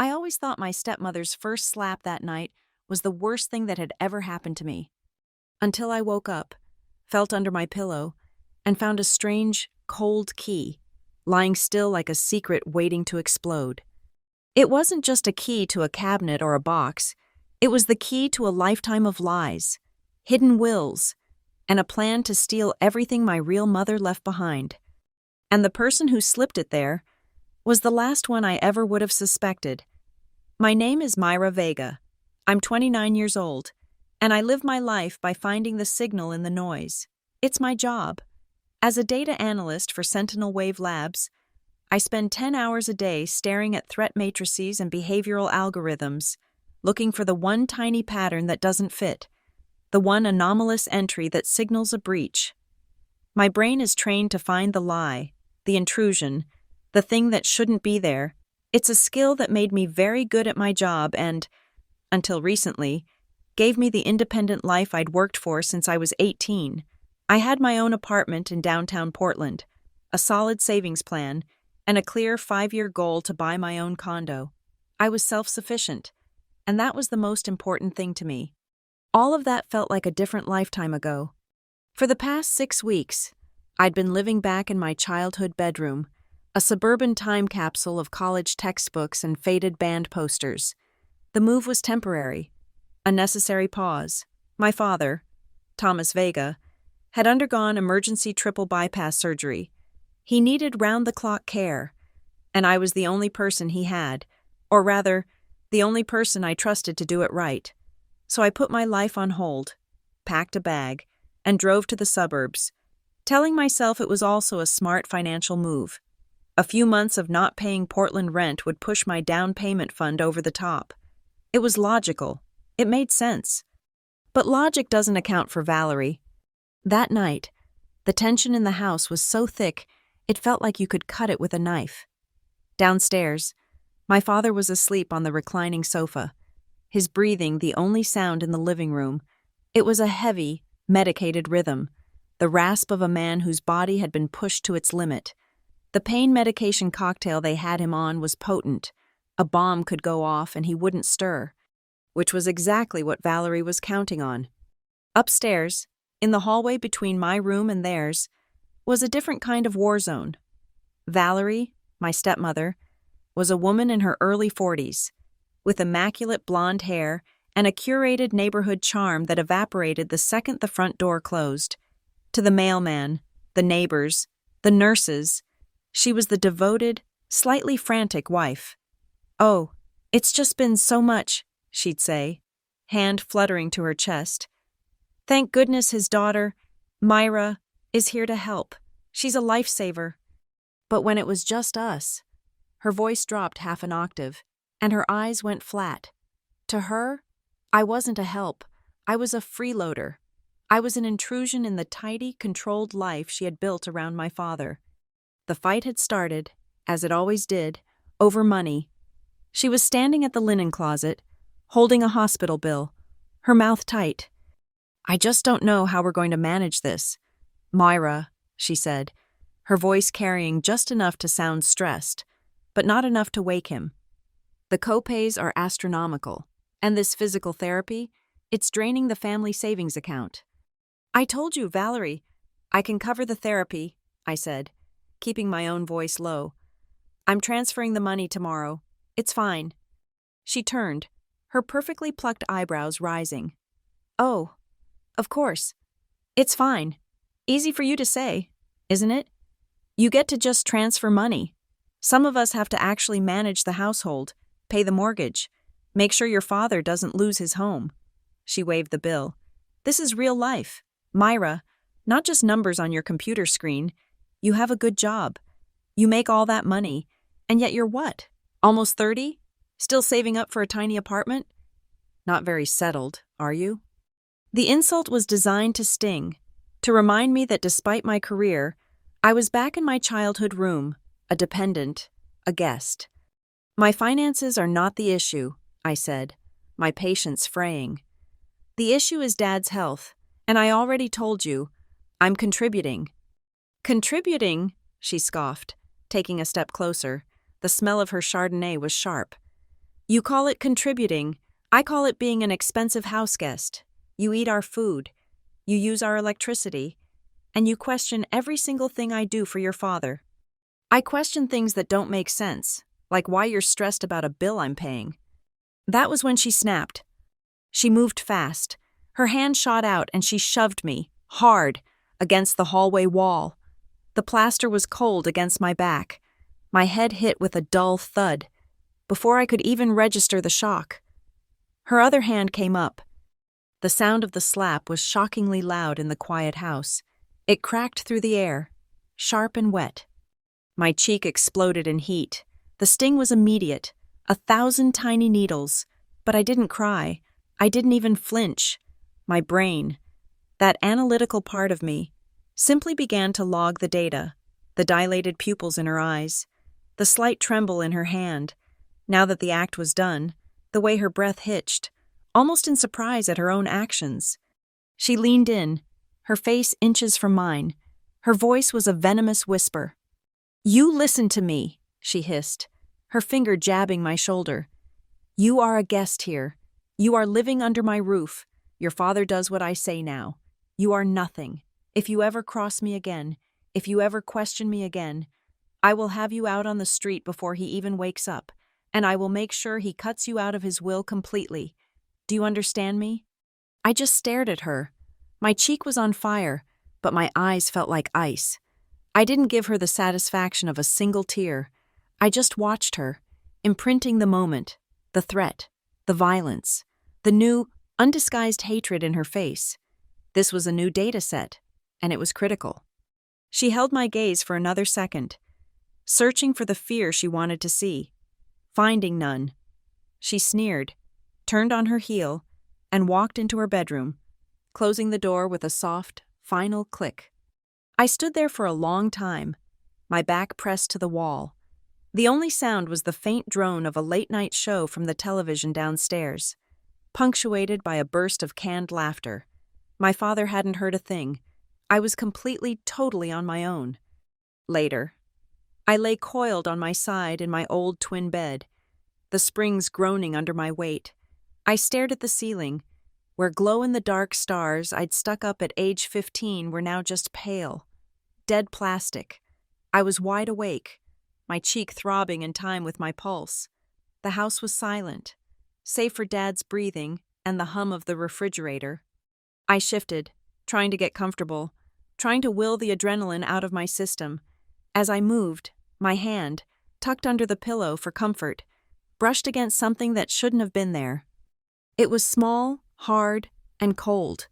I always thought my stepmother's first slap that night was the worst thing that had ever happened to me. Until I woke up, felt under my pillow, and found a strange, cold key, lying still like a secret waiting to explode. It wasn't just a key to a cabinet or a box, it was the key to a lifetime of lies, hidden wills, and a plan to steal everything my real mother left behind. And the person who slipped it there was the last one I ever would have suspected. My name is Myra Vega. I'm 29 years old, and I live my life by finding the signal in the noise. It's my job. As a data analyst for Sentinel Wave Labs, I spend 10 hours a day staring at threat matrices and behavioral algorithms, looking for the one tiny pattern that doesn't fit, the one anomalous entry that signals a breach. My brain is trained to find the lie, the intrusion, the thing that shouldn't be there. It's a skill that made me very good at my job and, until recently, gave me the independent life I'd worked for since I was 18. I had my own apartment in downtown Portland, a solid savings plan, and a clear 5-year goal to buy my own condo. I was self-sufficient, and that was the most important thing to me. All of that felt like a different lifetime ago. For the past 6 weeks, I'd been living back in my childhood bedroom, a suburban time capsule of college textbooks and faded band posters. The move was temporary, a necessary pause. My father, Thomas Vega, had undergone emergency triple bypass surgery. He needed round-the-clock care, and I was the only person he had, or rather, the only person I trusted to do it right. So I put my life on hold, packed a bag, and drove to the suburbs, telling myself it was also a smart financial move. A few months of not paying Portland rent would push my down payment fund over the top. It was logical. It made sense. But logic doesn't account for Valerie. That night, the tension in the house was so thick it felt like you could cut it with a knife. Downstairs, my father was asleep on the reclining sofa, his breathing the only sound in the living room. It was a heavy, medicated rhythm, the rasp of a man whose body had been pushed to its limit. The pain medication cocktail they had him on was potent. A bomb could go off and he wouldn't stir, which was exactly what Valerie was counting on. Upstairs, in the hallway between my room and theirs, was a different kind of war zone. Valerie, my stepmother, was a woman in her early 40s, with immaculate blonde hair and a curated neighborhood charm that evaporated the second the front door closed. To the mailman, the neighbors, the nurses, she was the devoted, slightly frantic wife. "Oh, it's just been so much," she'd say, hand fluttering to her chest. "Thank goodness his daughter, Myra, is here to help. She's a lifesaver." But when it was just us, her voice dropped half an octave, and her eyes went flat. To her, I wasn't a help. I was a freeloader. I was an intrusion in the tidy, controlled life she had built around my father. The fight had started, as it always did, over money. She was standing at the linen closet, holding a hospital bill, her mouth tight. "I just don't know how we're going to manage this, Myra," she said, her voice carrying just enough to sound stressed, but not enough to wake him. "The co-pays are astronomical, and this physical therapy, it's draining the family savings account." "I told you, Valerie, I can cover the therapy," I said, keeping my own voice low. "I'm transferring the money tomorrow. It's fine." She turned, her perfectly plucked eyebrows rising. "Oh, of course. It's fine. Easy for you to say, isn't it? You get to just transfer money. Some of us have to actually manage the household, pay the mortgage, make sure your father doesn't lose his home." She waved the bill. "This is real life, Myra, not just numbers on your computer screen. You have a good job. You make all that money, and yet you're what? Almost 30? Still saving up for a tiny apartment? Not very settled, are you?" The insult was designed to sting, to remind me that despite my career, I was back in my childhood room, a dependent, a guest. "My finances are not the issue," I said, my patience fraying. "The issue is Dad's health, and I already told you, I'm contributing." "Contributing?" she scoffed, taking a step closer. The smell of her Chardonnay was sharp. You call it contributing. I call it being an expensive house guest. You eat our food. You use our electricity. And you question every single thing I do for your father. I question things that don't make sense, like why you're stressed about a bill I'm paying. That was when she snapped. She moved fast. Her hand shot out and she shoved me, hard, against the hallway wall. The plaster was cold against my back. My head hit with a dull thud, before I could even register the shock. Her other hand came up. The sound of the slap was shockingly loud in the quiet house. It cracked through the air, sharp and wet. My cheek exploded in heat. The sting was immediate, 1,000 tiny needles, but I didn't cry. I didn't even flinch. My brain, that analytical part of me, simply began to log the data, the dilated pupils in her eyes, the slight tremble in her hand. Now that the act was done, the way her breath hitched, almost in surprise at her own actions. She leaned in, her face inches from mine. Her voice was a venomous whisper. "You listen to me," she hissed, her finger jabbing my shoulder. "You are a guest here. You are living under my roof. Your father does what I say now. You are nothing. If you ever cross me again, if you ever question me again, I will have you out on the street before he even wakes up, and I will make sure he cuts you out of his will completely. Do you understand me?" I just stared at her. My cheek was on fire, but my eyes felt like ice. I didn't give her the satisfaction of a single tear. I just watched her, imprinting the moment, the threat, the violence, the new, undisguised hatred in her face. This was a new data set, and it was critical. She held my gaze for another second, searching for the fear she wanted to see. Finding none, she sneered, turned on her heel, and walked into her bedroom, closing the door with a soft, final click. I stood there for a long time, my back pressed to the wall. The only sound was the faint drone of a late-night show from the television downstairs, punctuated by a burst of canned laughter. My father hadn't heard a thing. I was completely, totally on my own. Later, I lay coiled on my side in my old twin bed, the springs groaning under my weight. I stared at the ceiling, where glow-in-the-dark stars I'd stuck up at age 15 were now just pale, dead plastic. I was wide awake, my cheek throbbing in time with my pulse. The house was silent, save for Dad's breathing and the hum of the refrigerator. I shifted, trying to get comfortable, trying to will the adrenaline out of my system. As I moved, my hand, tucked under the pillow for comfort, brushed against something that shouldn't have been there. It was small, hard, and cold.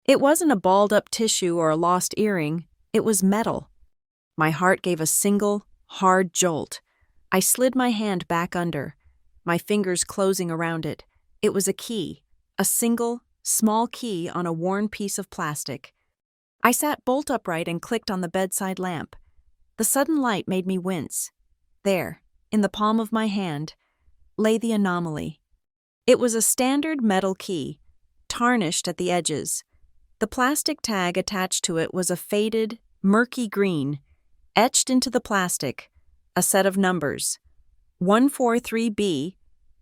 It wasn't a balled-up tissue or a lost earring. It was metal. My heart gave a single, hard jolt. I slid my hand back under, my fingers closing around it. It was a key, a single, small key on a worn piece of plastic. I sat bolt upright and clicked on the bedside lamp. The sudden light made me wince. There, in the palm of my hand, lay the anomaly. It was a standard metal key, tarnished at the edges. The plastic tag attached to it was a faded, murky green. Etched into the plastic, a set of numbers, 143B,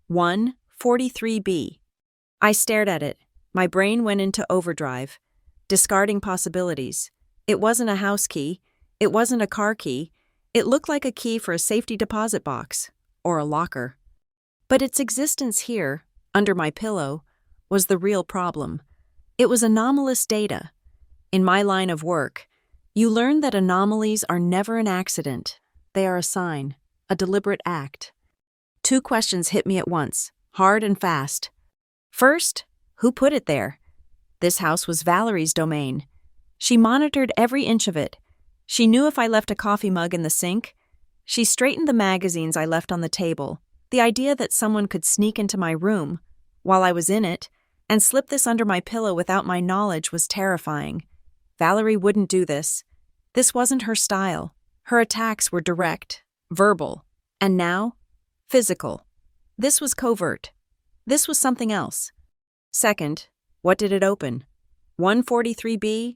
143B. I stared at it. My brain went into overdrive, discarding possibilities. It wasn't a house key. It wasn't a car key. It looked like a key for a safety deposit box, or a locker. But its existence here, under my pillow, was the real problem. It was anomalous data. In my line of work, you learn that anomalies are never an accident. They are a sign, a deliberate act. 2 questions hit me at once, hard and fast. First, who put it there? This house was Valerie's domain. She monitored every inch of it. She knew if I left a coffee mug in the sink. She straightened the magazines I left on the table. The idea that someone could sneak into my room, while I was in it, and slip this under my pillow without my knowledge was terrifying. Valerie wouldn't do this. This wasn't her style. Her attacks were direct, verbal, and now, physical. This was covert. This was something else. Second, what did it open? 143B?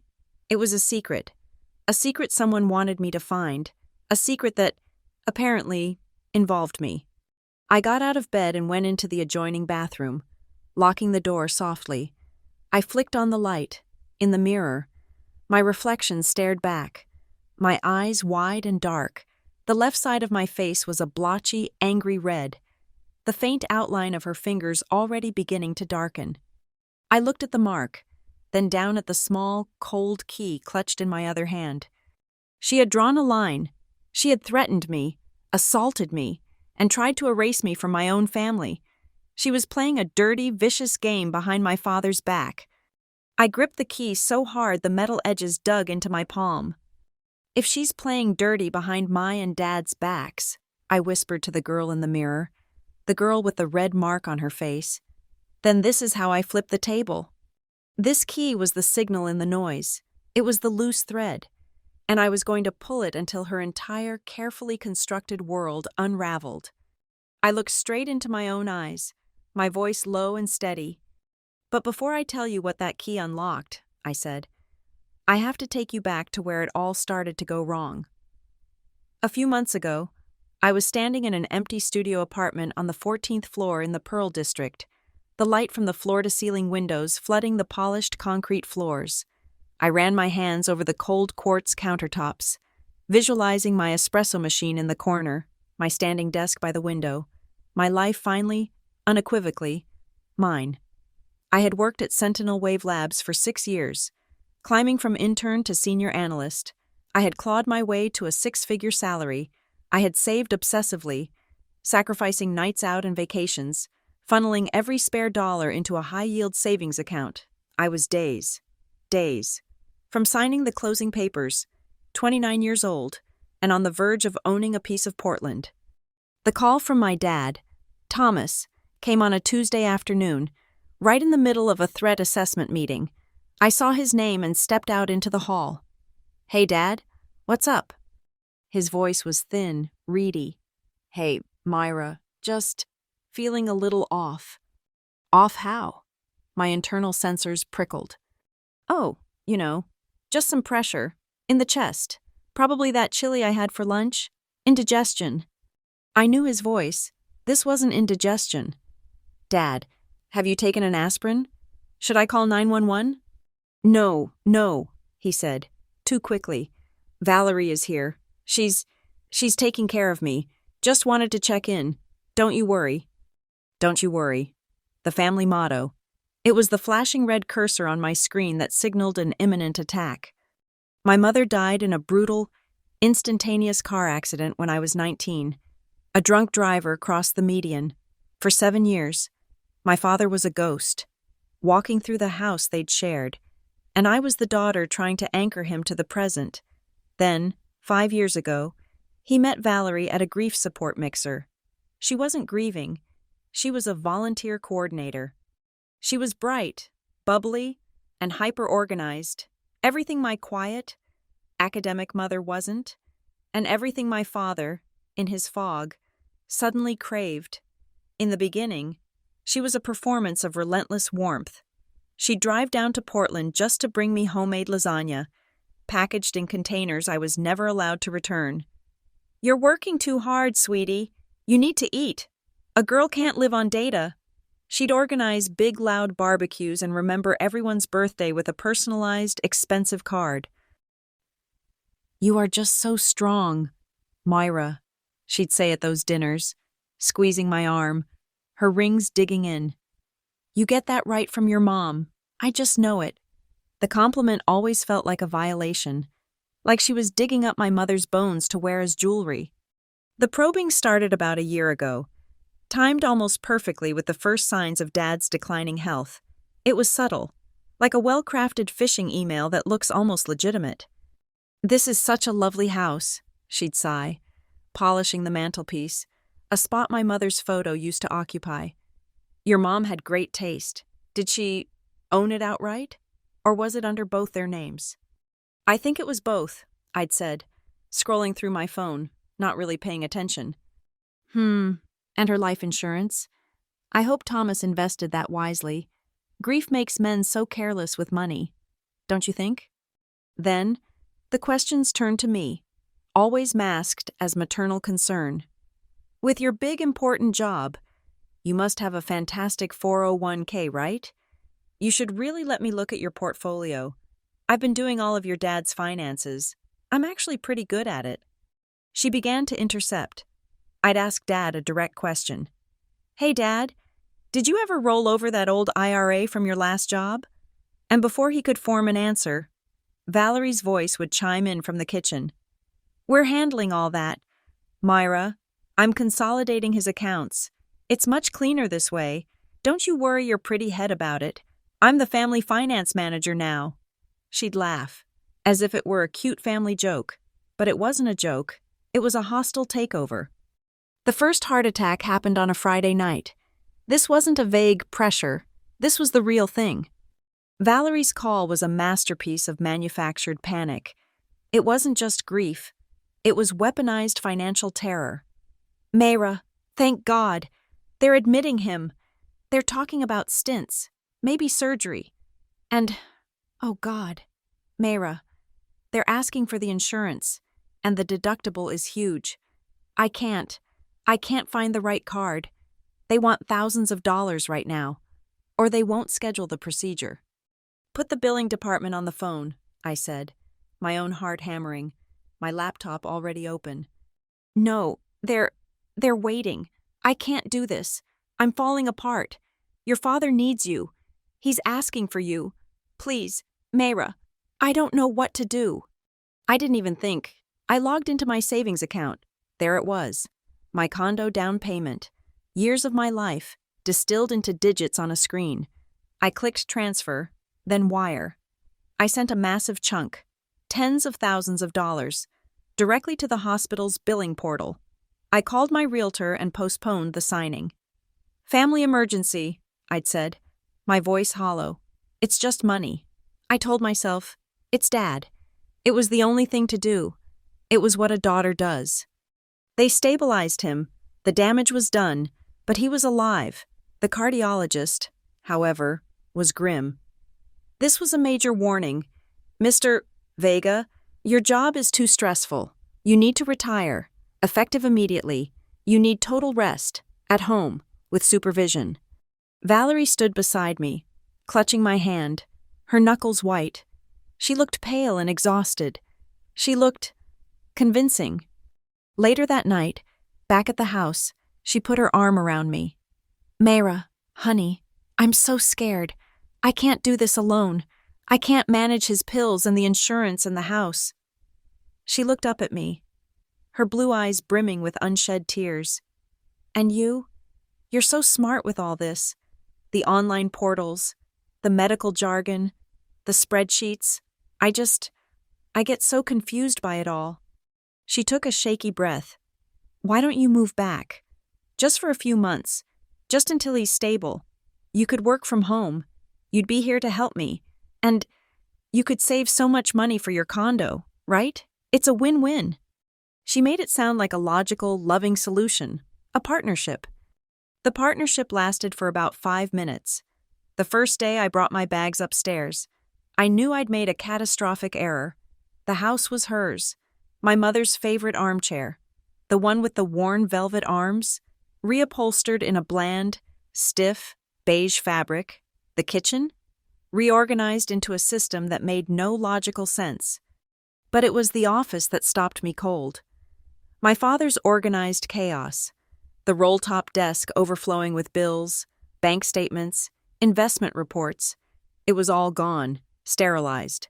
It was a secret someone wanted me to find, a secret that, apparently, involved me. I got out of bed and went into the adjoining bathroom, locking the door softly. I flicked on the light. In the mirror, my reflection stared back, my eyes wide and dark. The left side of my face was a blotchy, angry red, the faint outline of her fingers already beginning to darken. I looked at the mark, then down at the small, cold key clutched in my other hand. She had drawn a line. She had threatened me, assaulted me, and tried to erase me from my own family. She was playing a dirty, vicious game behind my father's back. I gripped the key so hard the metal edges dug into my palm. "If she's playing dirty behind my and Dad's backs," I whispered to the girl in the mirror, the girl with the red mark on her face, "then this is how I flip the table." This key was the signal in the noise. It was the loose thread, and I was going to pull it until her entire carefully constructed world unraveled. I looked straight into my own eyes, my voice low and steady. "But before I tell you what that key unlocked," I said, "I have to take you back to where it all started to go wrong." A few months ago, I was standing in an empty studio apartment on the 14th floor in the Pearl District, the light from the floor-to-ceiling windows flooding the polished concrete floors. I ran my hands over the cold quartz countertops, visualizing my espresso machine in the corner, my standing desk by the window, my life finally, unequivocally, mine. I had worked at Sentinel Wave Labs for 6 years, climbing from intern to senior analyst. I had clawed my way to a 6-figure salary. I had saved obsessively, sacrificing nights out and vacations, funneling every spare dollar into a high-yield savings account. I was days. From signing the closing papers, 29 years old, and on the verge of owning a piece of Portland. The call from my dad, Thomas, came on a Tuesday afternoon, right in the middle of a threat assessment meeting. I saw his name and stepped out into the hall. "Hey, Dad, what's up?" His voice was thin, reedy. "Hey, Myra, just feeling a little off." "Off how?" My internal sensors prickled. "Oh, just some pressure. In the chest. Probably that chili I had for lunch. Indigestion." I knew his voice. This wasn't indigestion. "Dad, have you taken an aspirin? Should I call 911? No, he said, too quickly. "Valerie is here. She's taking care of me. Just wanted to check in. Don't you worry." Don't you worry. The family motto. It was the flashing red cursor on my screen that signaled an imminent attack. My mother died in a brutal, instantaneous car accident when I was 19. A drunk driver crossed the median. For 7 years, my father was a ghost, walking through the house they'd shared, and I was the daughter trying to anchor him to the present. Then, 5 years ago, he met Valerie at a grief support mixer. She wasn't grieving. She was a volunteer coordinator. She was bright, bubbly, and hyper-organized. Everything my quiet, academic mother wasn't, and everything my father, in his fog, suddenly craved. In the beginning, she was a performance of relentless warmth. She'd drive down to Portland just to bring me homemade lasagna, packaged in containers I was never allowed to return. "You're working too hard, sweetie. You need to eat. A girl can't live on data." She'd organize big, loud barbecues and remember everyone's birthday with a personalized, expensive card. "You are just so strong, Myra," she'd say at those dinners, squeezing my arm, her rings digging in. "You get that right from your mom. I just know it." The compliment always felt like a violation, like she was digging up my mother's bones to wear as jewelry. The probing started about a year ago, timed almost perfectly with the first signs of Dad's declining health. It was subtle, like a well-crafted phishing email that looks almost legitimate. "This is such a lovely house," she'd sigh, polishing the mantelpiece, a spot my mother's photo used to occupy. "Your mom had great taste. Did she own it outright? Or was it under both their names?" "I think it was both," I'd said, scrolling through my phone, not really paying attention. And her life insurance? I hope Thomas invested that wisely. Grief makes men so careless with money. Don't you think? Then, the questions turned to me, always masked as maternal concern. With your big important job, you must have a fantastic 401k, right? You should really let me look at your portfolio. I've been doing all of your dad's finances. I'm actually pretty good at it. She began to intercept. I'd ask Dad a direct question. Hey, Dad, did you ever roll over that old IRA from your last job? And before he could form an answer, Valerie's voice would chime in from the kitchen. We're handling all that. Myra, I'm consolidating his accounts. It's much cleaner this way. Don't you worry your pretty head about it. I'm the family finance manager now. She'd laugh, as if it were a cute family joke. But it wasn't a joke. It was a hostile takeover. The first heart attack happened on a Friday night. This wasn't a vague pressure. This was the real thing. Valerie's call was a masterpiece of manufactured panic. It wasn't just grief. It was weaponized financial terror. Mayra, thank God. They're admitting him. They're talking about stints, maybe surgery. And, oh God, Mayra, they're asking for the insurance, and the deductible is huge. I can't find the right card. They want thousands of dollars right now, or they won't schedule the procedure. Put the billing department on the phone, I said, my own heart hammering, my laptop already open. No, they're waiting. I can't do this. I'm falling apart. Your father needs you. He's asking for you. Please, Mayra, I don't know what to do. I didn't even think. I logged into my savings account. There it was. My condo down payment. Years of my life, distilled into digits on a screen. I clicked transfer, then wire. I sent a massive chunk, tens of thousands of dollars, directly to the hospital's billing portal. I called my realtor and postponed the signing. Family emergency, I'd said, my voice hollow. It's just money. I told myself, it's Dad. It was the only thing to do. It was what a daughter does. They stabilized him. The damage was done, but he was alive. The cardiologist, however, was grim. This was a major warning. Mr. Vega, your job is too stressful. You need to retire. Effective immediately. You need total rest. At home. With supervision. Valerie stood beside me, clutching my hand, her knuckles white. She looked pale and exhausted. She looked convincing. Later that night, back at the house, she put her arm around me. Mayra, honey, I'm so scared. I can't do this alone. I can't manage his pills and the insurance and the house. She looked up at me, her blue eyes brimming with unshed tears. And you? You're so smart with all this. The online portals, the medical jargon, the spreadsheets. I get so confused by it all. She took a shaky breath. Why don't you move back? Just for a few months. Just until he's stable. You could work from home. You'd be here to help me. And you could save so much money for your condo, right? It's a win-win. She made it sound like a logical, loving solution. A partnership. The partnership lasted for about 5 minutes. The first day I brought my bags upstairs. I knew I'd made a catastrophic error. The house was hers. My mother's favorite armchair. The one with the worn velvet arms, reupholstered in a bland, stiff, beige fabric. The kitchen? Reorganized into a system that made no logical sense. But it was the office that stopped me cold. My father's organized chaos. The roll-top desk overflowing with bills, bank statements, investment reports. It was all gone, sterilized.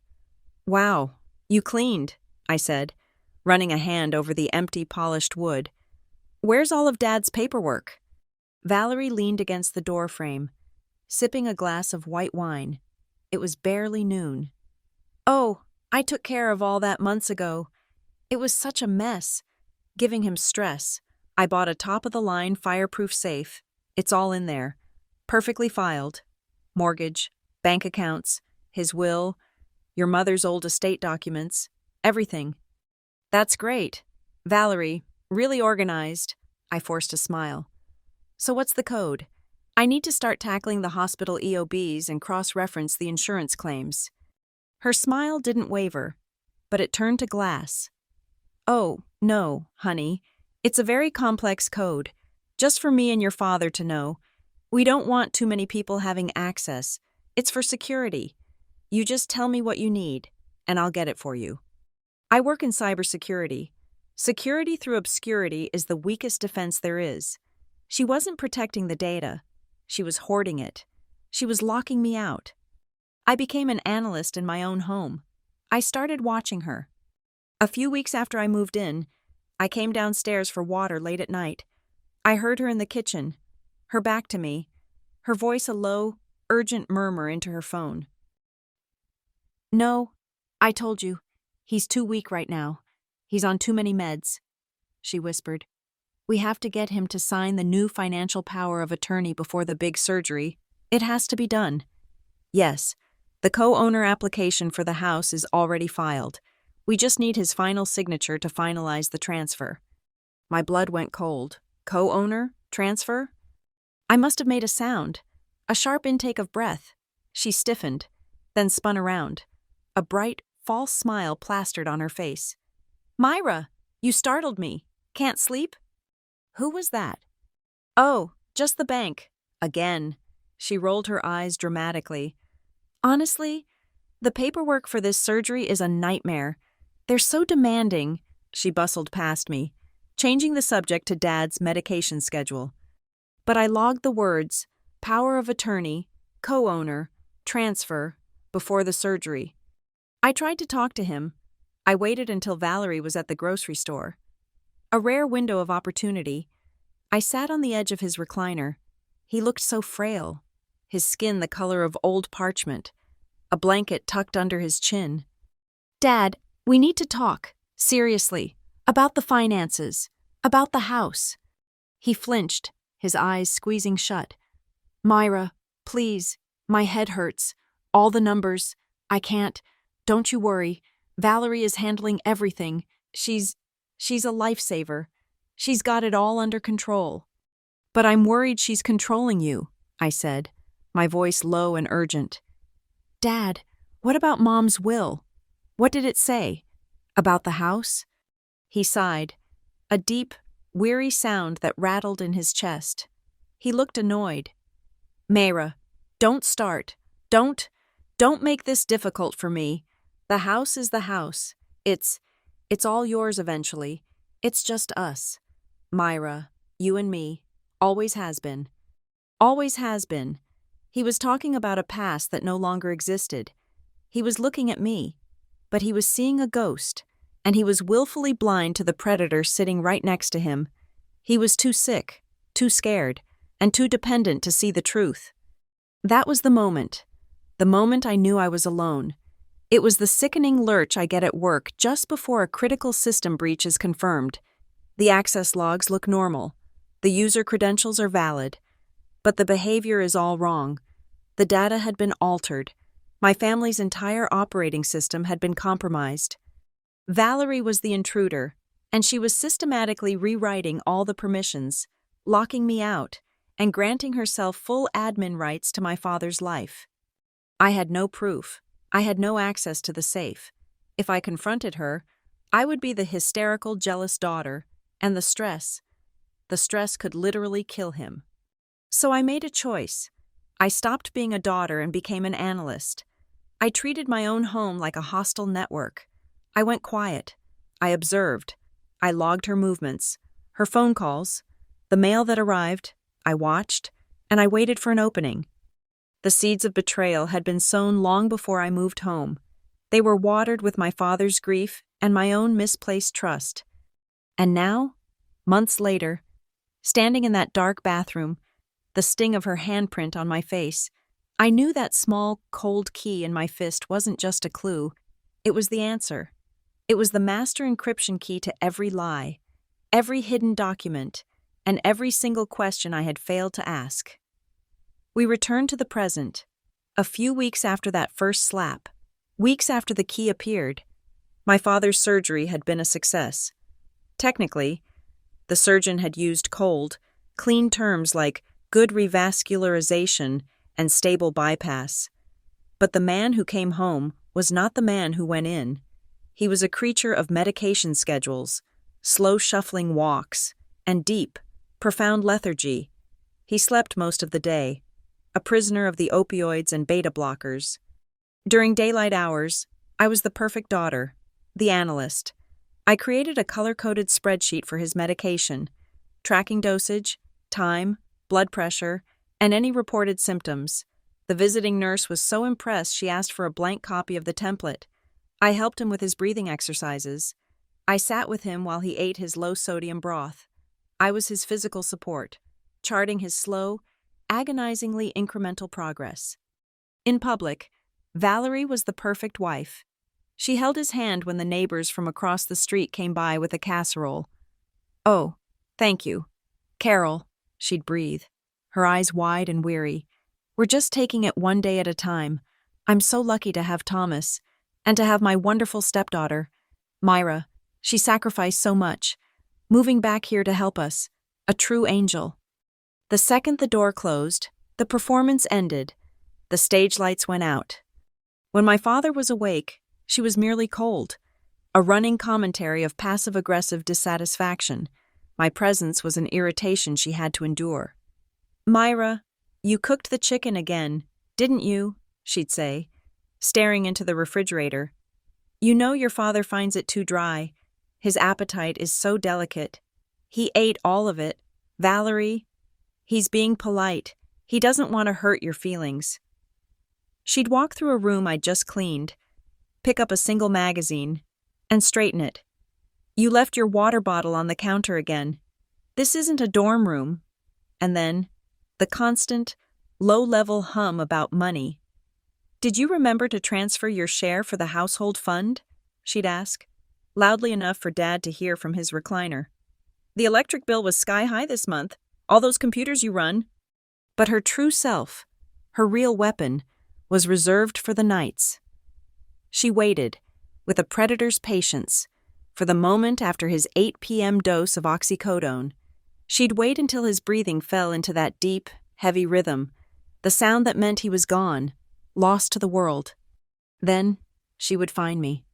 Wow, you cleaned, I said, running a hand over the empty polished wood. Where's all of Dad's paperwork? Valerie leaned against the doorframe, sipping a glass of white wine. It was barely noon. Oh, I took care of all that months ago. It was such a mess, giving him stress. I bought a top-of-the-line fireproof safe. It's all in there. Perfectly filed. Mortgage, bank accounts, his will, your mother's old estate documents, everything. That's great. Valerie, really organized. I forced a smile. So what's the code? I need to start tackling the hospital EOBs and cross-reference the insurance claims. Her smile didn't waver, but it turned to glass. Oh, no, honey. It's a very complex code, just for me and your father to know. We don't want too many people having access. It's for security. You just tell me what you need, and I'll get it for you. I work in cybersecurity. Security through obscurity is the weakest defense there is. She wasn't protecting the data. She was hoarding it. She was locking me out. I became an analyst in my own home. I started watching her. A few weeks after I moved in, I came downstairs for water late at night. I heard her in the kitchen, her back to me, her voice a low, urgent murmur into her phone. "No, I told you. He's too weak right now. He's on too many meds," she whispered. "We have to get him to sign the new financial power of attorney before the big surgery. It has to be done." "Yes, the co-owner application for the house is already filed. We just need his final signature to finalize the transfer." My blood went cold. Co-owner? Transfer? I must have made a sound. A sharp intake of breath. She stiffened, then spun around. A bright, false smile plastered on her face. "Myra, you startled me. Can't sleep?" "Who was that?" "Oh, just the bank. Again." She rolled her eyes dramatically. "Honestly, the paperwork for this surgery is a nightmare. They're so demanding." She bustled past me, changing the subject to Dad's medication schedule. But I logged the words, power of attorney, co-owner, transfer, before the surgery. I tried to talk to him. I waited until Valerie was at the grocery store. A rare window of opportunity. I sat on the edge of his recliner. He looked so frail, his skin the color of old parchment, a blanket tucked under his chin. "Dad, we need to talk, seriously, about the finances, about the house." He flinched, his eyes squeezing shut. "Myra, please, my head hurts. All the numbers. I can't. Don't you worry. Valerie is handling everything. She's a lifesaver. She's got it all under control." "But I'm worried she's controlling you," I said, my voice low and urgent. "Dad, what about Mom's will? What did it say? About the house?" He sighed, a deep, weary sound that rattled in his chest. He looked annoyed. "Mayra, don't start. Don't make this difficult for me. The house is the house. It's all yours eventually. It's just us. Myra, you and me. Always has been. Always has been." He was talking about a past that no longer existed. He was looking at me, but he was seeing a ghost, and he was willfully blind to the predator sitting right next to him. He was too sick, too scared, and too dependent to see the truth. That was the moment I knew I was alone. It was the sickening lurch I get at work just before a critical system breach is confirmed. The access logs look normal. The user credentials are valid. But the behavior is all wrong. The data had been altered. My family's entire operating system had been compromised. Valerie was the intruder, and she was systematically rewriting all the permissions, locking me out, and granting herself full admin rights to my father's life. I had no proof. I had no access to the safe. If I confronted her, I would be the hysterical, jealous daughter, and the stress could literally kill him. So I made a choice. I stopped being a daughter and became an analyst. I treated my own home like a hostile network. I went quiet. I observed. I logged her movements, her phone calls, the mail that arrived. I watched, and I waited for an opening. The seeds of betrayal had been sown long before I moved home. They were watered with my father's grief and my own misplaced trust. And now, months later, standing in that dark bathroom, the sting of her handprint on my face, I knew that small, cold key in my fist wasn't just a clue. It was the answer. It was the master encryption key to every lie, every hidden document, and every single question I had failed to ask. We returned to the present. A few weeks after that first slap, weeks after the key appeared, my father's surgery had been a success. Technically, the surgeon had used cold, clean terms like good revascularization and stable bypass. But the man who came home was not the man who went in. He was a creature of medication schedules, slow shuffling walks, and deep, profound lethargy. He slept most of the day, a prisoner of the opioids and beta blockers. During daylight hours, I was the perfect daughter, the analyst. I created a color-coded spreadsheet for his medication, tracking dosage, time, blood pressure, and any reported symptoms. The visiting nurse was so impressed she asked for a blank copy of the template. I helped him with his breathing exercises. I sat with him while he ate his low-sodium broth. I was his physical support, charting his slow, agonizingly incremental progress. In public, Valerie was the perfect wife. She held his hand when the neighbors from across the street came by with a casserole. "Oh, thank you. Carol," she'd breathe, her eyes wide and weary. "We're just taking it one day at a time. I'm so lucky to have Thomas, and to have my wonderful stepdaughter, Myra. She sacrificed so much, moving back here to help us. A true angel." The second the door closed, the performance ended. The stage lights went out. When my father was awake, she was merely cold, a running commentary of passive-aggressive dissatisfaction. My presence was an irritation she had to endure. "Myra, you cooked the chicken again, didn't you?" she'd say, staring into the refrigerator. "You know your father finds it too dry. His appetite is so delicate. He ate all of it. Valerie, he's being polite. He doesn't want to hurt your feelings." She'd walk through a room I'd just cleaned, pick up a single magazine, and straighten it. "You left your water bottle on the counter again. This isn't a dorm room." And then, the constant, low-level hum about money. "Did you remember to transfer your share for the household fund?" she'd ask, loudly enough for Dad to hear from his recliner. "The electric bill was sky-high this month. All those computers you run." But her true self, her real weapon, was reserved for the nights. She waited, with a predator's patience, for the moment after his 8 p.m. dose of oxycodone. She'd wait until his breathing fell into that deep, heavy rhythm, the sound that meant he was gone, lost to the world. Then she would find me.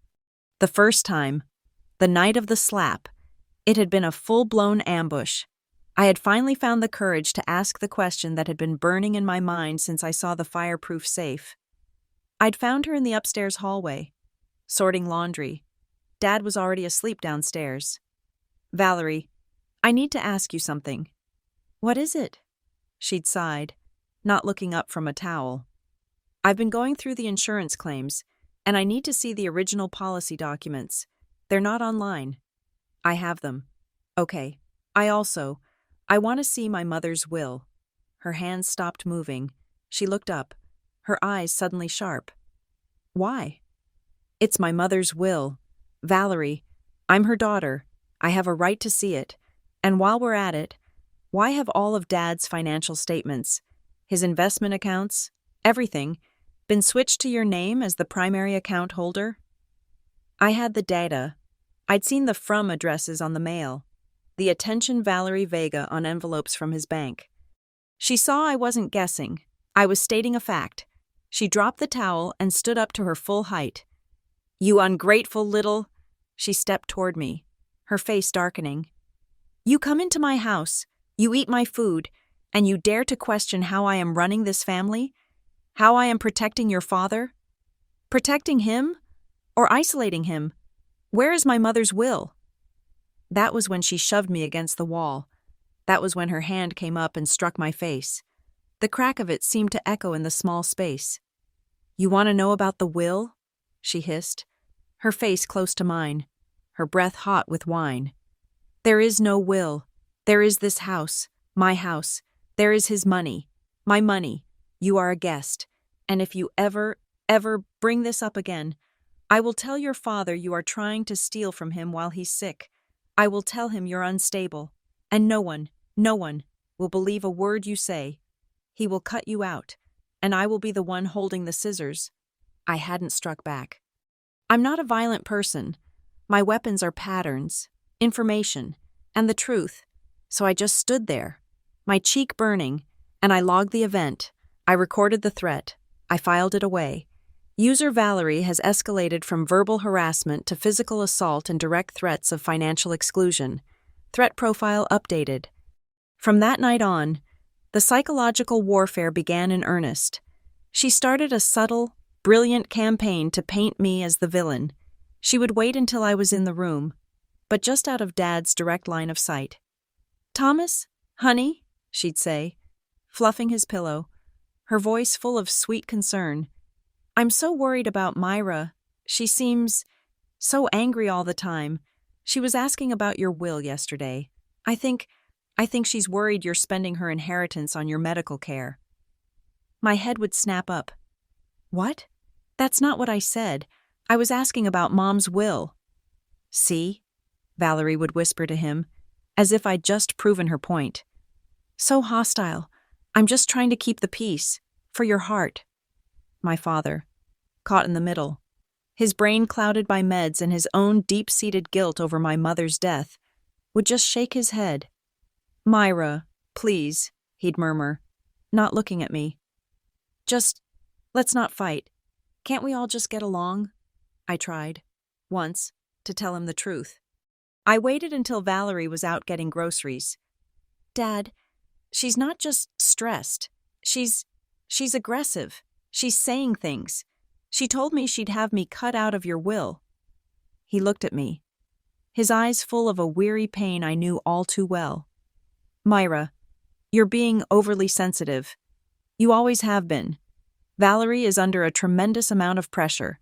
The first time, the night of the slap, it had been a full-blown ambush. I had finally found the courage to ask the question that had been burning in my mind since I saw the fireproof safe. I'd found her in the upstairs hallway, sorting laundry. Dad was already asleep downstairs. "Valerie, I need to ask you something." "What is it?" She'd sighed, not looking up from a towel. "I've been going through the insurance claims, and I need to see the original policy documents. They're not online." "I have them." "Okay. I want to see my mother's will." Her hands stopped moving. She looked up, her eyes suddenly sharp. "Why?" "It's my mother's will. Valerie, I'm her daughter. I have a right to see it. And while we're at it, why have all of Dad's financial statements, his investment accounts, everything, been switched to your name as the primary account holder?" I had the data. I'd seen the from addresses on the mail, the attention Valerie Vega on envelopes from his bank. She saw I wasn't guessing. I was stating a fact. She dropped the towel and stood up to her full height. "You ungrateful little—" She stepped toward me, her face darkening. "You come into my house, you eat my food, and you dare to question how I am running this family? How I am protecting your father? Protecting him? Or isolating him? Where is my mother's will?" That was when she shoved me against the wall. That was when her hand came up and struck my face. The crack of it seemed to echo in the small space. "You want to know about the will?" she hissed, her face close to mine, her breath hot with wine. "There is no will. There is this house, my house. There is his money, my money. You are a guest. And if you ever bring this up again, I will tell your father you are trying to steal from him while he's sick. I will tell him you're unstable. And no one will believe a word you say. He will cut you out, and I will be the one holding the scissors." I hadn't struck back. I'm not a violent person. My weapons are patterns, information, and the truth. So I just stood there, my cheek burning, and I logged the event. I recorded the threat. I filed it away. User Valerie has escalated from verbal harassment to physical assault and direct threats of financial exclusion. Threat profile updated. From that night on, the psychological warfare began in earnest. She started a subtle, brilliant campaign to paint me as the villain. She would wait until I was in the room, but just out of Dad's direct line of sight. "Thomas, honey," she'd say, fluffing his pillow, her voice full of sweet concern. "I'm so worried about Myra. She seems so angry all the time. She was asking about your will yesterday. I think she's worried you're spending her inheritance on your medical care." My head would snap up. "What? That's not what I said. I was asking about Mom's will." "See?" Valerie would whisper to him, as if I'd just proven her point. "So hostile. I'm just trying to keep the peace. For your heart." My father, caught in the middle, his brain clouded by meds and his own deep-seated guilt over my mother's death, would just shake his head. "Myra, please," he'd murmur, not looking at me. "Just, let's not fight. Can't we all just get along?" I tried, once, to tell him the truth. I waited until Valerie was out getting groceries. "Dad, she's not just stressed. She's aggressive. She's saying things. She told me she'd have me cut out of your will." He looked at me, his eyes full of a weary pain I knew all too well. "Myra, you're being overly sensitive. You always have been. Valerie is under a tremendous amount of pressure.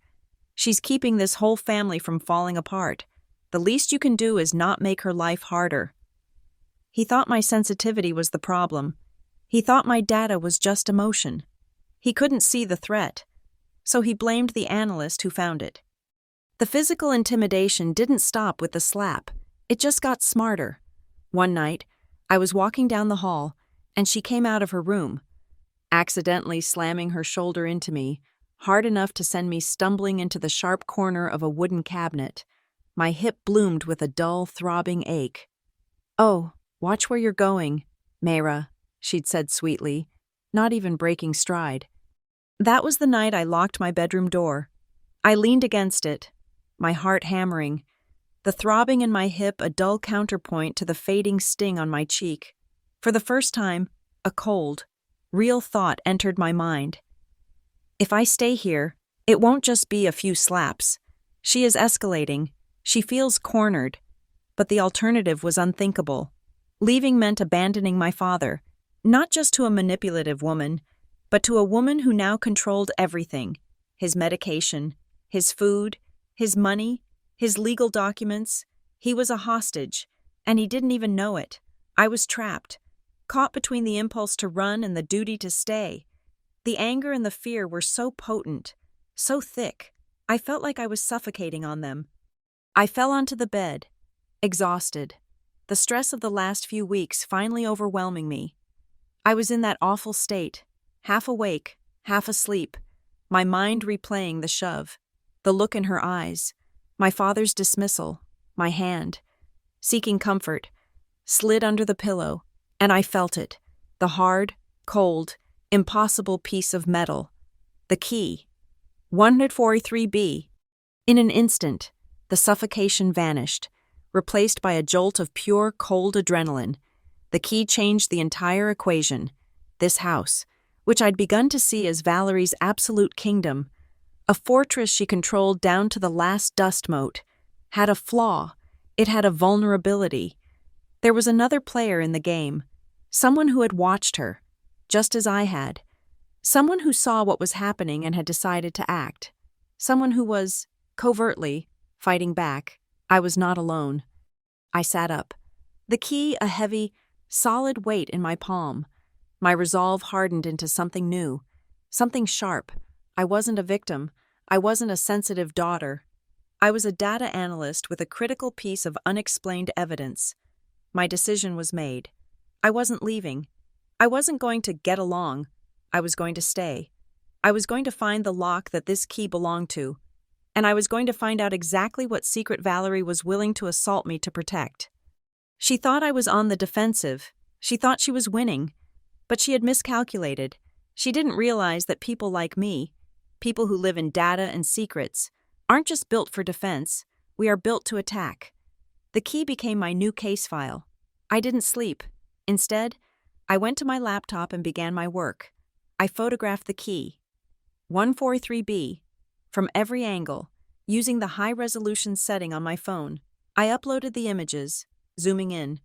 She's keeping this whole family from falling apart. The least you can do is not make her life harder." He thought my sensitivity was the problem. He thought my data was just emotion. He couldn't see the threat, so he blamed the analyst who found it. The physical intimidation didn't stop with the slap. It just got smarter. One night, I was walking down the hall, and she came out of her room, accidentally slamming her shoulder into me, hard enough to send me stumbling into the sharp corner of a wooden cabinet. My hip bloomed with a dull, throbbing ache. "Oh, watch where you're going, Mayra," she'd said sweetly, not even breaking stride. That was the night I locked my bedroom door. I leaned against it, my heart hammering, the throbbing in my hip a dull counterpoint to the fading sting on my cheek. For the first time, a cold, real thought entered my mind. If I stay here, it won't just be a few slaps. She is escalating. She feels cornered. But the alternative was unthinkable. Leaving meant abandoning my father, not just to a manipulative woman, but to a woman who now controlled everything: his medication, his food, his money, his legal documents. He was a hostage, and he didn't even know it. I was trapped, caught between the impulse to run and the duty to stay. The anger and the fear were so potent, so thick, I felt like I was suffocating on them. I fell onto the bed, exhausted, the stress of the last few weeks finally overwhelming me. I was in that awful state, half awake, half asleep, my mind replaying the shove, the look in her eyes, my father's dismissal, my hand, seeking comfort, slid under the pillow, and I felt it, the hard, cold, impossible piece of metal, the key, 143B. In an instant, the suffocation vanished, replaced by a jolt of pure, cold adrenaline. The key changed the entire equation. This house, which I'd begun to see as Valerie's absolute kingdom, a fortress she controlled down to the last dust mote, had a flaw. It had a vulnerability. There was another player in the game, someone who had watched her, just as I had. Someone who saw what was happening and had decided to act. Someone who was, covertly, fighting back. I was not alone. I sat up, the key a heavy, solid weight in my palm. My resolve hardened into something new, something sharp. I wasn't a victim. I wasn't a sensitive daughter. I was a data analyst with a critical piece of unexplained evidence. My decision was made. I wasn't leaving. I wasn't going to get along. I was going to stay. I was going to find the lock that this key belonged to, and I was going to find out exactly what secret Valerie was willing to assault me to protect. She thought I was on the defensive. She thought she was winning, but she had miscalculated. She didn't realize that people like me, people who live in data and secrets, aren't just built for defense, we are built to attack. The key became my new case file. I didn't sleep. Instead, I went to my laptop and began my work. I photographed the key, 143B, from every angle, using the high-resolution setting on my phone. I uploaded the images, zooming in,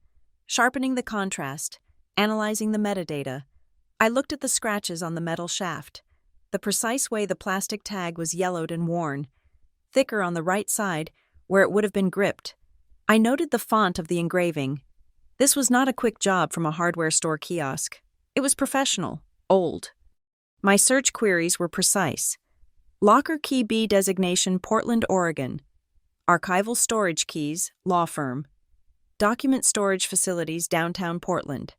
sharpening the contrast, analyzing the metadata. I looked at the scratches on the metal shaft, the precise way the plastic tag was yellowed and worn, thicker on the right side where it would have been gripped. I noted the font of the engraving. This was not a quick job from a hardware store kiosk. It was professional, old. My search queries were precise. Locker Key B designation, Portland, Oregon. Archival storage keys, law firm. Document storage facilities, downtown Portland.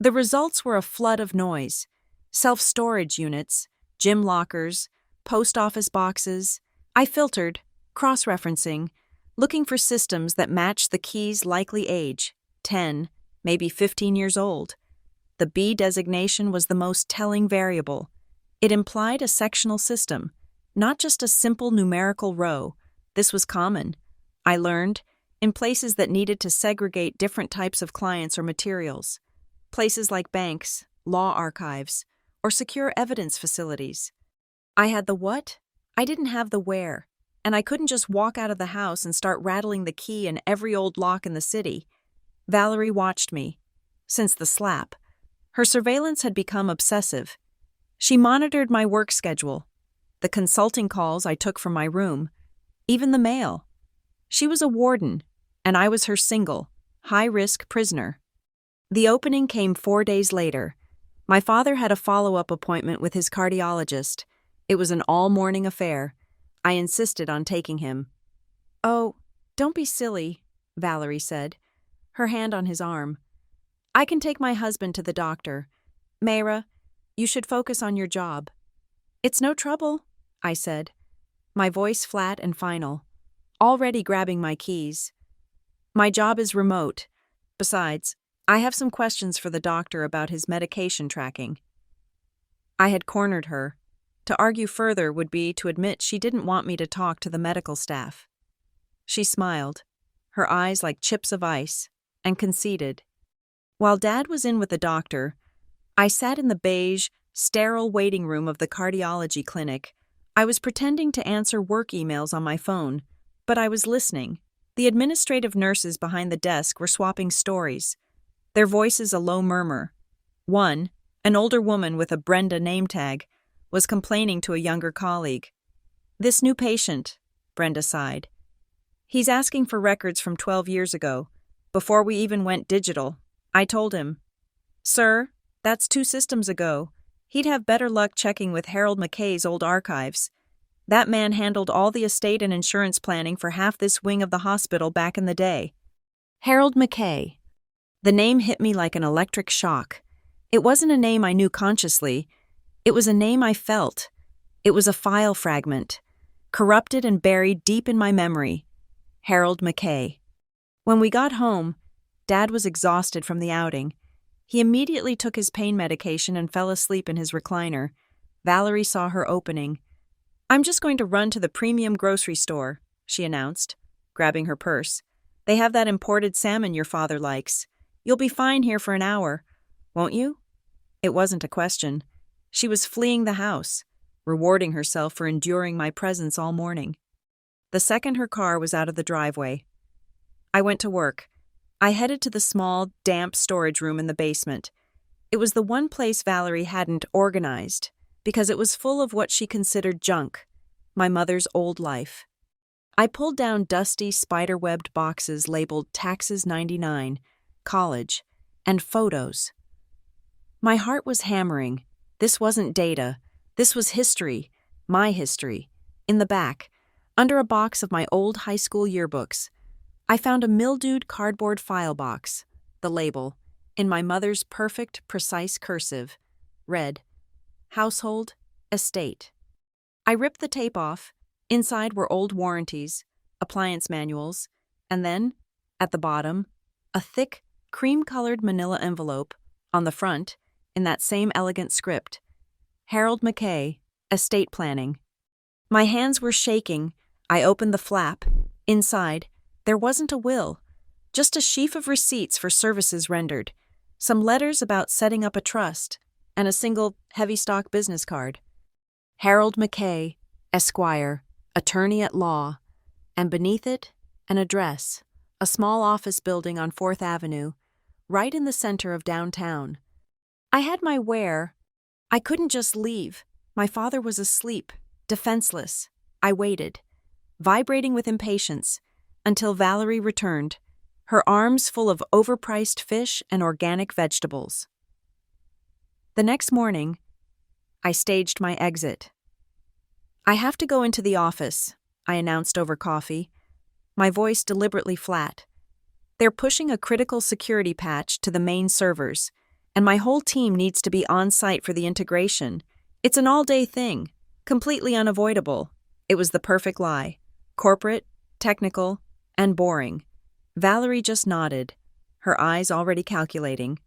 The results were a flood of noise. Self-storage units, gym lockers, post office boxes. I filtered, cross-referencing, looking for systems that matched the key's likely age, 10, maybe 15 years old. The B designation was the most telling variable. It implied a sectional system, not just a simple numerical row. This was common, I learned, in places that needed to segregate different types of clients or materials. Places like banks, law archives, or secure evidence facilities. I had the what, I didn't have the where, and I couldn't just walk out of the house and start rattling the key in every old lock in the city. Valerie watched me. Since the slap, her surveillance had become obsessive. She monitored my work schedule, the consulting calls I took from my room, even the mail. She was a warden, and I was her single, high-risk prisoner. The opening came 4 days later. My father had a follow-up appointment with his cardiologist. It was an all-morning affair. I insisted on taking him. "Oh, don't be silly," Valerie said, her hand on his arm. "I can take my husband to the doctor. Mayra, you should focus on your job." "It's no trouble," I said, my voice flat and final, already grabbing my keys. "My job is remote. Besides, I have some questions for the doctor about his medication tracking." I had cornered her. To argue further would be to admit she didn't want me to talk to the medical staff. She smiled, her eyes like chips of ice, and conceded. While Dad was in with the doctor, I sat in the beige, sterile waiting room of the cardiology clinic. I was pretending to answer work emails on my phone, but I was listening. The administrative nurses behind the desk were swapping stories, their voices a low murmur. One, an older woman with a Brenda name tag, was complaining to a younger colleague. "This new patient," Brenda sighed. "He's asking for records from 12 years ago, before we even went digital." I told him, "Sir, that's 2 systems ago. He'd have better luck checking with Harold McKay's old archives. That man handled all the estate and insurance planning for half this wing of the hospital back in the day." Harold McKay. The name hit me like an electric shock. It wasn't a name I knew consciously. It was a name I felt. It was a file fragment, corrupted and buried deep in my memory. Harold McKay. When we got home, Dad was exhausted from the outing. He immediately took his pain medication and fell asleep in his recliner. Valerie saw her opening. "I'm just going to run to the premium grocery store," she announced, grabbing her purse. "They have that imported salmon your father likes. You'll be fine here for an hour, won't you?" It wasn't a question. She was fleeing the house, rewarding herself for enduring my presence all morning. The second her car was out of the driveway, I went to work. I headed to the small, damp storage room in the basement. It was the one place Valerie hadn't organized, because it was full of what she considered junk, my mother's old life. I pulled down dusty, spider-webbed boxes labeled Taxes 99, College, and Photos. My heart was hammering. This wasn't data. This was history, my history. In the back, under a box of my old high school yearbooks, I found a mildewed cardboard file box. The label, in my mother's perfect, precise cursive, read, Household, Estate. I ripped the tape off. Inside were old warranties, appliance manuals, and then, at the bottom, a thick, cream-colored manila envelope. On the front, in that same elegant script, Harold McKay, estate planning. My hands were shaking. I opened the flap. Inside, there wasn't a will, just a sheaf of receipts for services rendered, some letters about setting up a trust, and a single heavy stock business card. Harold McKay, Esquire, attorney at law, and beneath it, an address, a small office building on 4th Avenue, right in the center of downtown. I had my where. I couldn't just leave. My father was asleep, defenseless. I waited, vibrating with impatience, until Valerie returned, her arms full of overpriced fish and organic vegetables. The next morning, I staged my exit. "I have to go into the office," I announced over coffee, my voice deliberately flat. "They're pushing a critical security patch to the main servers, and my whole team needs to be on site for the integration. It's an all-day thing, completely unavoidable." It was the perfect lie. Corporate, technical, and boring. Valerie just nodded, her eyes already calculating.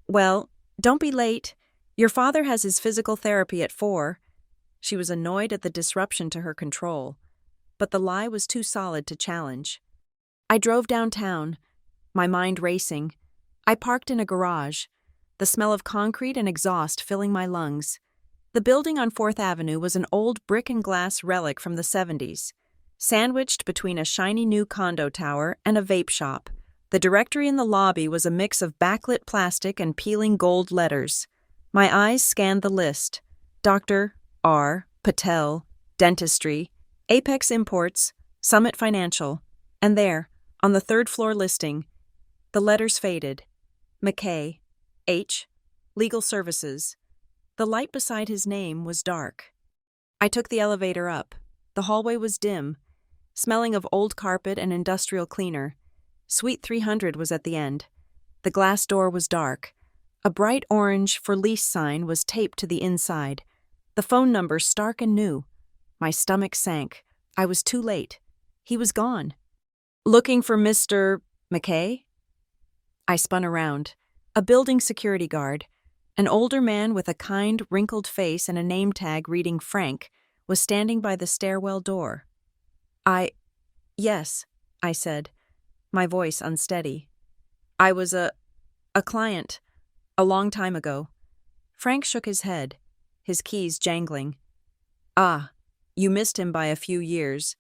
"Well, don't be late. Your father has his physical therapy at 4. She was annoyed at the disruption to her control, but the lie was too solid to challenge. I drove downtown, my mind racing. I parked in a garage, the smell of concrete and exhaust filling my lungs. The building on 4th Avenue was an old brick and glass relic from the 70s, sandwiched between a shiny new condo tower and a vape shop. The directory in the lobby was a mix of backlit plastic and peeling gold letters. My eyes scanned the list: Dr. R. Patel, Dentistry, Apex Imports, Summit Financial, and there, on the 3rd floor listing, the letters faded. McKay, H. Legal Services. The light beside his name was dark. I took the elevator up. The hallway was dim, smelling of old carpet and industrial cleaner. Suite 300 was at the end. The glass door was dark. A bright orange "For Lease" sign was taped to the inside. The phone number stark and new. My stomach sank. I was too late. He was gone. "Looking for Mr. McKay?" I spun around. A building security guard, an older man with a kind, wrinkled face and a name tag reading Frank, was standing by the stairwell door. Yes, I said, my voice unsteady. "I was a client, a long time ago." Frank shook his head, his keys jangling. "Ah, you missed him by a few years.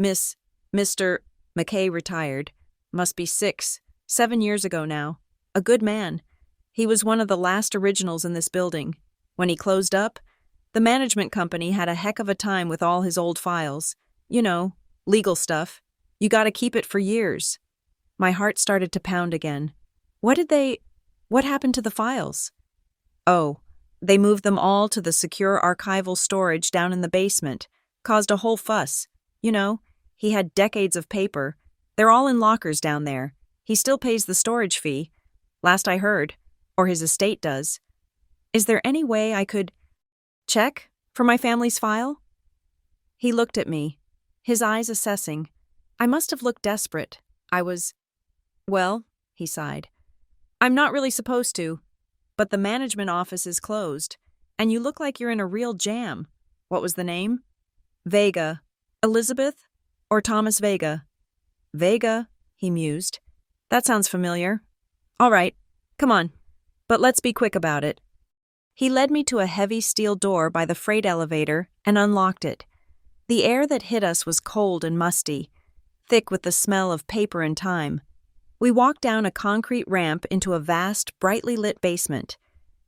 Mr. McKay retired. Must be 7 years ago now. A good man. He was one of the last originals in this building. When he closed up, the management company had a heck of a time with all his old files. You know, legal stuff. You gotta keep it for years." My heart started to pound again. What happened to the files? "Oh, they moved them all to the secure archival storage down in the basement. Caused a whole fuss. You know, he had decades of paper. They're all in lockers down there. He still pays the storage fee, last I heard, or his estate does. Is there any way I could check for my family's file?" He looked at me, his eyes assessing. I must have looked desperate. "Well," he sighed, "I'm not really supposed to, but the management office is closed, and you look like you're in a real jam. What was the name?" "Vega. Elizabeth or Thomas Vega?" "Vega," he mused. "That sounds familiar. All right, come on, but let's be quick about it." He led me to a heavy steel door by the freight elevator and unlocked it. The air that hit us was cold and musty, thick with the smell of paper and time. We walked down a concrete ramp into a vast, brightly lit basement.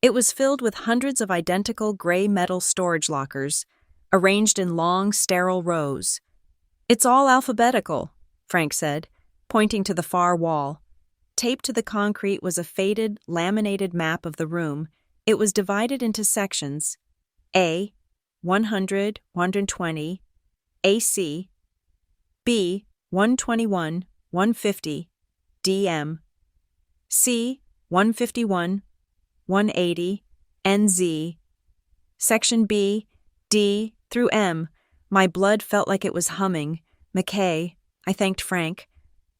It was filled with hundreds of identical gray metal storage lockers, arranged in long, sterile rows. "It's all alphabetical," Frank said, pointing to the far wall. Taped to the concrete was a faded, laminated map of the room. It was divided into sections: A, 100, 120, AC, B, 121, 150, DM, C, 151, 180, NZ, Section B, D through M. My blood felt like it was humming. McKay, I thanked Frank,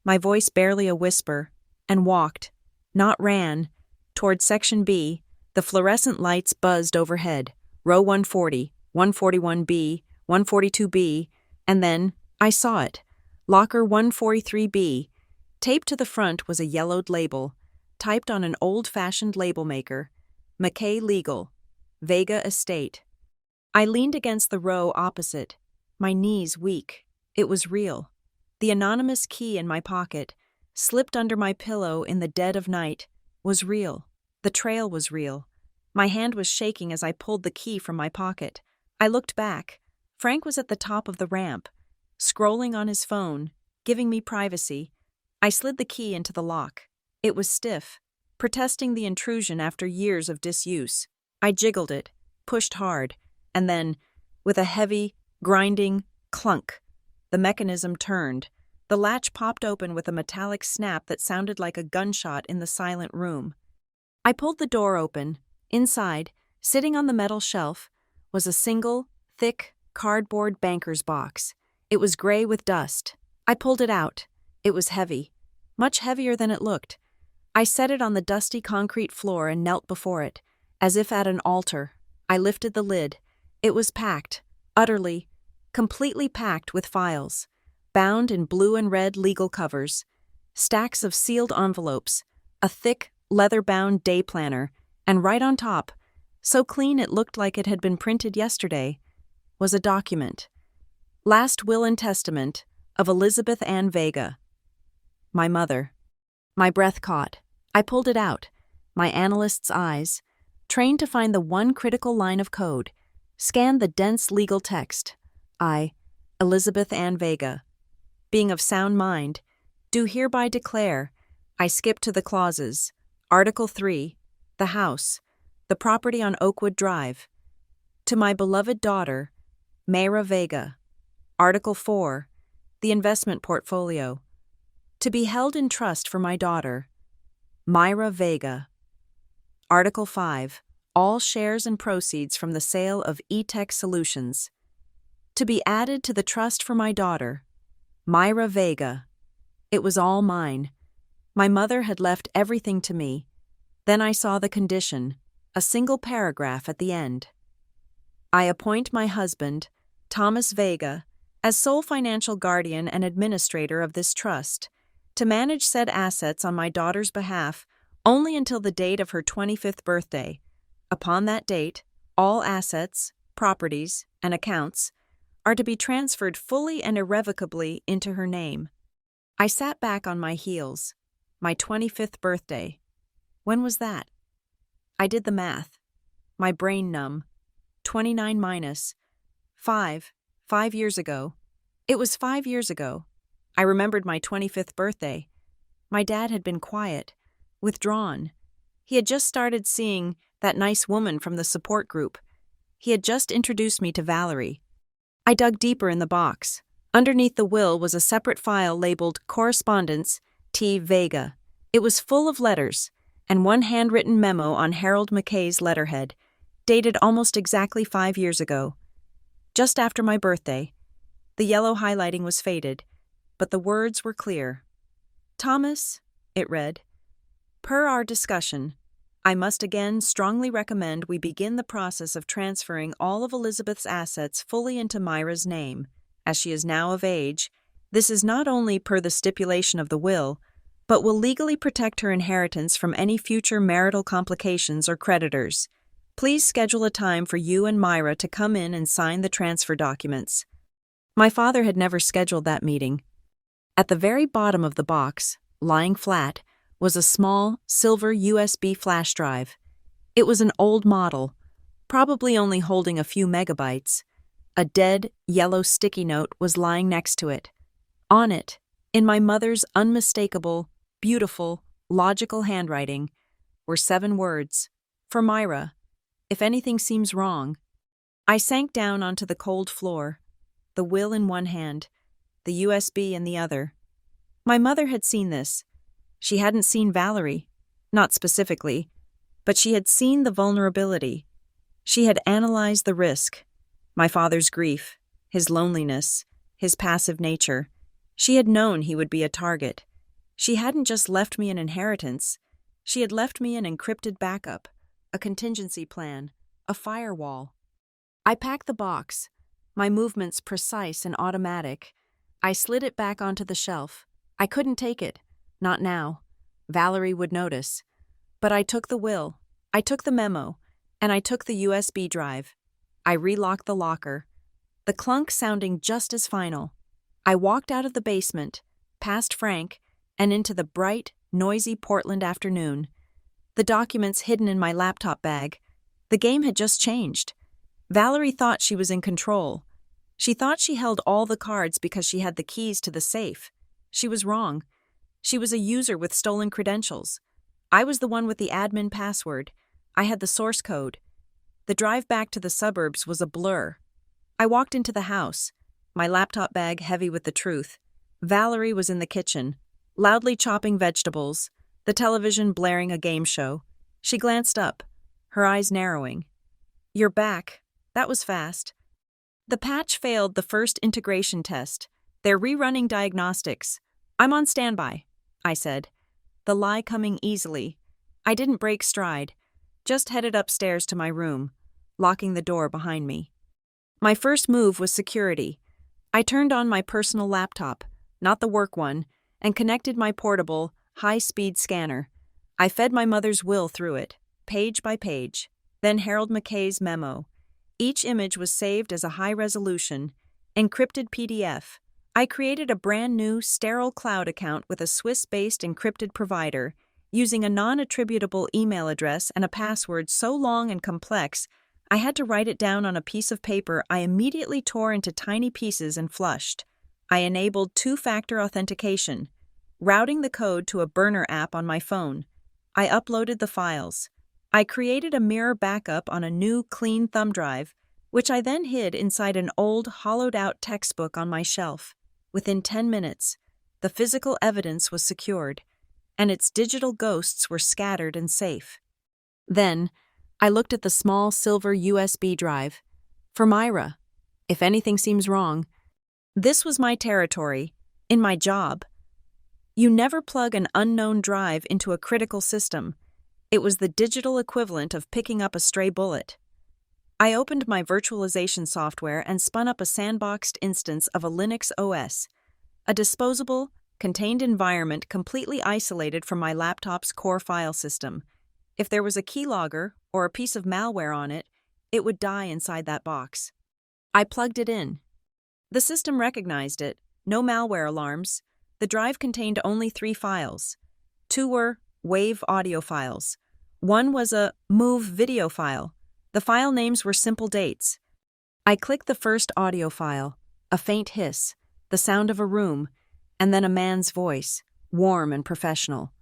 my voice barely a whisper, and walked, not ran, toward Section B. The fluorescent lights buzzed overhead. Row 140, 141B, 142B, and then I saw it. Locker 143B. Taped to the front was a yellowed label, typed on an old-fashioned label maker. McKay Legal, Vega Estate. I leaned against the row opposite, my knees weak. It was real. The anonymous key in my pocket, slipped under my pillow in the dead of night, was real. The trail was real. My hand was shaking as I pulled the key from my pocket. I looked back. Frank was at the top of the ramp, scrolling on his phone, giving me privacy. I slid the key into the lock. It was stiff, protesting the intrusion after years of disuse. I jiggled it, pushed hard, and then, with a heavy, grinding clunk, the mechanism turned. The latch popped open with a metallic snap that sounded like a gunshot in the silent room. I pulled the door open. Inside, sitting on the metal shelf, was a single, thick, cardboard banker's box. It was gray with dust. I pulled it out. It was heavy, much heavier than it looked. I set it on the dusty concrete floor and knelt before it, as if at an altar. I lifted the lid. It was packed, utterly, completely packed with files, bound in blue and red legal covers, stacks of sealed envelopes, a thick, leather-bound day planner, and right on top, so clean it looked like it had been printed yesterday, was a document. Last Will and Testament of Elizabeth Ann Vega. My mother. My breath caught. I pulled it out, my analyst's eyes, trained to find the one critical line of code, scanned the dense legal text. I, Elizabeth Ann Vega, being of sound mind, do hereby declare. I skipped to the clauses. Article 3, the house, the property on Oakwood Drive. To my beloved daughter, Mayra Vega. Article 4, the investment portfolio. To be held in trust for my daughter, Myra Vega. Article 5, all shares and proceeds from the sale of E-Tech Solutions. To be added to the trust for my daughter, Myra Vega. It was all mine. My mother had left everything to me. Then I saw the condition, a single paragraph at the end. I appoint my husband, Thomas Vega, as sole financial guardian and administrator of this trust, to manage said assets on my daughter's behalf only until the date of her 25th birthday. Upon that date, all assets, properties, and accounts are to be transferred fully and irrevocably into her name. I sat back on my heels. My 25th birthday. When was that? I did the math. My brain numb. 29 minus 5 years ago. It was 5 years ago. I remembered my 25th birthday. My dad had been quiet, withdrawn. He had just started seeing that nice woman from the support group. He had just introduced me to Valerie. I dug deeper in the box. Underneath the will was a separate file labeled Correspondence T. Vega. It was full of letters, and one handwritten memo on Harold McKay's letterhead, dated almost exactly 5 years ago. Just after my birthday. The yellow highlighting was faded, but the words were clear. Thomas, it read, per our discussion, I must again strongly recommend we begin the process of transferring all of Elizabeth's assets fully into Myra's name. As she is now of age, this is not only per the stipulation of the will, but will legally protect her inheritance from any future marital complications or creditors. Please schedule a time for you and Myra to come in and sign the transfer documents. My father had never scheduled that meeting. At the very bottom of the box, lying flat, was a small, silver USB flash drive. It was an old model, probably only holding a few megabytes. A dead, yellow sticky note was lying next to it. On it, in my mother's unmistakable, beautiful, logical handwriting, were 7 words. For Myra, if anything seems wrong. I sank down onto the cold floor, the will in one hand, the USB in the other. My mother had seen this. She hadn't seen Valerie, not specifically, but she had seen the vulnerability. She had analyzed the risk, my father's grief, his loneliness, his passive nature. She had known he would be a target. She hadn't just left me an inheritance. She had left me an encrypted backup, a contingency plan, a firewall. I packed the box, my movements precise and automatic. I slid it back onto the shelf. I couldn't take it. Not now. Valerie would notice. But I took the will. I took the memo. And I took the USB drive. I relocked the locker, the clunk sounding just as final. I walked out of the basement, past Frank, and into the bright, noisy Portland afternoon. The documents hidden in my laptop bag. The game had just changed. Valerie thought she was in control. She thought she held all the cards because she had the keys to the safe. She was wrong. She was a user with stolen credentials. I was the one with the admin password. I had the source code. The drive back to the suburbs was a blur. I walked into the house, my laptop bag heavy with the truth. Valerie was in the kitchen, loudly chopping vegetables, the television blaring a game show. She glanced up, her eyes narrowing. "You're back. That was fast." The patch failed the first integration test. They're rerunning diagnostics. "I'm on standby," I said, the lie coming easily. I didn't break stride, just headed upstairs to my room, locking the door behind me. My first move was security. I turned on my personal laptop, not the work one, and connected my portable, high-speed scanner. I fed my mother's will through it, page by page, then Harold McKay's memo. Each image was saved as a high-resolution, encrypted PDF. I created a brand-new, sterile cloud account with a Swiss-based encrypted provider, using a non-attributable email address and a password so long and complex, I had to write it down on a piece of paper I immediately tore into tiny pieces and flushed. I enabled two-factor authentication, routing the code to a burner app on my phone. I uploaded the files. I created a mirror backup on a new, clean thumb drive, which I then hid inside an old, hollowed-out textbook on my shelf. Within 10 minutes, the physical evidence was secured, and its digital ghosts were scattered and safe. Then, I looked at the small silver USB drive. For Myra, if anything seems wrong. This was my territory, in my job. You never plug an unknown drive into a critical system. It was the digital equivalent of picking up a stray bullet. I opened my virtualization software and spun up a sandboxed instance of a Linux OS, a disposable, contained environment completely isolated from my laptop's core file system. If there was a keylogger or a piece of malware on it, it would die inside that box. I plugged it in. The system recognized it, no malware alarms. The drive contained only 3 files. 2 were WAV audio files. 1 was a MOV video file. The file names were simple dates. I clicked the first audio file, a faint hiss, the sound of a room, and then a man's voice, warm and professional.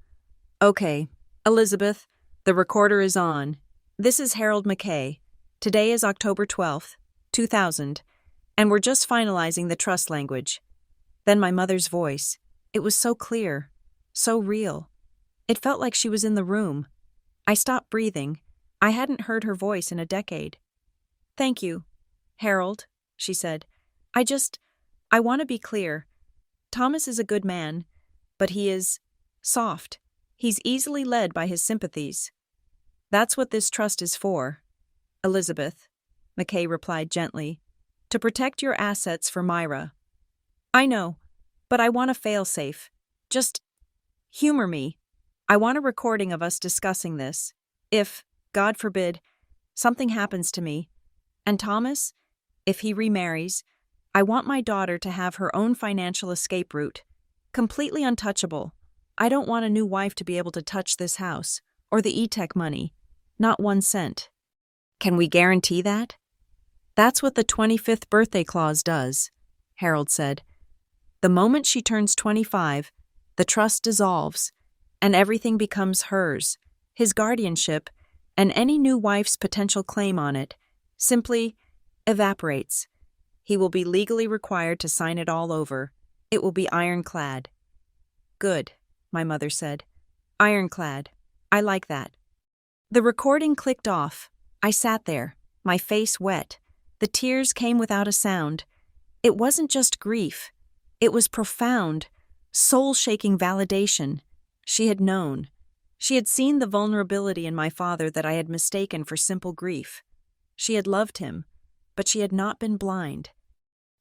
"Okay, Elizabeth, the recorder is on. This is Harold McKay. Today is October 12th, 2000, and we're just finalizing the trust language." Then my mother's voice. It was so clear, so real. It felt like she was in the room. I stopped breathing. I hadn't heard her voice in a decade. "Thank you, Harold," she said. I want to be clear. Thomas is a good man, but he is soft. He's easily led by his sympathies. That's what this trust is for, Elizabeth," McKay replied gently, "to protect your assets for Myra." "I know, but I want a fail-safe. Just humor me. I want a recording of us discussing this. If, God forbid, something happens to me, and Thomas, if he remarries, I want my daughter to have her own financial escape route, completely untouchable. I don't want a new wife to be able to touch this house, or the E-Tech money, not 1 cent. Can we guarantee that? That's what the 25th birthday clause does, Harold said. The moment she turns 25, the trust dissolves, and everything becomes hers, his guardianship, and any new wife's potential claim on it simply evaporates. He will be legally required to sign it all over. It will be ironclad. Good, my mother said. Ironclad. I like that. The recording clicked off. I sat there, my face wet. The tears came without a sound. It wasn't just grief. It was profound, soul-shaking validation. She had known. She had seen the vulnerability in my father that I had mistaken for simple grief. She had loved him. but she had not been blind.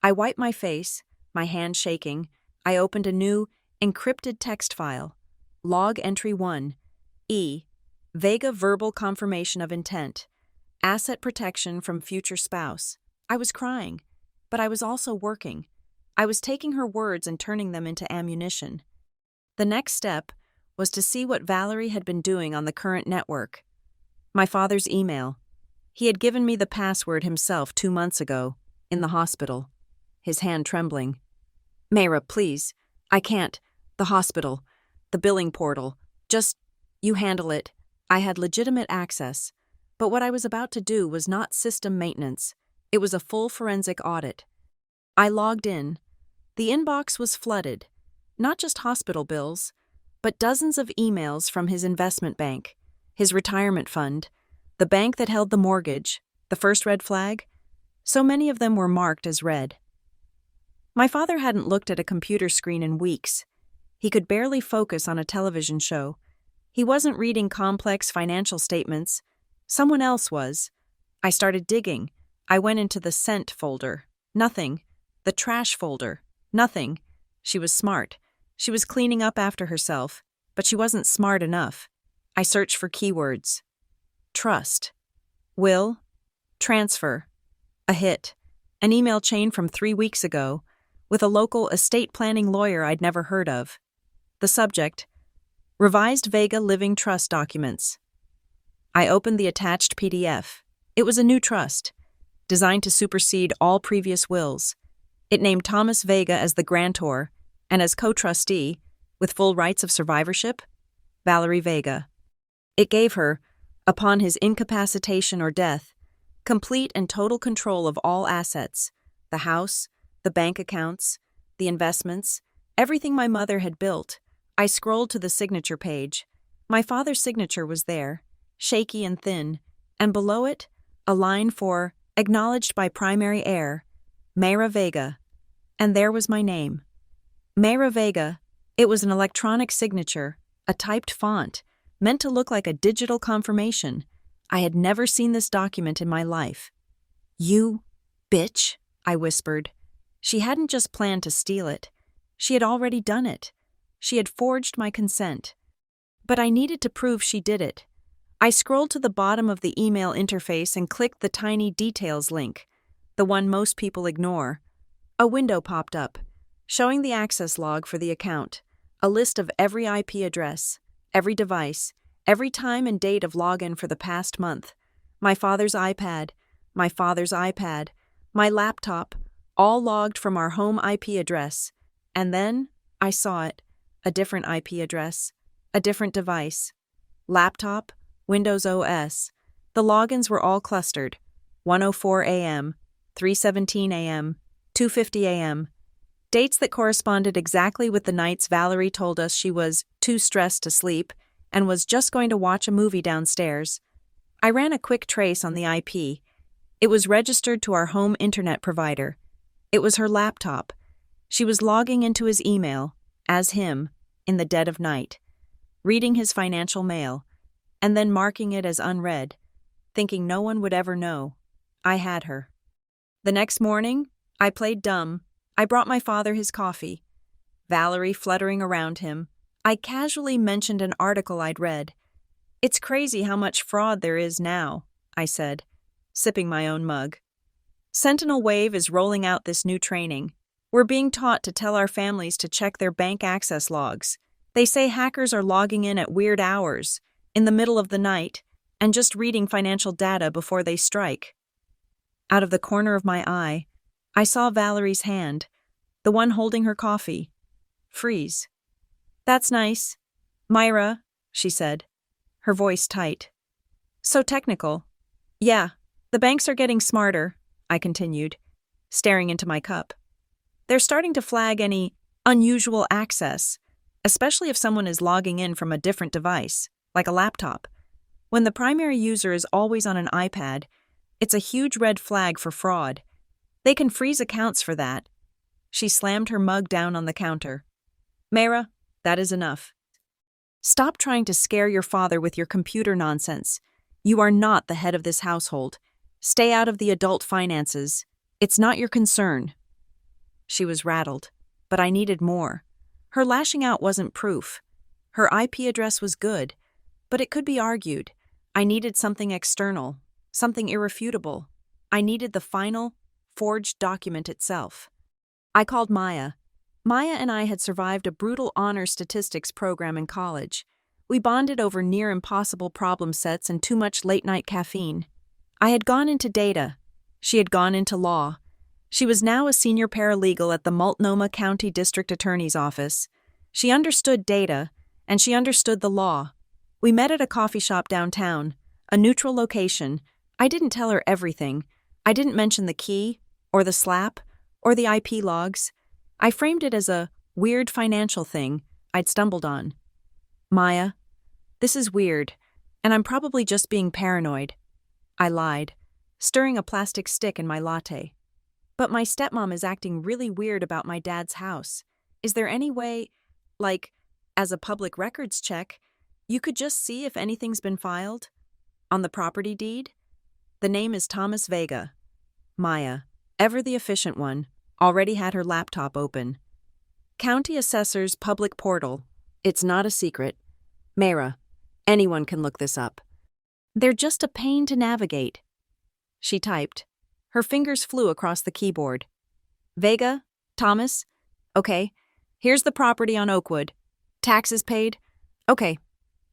I wiped my face, my hand shaking. I opened a new, encrypted text file. Log entry 1. E. Vega verbal confirmation of intent. Asset protection from future spouse. I was crying, but I was also working. I was taking her words and turning them into ammunition. The next step was to see what Valerie had been doing on the current network. My father's email. He had given me the password himself 2 months ago, in the hospital. His hand trembling. Mayra, please. I can't. The hospital. The billing portal. Just, you handle it. I had legitimate access. But what I was about to do was not system maintenance. It was a full forensic audit. I logged in. The inbox was flooded. Not just hospital bills, but dozens of emails from his investment bank, his retirement fund, the bank that held the mortgage, the first red flag. So many of them were marked as red. My father hadn't looked at a computer screen in weeks. He could barely focus on a television show. He wasn't reading complex financial statements. Someone else was. I started digging. I went into the sent folder. Nothing. The trash folder. Nothing. She was smart. She was cleaning up after herself, but she wasn't smart enough. I searched for keywords. Trust. Will. Transfer. A hit. An email chain from 3 weeks ago, with a local estate planning lawyer I'd never heard of. The subject, Revised Vega Living Trust Documents. I opened the attached PDF. It was a new trust, designed to supersede all previous wills. It named Thomas Vega as the grantor, and as co-trustee, with full rights of survivorship, Valerie Vega. It gave her, upon his incapacitation or death, complete and total control of all assets, the house, the bank accounts, the investments, everything my mother had built. I scrolled to the signature page. My father's signature was there, shaky and thin, and below it, a line for acknowledged by primary heir, Mayra Vega. And there was my name. Mayra Vega. It was an electronic signature, a typed font, meant to look like a digital confirmation. I had never seen this document in my life. You bitch, I whispered. She hadn't just planned to steal it. She had already done it. She had forged my consent. But I needed to prove she did it. I scrolled to the bottom of the email interface and clicked the tiny details link, the one most people ignore. A window popped up, showing the access log for the account, a list of every IP address, every device, every time and date of login for the past month. My father's iPad, my laptop, all logged from our home IP address. And then I saw it, a different IP address, a different device. Laptop, Windows OS. The logins were all clustered. 1:04 a.m., 3:17 a.m., 2:50 a.m. Dates that corresponded exactly with the nights Valerie told us she was too stressed to sleep and was just going to watch a movie downstairs. I ran a quick trace on the IP. It was registered to our home internet provider. It was her laptop. She was logging into his email, as him, in the dead of night, reading his financial mail, and then marking it as unread, thinking no one would ever know. I had her. The next morning, I played dumb. I brought my father his coffee. Valerie fluttering around him. I casually mentioned an article I'd read. It's crazy how much fraud there is now, I said, sipping my own mug. Sentinel Wave is rolling out this new training. We're being taught to tell our families to check their bank access logs. They say hackers are logging in at weird hours, in the middle of the night, and just reading financial data before they strike. Out of the corner of my eye, I saw Valerie's hand, the one holding her coffee, freeze. That's nice. Mayra, she said, her voice tight. So technical. Yeah, the banks are getting smarter, I continued, staring into my cup. They're starting to flag any unusual access, especially if someone is logging in from a different device, like a laptop. When the primary user is always on an iPad, it's a huge red flag for fraud. They can freeze accounts for that. She slammed her mug down on the counter. Mayra, that is enough. Stop trying to scare your father with your computer nonsense. You are not the head of this household. Stay out of the adult finances. It's not your concern. She was rattled, but I needed more. Her lashing out wasn't proof. Her IP address was good, but it could be argued. I needed something external, something irrefutable. I needed the final, forged document itself. I called Maya. Maya and I had survived a brutal honor statistics program in college. We bonded over near-impossible problem sets and too much late-night caffeine. I had gone into data. She had gone into law. She was now a senior paralegal at the Multnomah County District Attorney's Office. She understood data, and she understood the law. We met at a coffee shop downtown, a neutral location. I didn't tell her everything. I didn't mention the key, or the slap, or the IP logs. I framed it as a weird financial thing I'd stumbled on. Maya, this is weird, and I'm probably just being paranoid. I lied, stirring a plastic stick in my latte. But my stepmom is acting really weird about my dad's house. Is there any way, like, as a public records check, you could just see if anything's been filed? On the property deed? The name is Thomas Vega. Maya, ever the efficient one, already had her laptop open. County Assessor's public portal. It's not a secret. Mayra, anyone can look this up. They're just a pain to navigate. She typed. Her fingers flew across the keyboard. Vega? Thomas? Okay. Here's the property on Oakwood. Taxes paid? Okay.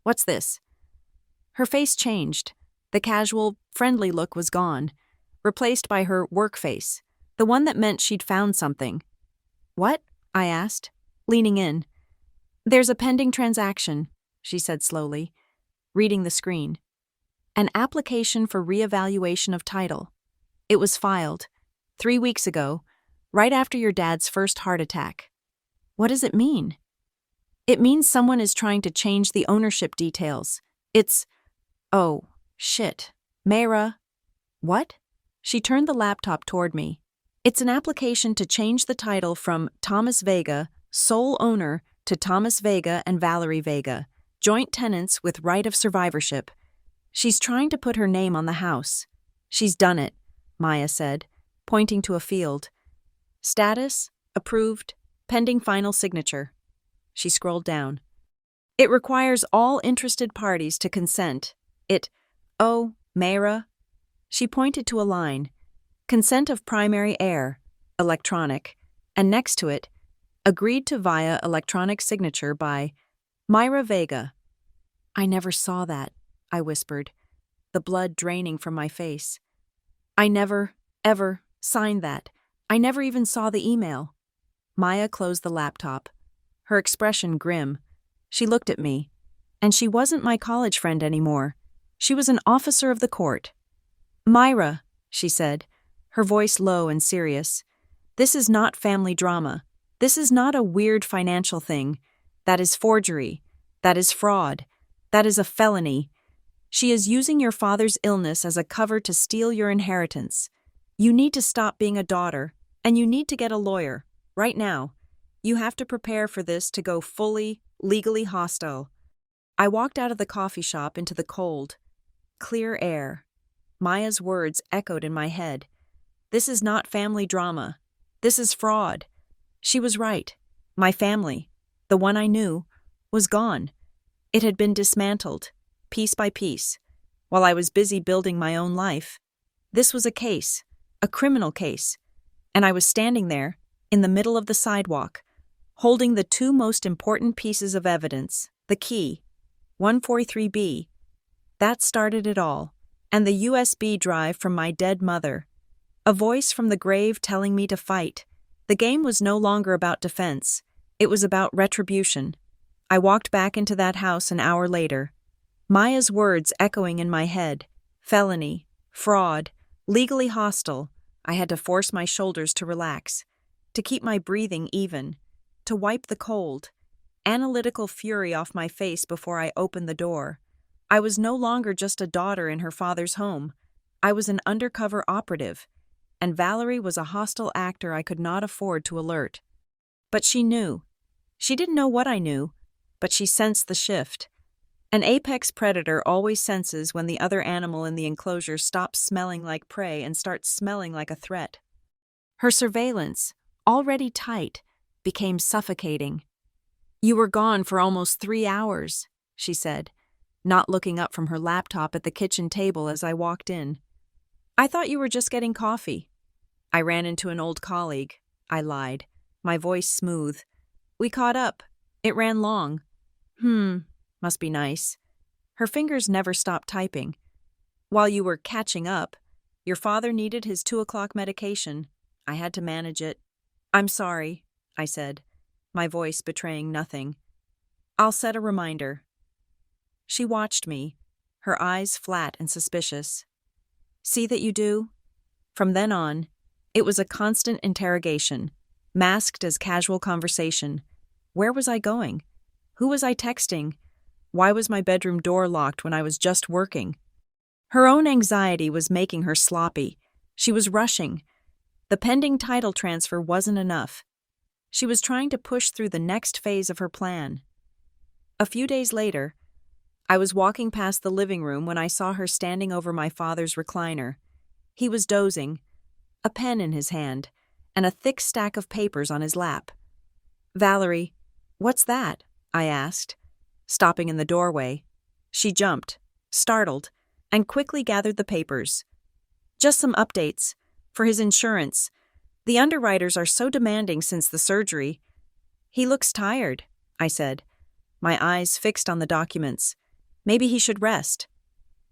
What's this? Her face changed. The casual, friendly look was gone, replaced by her work face, the one that meant she'd found something. What? I asked, leaning in. There's a pending transaction, she said slowly, reading the screen. An application for reevaluation of title. It was filed 3 weeks ago, right after your dad's first heart attack. What does it mean? It means someone is trying to change the ownership details. Oh, shit. Mayra. What? She turned the laptop toward me. It's an application to change the title from Thomas Vega, sole owner, to Thomas Vega and Valerie Vega, joint tenants with right of survivorship. She's trying to put her name on the house. She's done it, Maya said, pointing to a field. Status, approved, pending final signature. She scrolled down. It requires all interested parties to consent. Oh, Mayra. She pointed to a line. Consent of primary heir, electronic, and next to it, agreed to via electronic signature by Myra Vega. I never saw that, I whispered, the blood draining from my face. I never, ever signed that. I never even saw the email. Maya closed the laptop, her expression grim. She looked at me, and she wasn't my college friend anymore. She was an officer of the court. Myra, she said, her voice low and serious. This is not family drama. This is not a weird financial thing. That is forgery. That is fraud. That is a felony. She is using your father's illness as a cover to steal your inheritance. You need to stop being a daughter, and you need to get a lawyer, right now. You have to prepare for this to go fully, legally hostile. I walked out of the coffee shop into the cold, clear air. Maya's words echoed in my head. This is not family drama. This is fraud. She was right. My family, the one I knew, was gone. It had been dismantled, piece by piece, while I was busy building my own life. This was a case, a criminal case, and I was standing there, in the middle of the sidewalk, holding the two most important pieces of evidence, the key, 143B. That started it all, and the USB drive from my dead mother. A voice from the grave telling me to fight. The game was no longer about defense. It was about retribution. I walked back into that house an hour later. Maya's words echoing in my head. Felony, fraud, legally hostile. I had to force my shoulders to relax, to keep my breathing even, to wipe the cold, analytical fury off my face before I opened the door. I was no longer just a daughter in her father's home. I was an undercover operative, and Valerie was a hostile actor I could not afford to alert. But she knew. She didn't know what I knew, but she sensed the shift. An apex predator always senses when the other animal in the enclosure stops smelling like prey and starts smelling like a threat. Her surveillance, already tight, became suffocating. "You were gone for almost 3 hours," she said, not looking up from her laptop at the kitchen table as I walked in. "I thought you were just getting coffee." "I ran into an old colleague," I lied, my voice smooth. "We caught up. It ran long." Must be nice." Her fingers never stopped typing. "While you were catching up, your father needed his 2 o'clock medication. I had to manage it." "I'm sorry," I said, my voice betraying nothing. "I'll set a reminder." She watched me, her eyes flat and suspicious. "See that you do?" From then on, it was a constant interrogation, masked as casual conversation. Where was I going? Who was I texting? Why was my bedroom door locked when I was just working? Her own anxiety was making her sloppy. She was rushing. The pending title transfer wasn't enough. She was trying to push through the next phase of her plan. A few days later, I was walking past the living room when I saw her standing over my father's recliner. He was dozing, a pen in his hand, and a thick stack of papers on his lap. "Valerie, what's that?" I asked, stopping in the doorway. She jumped, startled, and quickly gathered the papers. "Just some updates. For his insurance. The underwriters are so demanding since the surgery." "He looks tired," I said, my eyes fixed on the documents. "Maybe he should rest."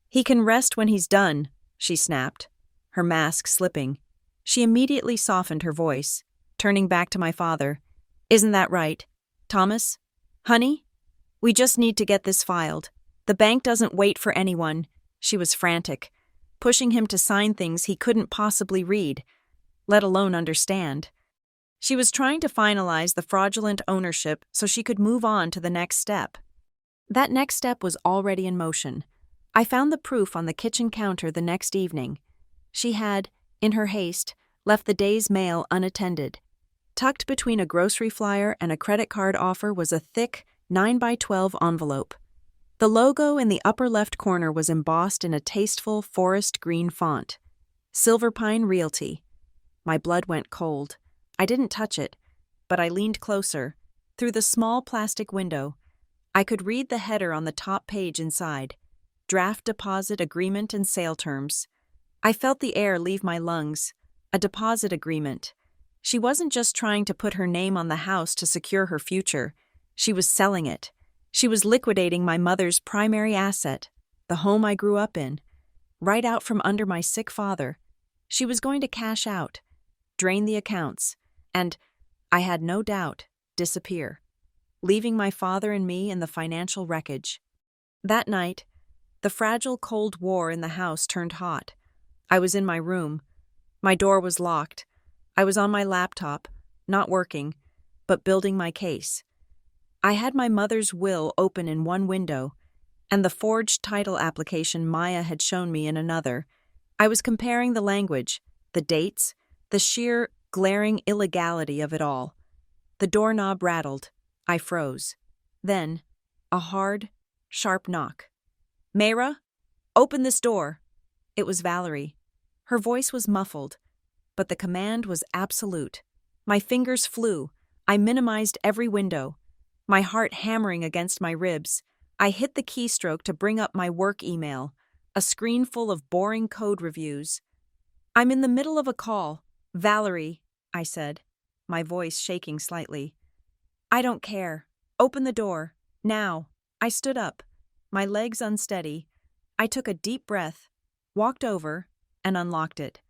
"He can rest when he's done," she snapped, her mask slipping. She immediately softened her voice, turning back to my father. "Isn't that right, Thomas? Honey? We just need to get this filed. The bank doesn't wait for anyone." She was frantic, pushing him to sign things he couldn't possibly read, let alone understand. She was trying to finalize the fraudulent ownership so she could move on to the next step. That next step was already in motion. I found the proof on the kitchen counter the next evening. She had, in her haste, left the day's mail unattended. Tucked between a grocery flyer and a credit card offer was a thick 9x12 envelope. The logo in the upper left corner was embossed in a tasteful forest green font. Silverpine Realty. My blood went cold. I didn't touch it, but I leaned closer. Through the small plastic window, I could read the header on the top page inside. Draft deposit agreement and sale terms. I felt the air leave my lungs. A deposit agreement. She wasn't just trying to put her name on the house to secure her future. She was selling it. She was liquidating my mother's primary asset, the home I grew up in, right out from under my sick father. She was going to cash out, drain the accounts, and, I had no doubt, disappear, leaving my father and me in the financial wreckage. That night, the fragile Cold War in the house turned hot. I was in my room. My door was locked. I was on my laptop, not working, but building my case. I had my mother's will open in one window, and the forged title application Maya had shown me in another. I was comparing the language, the dates, the sheer, glaring illegality of it all. The doorknob rattled. I froze. Then, a hard, sharp knock. "Mayra, open this door." It was Valerie. Her voice was muffled, but the command was absolute. My fingers flew. I minimized every window. My heart hammering against my ribs. I hit the keystroke to bring up my work email, a screen full of boring code reviews. "I'm in the middle of a call. Valerie," I said, my voice shaking slightly. "I don't care. Open the door. Now." I stood up, my legs unsteady. I took a deep breath, walked over, and unlocked it.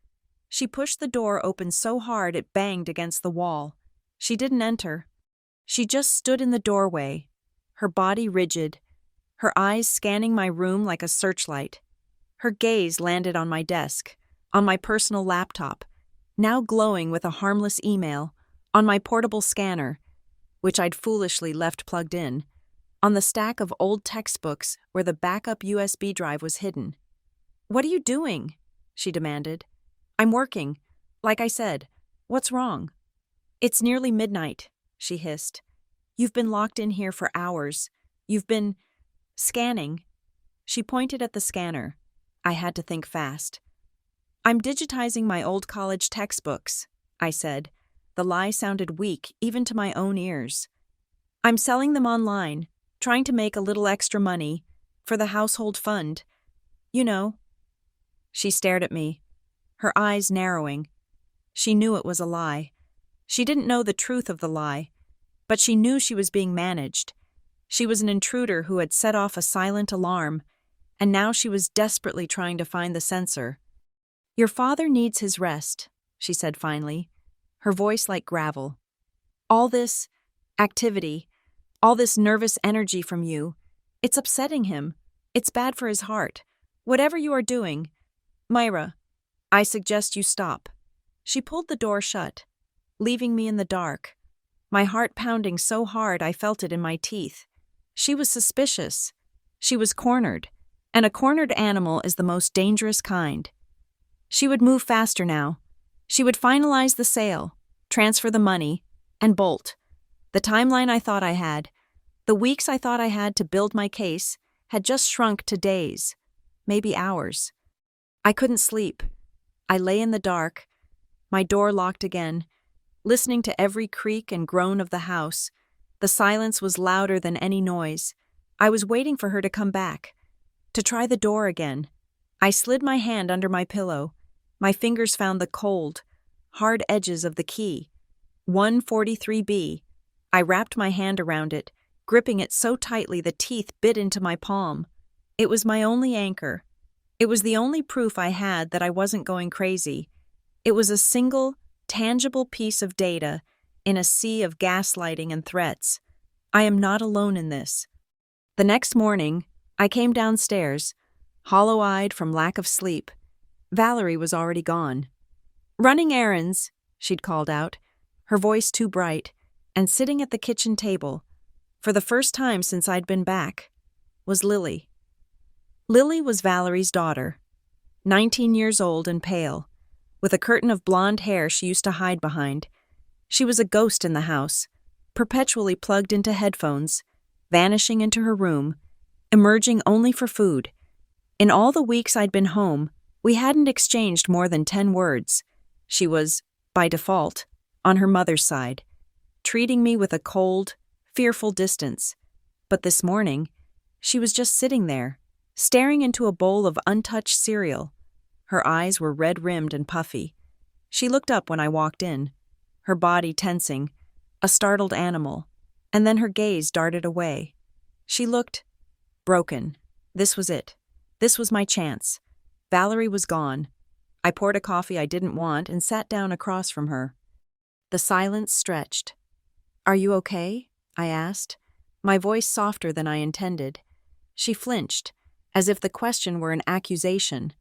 She pushed the door open so hard it banged against the wall. She didn't enter. She just stood in the doorway, her body rigid, her eyes scanning my room like a searchlight. Her gaze landed on my desk, on my personal laptop, now glowing with a harmless email, on my portable scanner, which I'd foolishly left plugged in, on the stack of old textbooks where the backup USB drive was hidden. "What are you doing?" she demanded. "I'm working. Like I said, what's wrong?" "It's nearly midnight," she hissed. "You've been locked in here for hours. You've been..." Scanning. She pointed at the scanner. I had to think fast. I'm digitizing my old college textbooks, I said. The lie sounded weak, even to my own ears. I'm selling them online, trying to make a little extra money for the household fund. You know. She stared at me, her eyes narrowing. She knew it was a lie. She didn't know the truth of the lie, but she knew she was being managed. She was an intruder who had set off a silent alarm, and now she was desperately trying to find the sensor. Your father needs his rest, she said finally, her voice like gravel. All this activity, all this nervous energy from you, it's upsetting him. It's bad for his heart. Whatever you are doing, Myra, I suggest you stop. She pulled the door shut, leaving me in the dark, my heart pounding so hard I felt it in my teeth. She was suspicious. She was cornered, and a cornered animal is the most dangerous kind. She would move faster now. She would finalize the sale, transfer the money, and bolt. The timeline I thought I had, the weeks I thought I had to build my case, had just shrunk to days, maybe hours. I couldn't sleep. I lay in the dark, my door locked again, listening to every creak and groan of the house. The silence was louder than any noise. I was waiting for her to come back, to try the door again. I slid my hand under my pillow. My fingers found the cold, hard edges of the key. 143B. I wrapped my hand around it, gripping it so tightly the teeth bit into my palm. It was my only anchor. It was the only proof I had that I wasn't going crazy. It was a single, tangible piece of data in a sea of gaslighting and threats. I am not alone in this. The next morning, I came downstairs, hollow-eyed from lack of sleep. Valerie was already gone. Running errands, she'd called out, her voice too bright, and sitting at the kitchen table, for the first time since I'd been back, was Lily. Lily was Valerie's daughter, 19 years old and pale, with a curtain of blonde hair she used to hide behind. She was a ghost in the house, perpetually plugged into headphones, vanishing into her room, emerging only for food. In all the weeks I'd been home, we hadn't exchanged more than 10 words. She was, by default, on her mother's side, treating me with a cold, fearful distance. But this morning, she was just sitting there, staring into a bowl of untouched cereal. Her eyes were red-rimmed and puffy. She looked up when I walked in, her body tensing, a startled animal, and then her gaze darted away. She looked broken. This was it. This was my chance. Valerie was gone. I poured a coffee I didn't want and sat down across from her. The silence stretched. Are you okay? I asked, my voice softer than I intended. She flinched, as if the question were an accusation.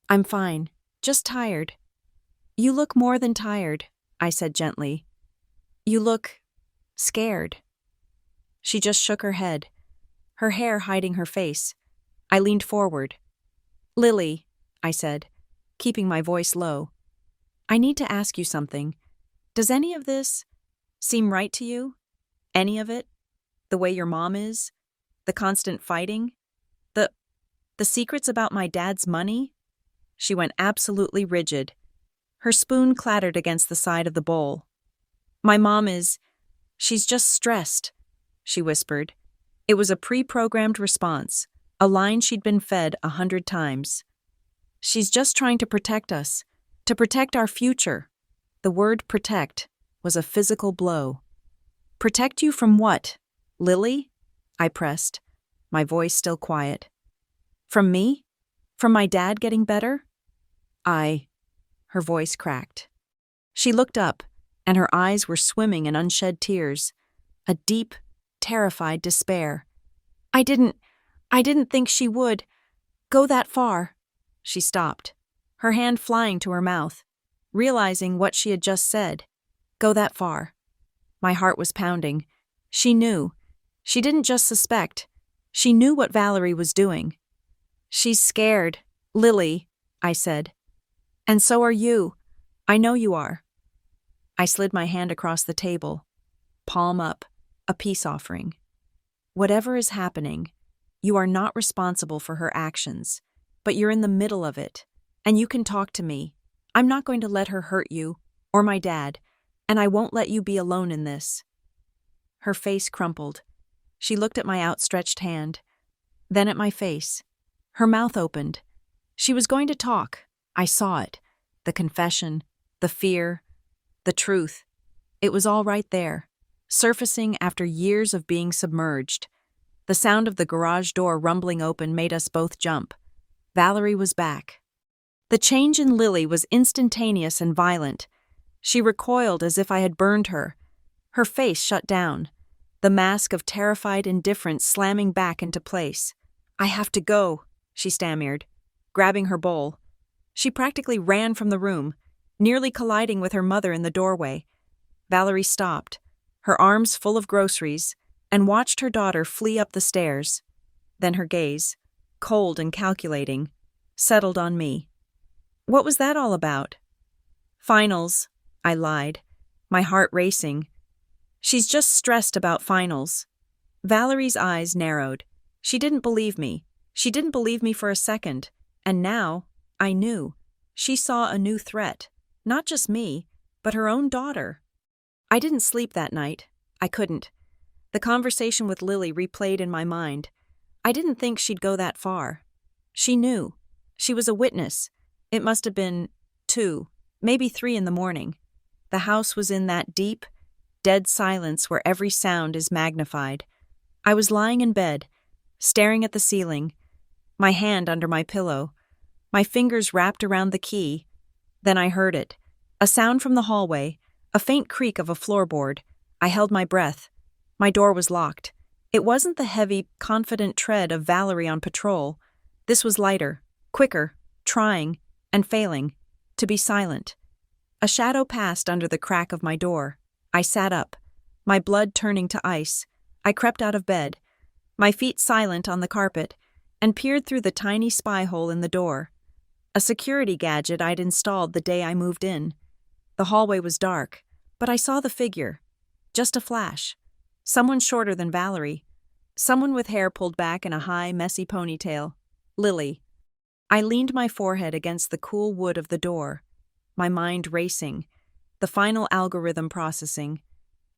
I'm fine, just tired. You look more than tired, I said gently. You look scared. She just shook her head, her hair hiding her face. I leaned forward. Lily, I said, keeping my voice low. I need to ask you something. Does any of this seem right to you? Any of it? The way your mom is? The constant fighting? The secrets about my dad's money? She went absolutely rigid. Her spoon clattered against the side of the bowl. My mom she's just stressed, she whispered. It was a pre-programmed response, a line she'd been fed 100 times. She's just trying to protect us, to protect our future. The word protect was a physical blow. Protect you from what, Lily? I pressed, my voice still quiet. From me? From my dad getting better? Her voice cracked. She looked up, and her eyes were swimming in unshed tears, a deep, terrified despair. I didn't think she would go that far. She stopped, her hand flying to her mouth, realizing what she had just said. Go that far. My heart was pounding. She knew. She didn't just suspect. She knew what Valerie was doing. She's scared, Lily, I said. And so are you. I know you are. I slid my hand across the table, palm up, a peace offering. Whatever is happening, You are not responsible for her actions, but you're in the middle of it, and you can talk to me. I'm not going to let her hurt you, or my dad, and I won't let you be alone in this." Her face crumpled. She looked at my outstretched hand, then at my face. Her mouth opened. She was going to talk. I saw it. The confession, the fear, the truth. It was all right there, surfacing after years of being submerged. The sound of the garage door rumbling open made us both jump. Valerie was back. The change in Lily was instantaneous and violent. She recoiled as if I had burned her. Her face shut down, the mask of terrified indifference slamming back into place. "I have to go," she stammered, grabbing her bowl. She practically ran from the room, nearly colliding with her mother in the doorway. Valerie stopped, her arms full of groceries, and watched her daughter flee up the stairs. Then her gaze, cold and calculating, settled on me. "What was that all about?" "Finals," I lied, my heart racing. "She's just stressed about finals." Valerie's eyes narrowed. She didn't believe me. She didn't believe me for a second. And now, I knew. She saw a new threat. Not just me, but her own daughter. I didn't sleep that night. I couldn't. The conversation with Lily replayed in my mind. I didn't think she'd go that far. She knew. She was a witness. It must have been 2, maybe 3 in the morning. The house was in that deep, dead silence where every sound is magnified. I was lying in bed, staring at the ceiling, my hand under my pillow, my fingers wrapped around the key. Then I heard it. A sound from the hallway, a faint creak of a floorboard. I held my breath. My door was locked. It wasn't the heavy, confident tread of Valerie on patrol. This was lighter, quicker, trying, and failing, to be silent. A shadow passed under the crack of my door. I sat up, my blood turning to ice. I crept out of bed, my feet silent on the carpet, and peered through the tiny spy hole in the door. A security gadget I'd installed the day I moved in. The hallway was dark, but I saw the figure. Just a flash. Someone shorter than Valerie. Someone with hair pulled back in a high, messy ponytail. Lily. I leaned my forehead against the cool wood of the door, my mind racing, the final algorithm processing.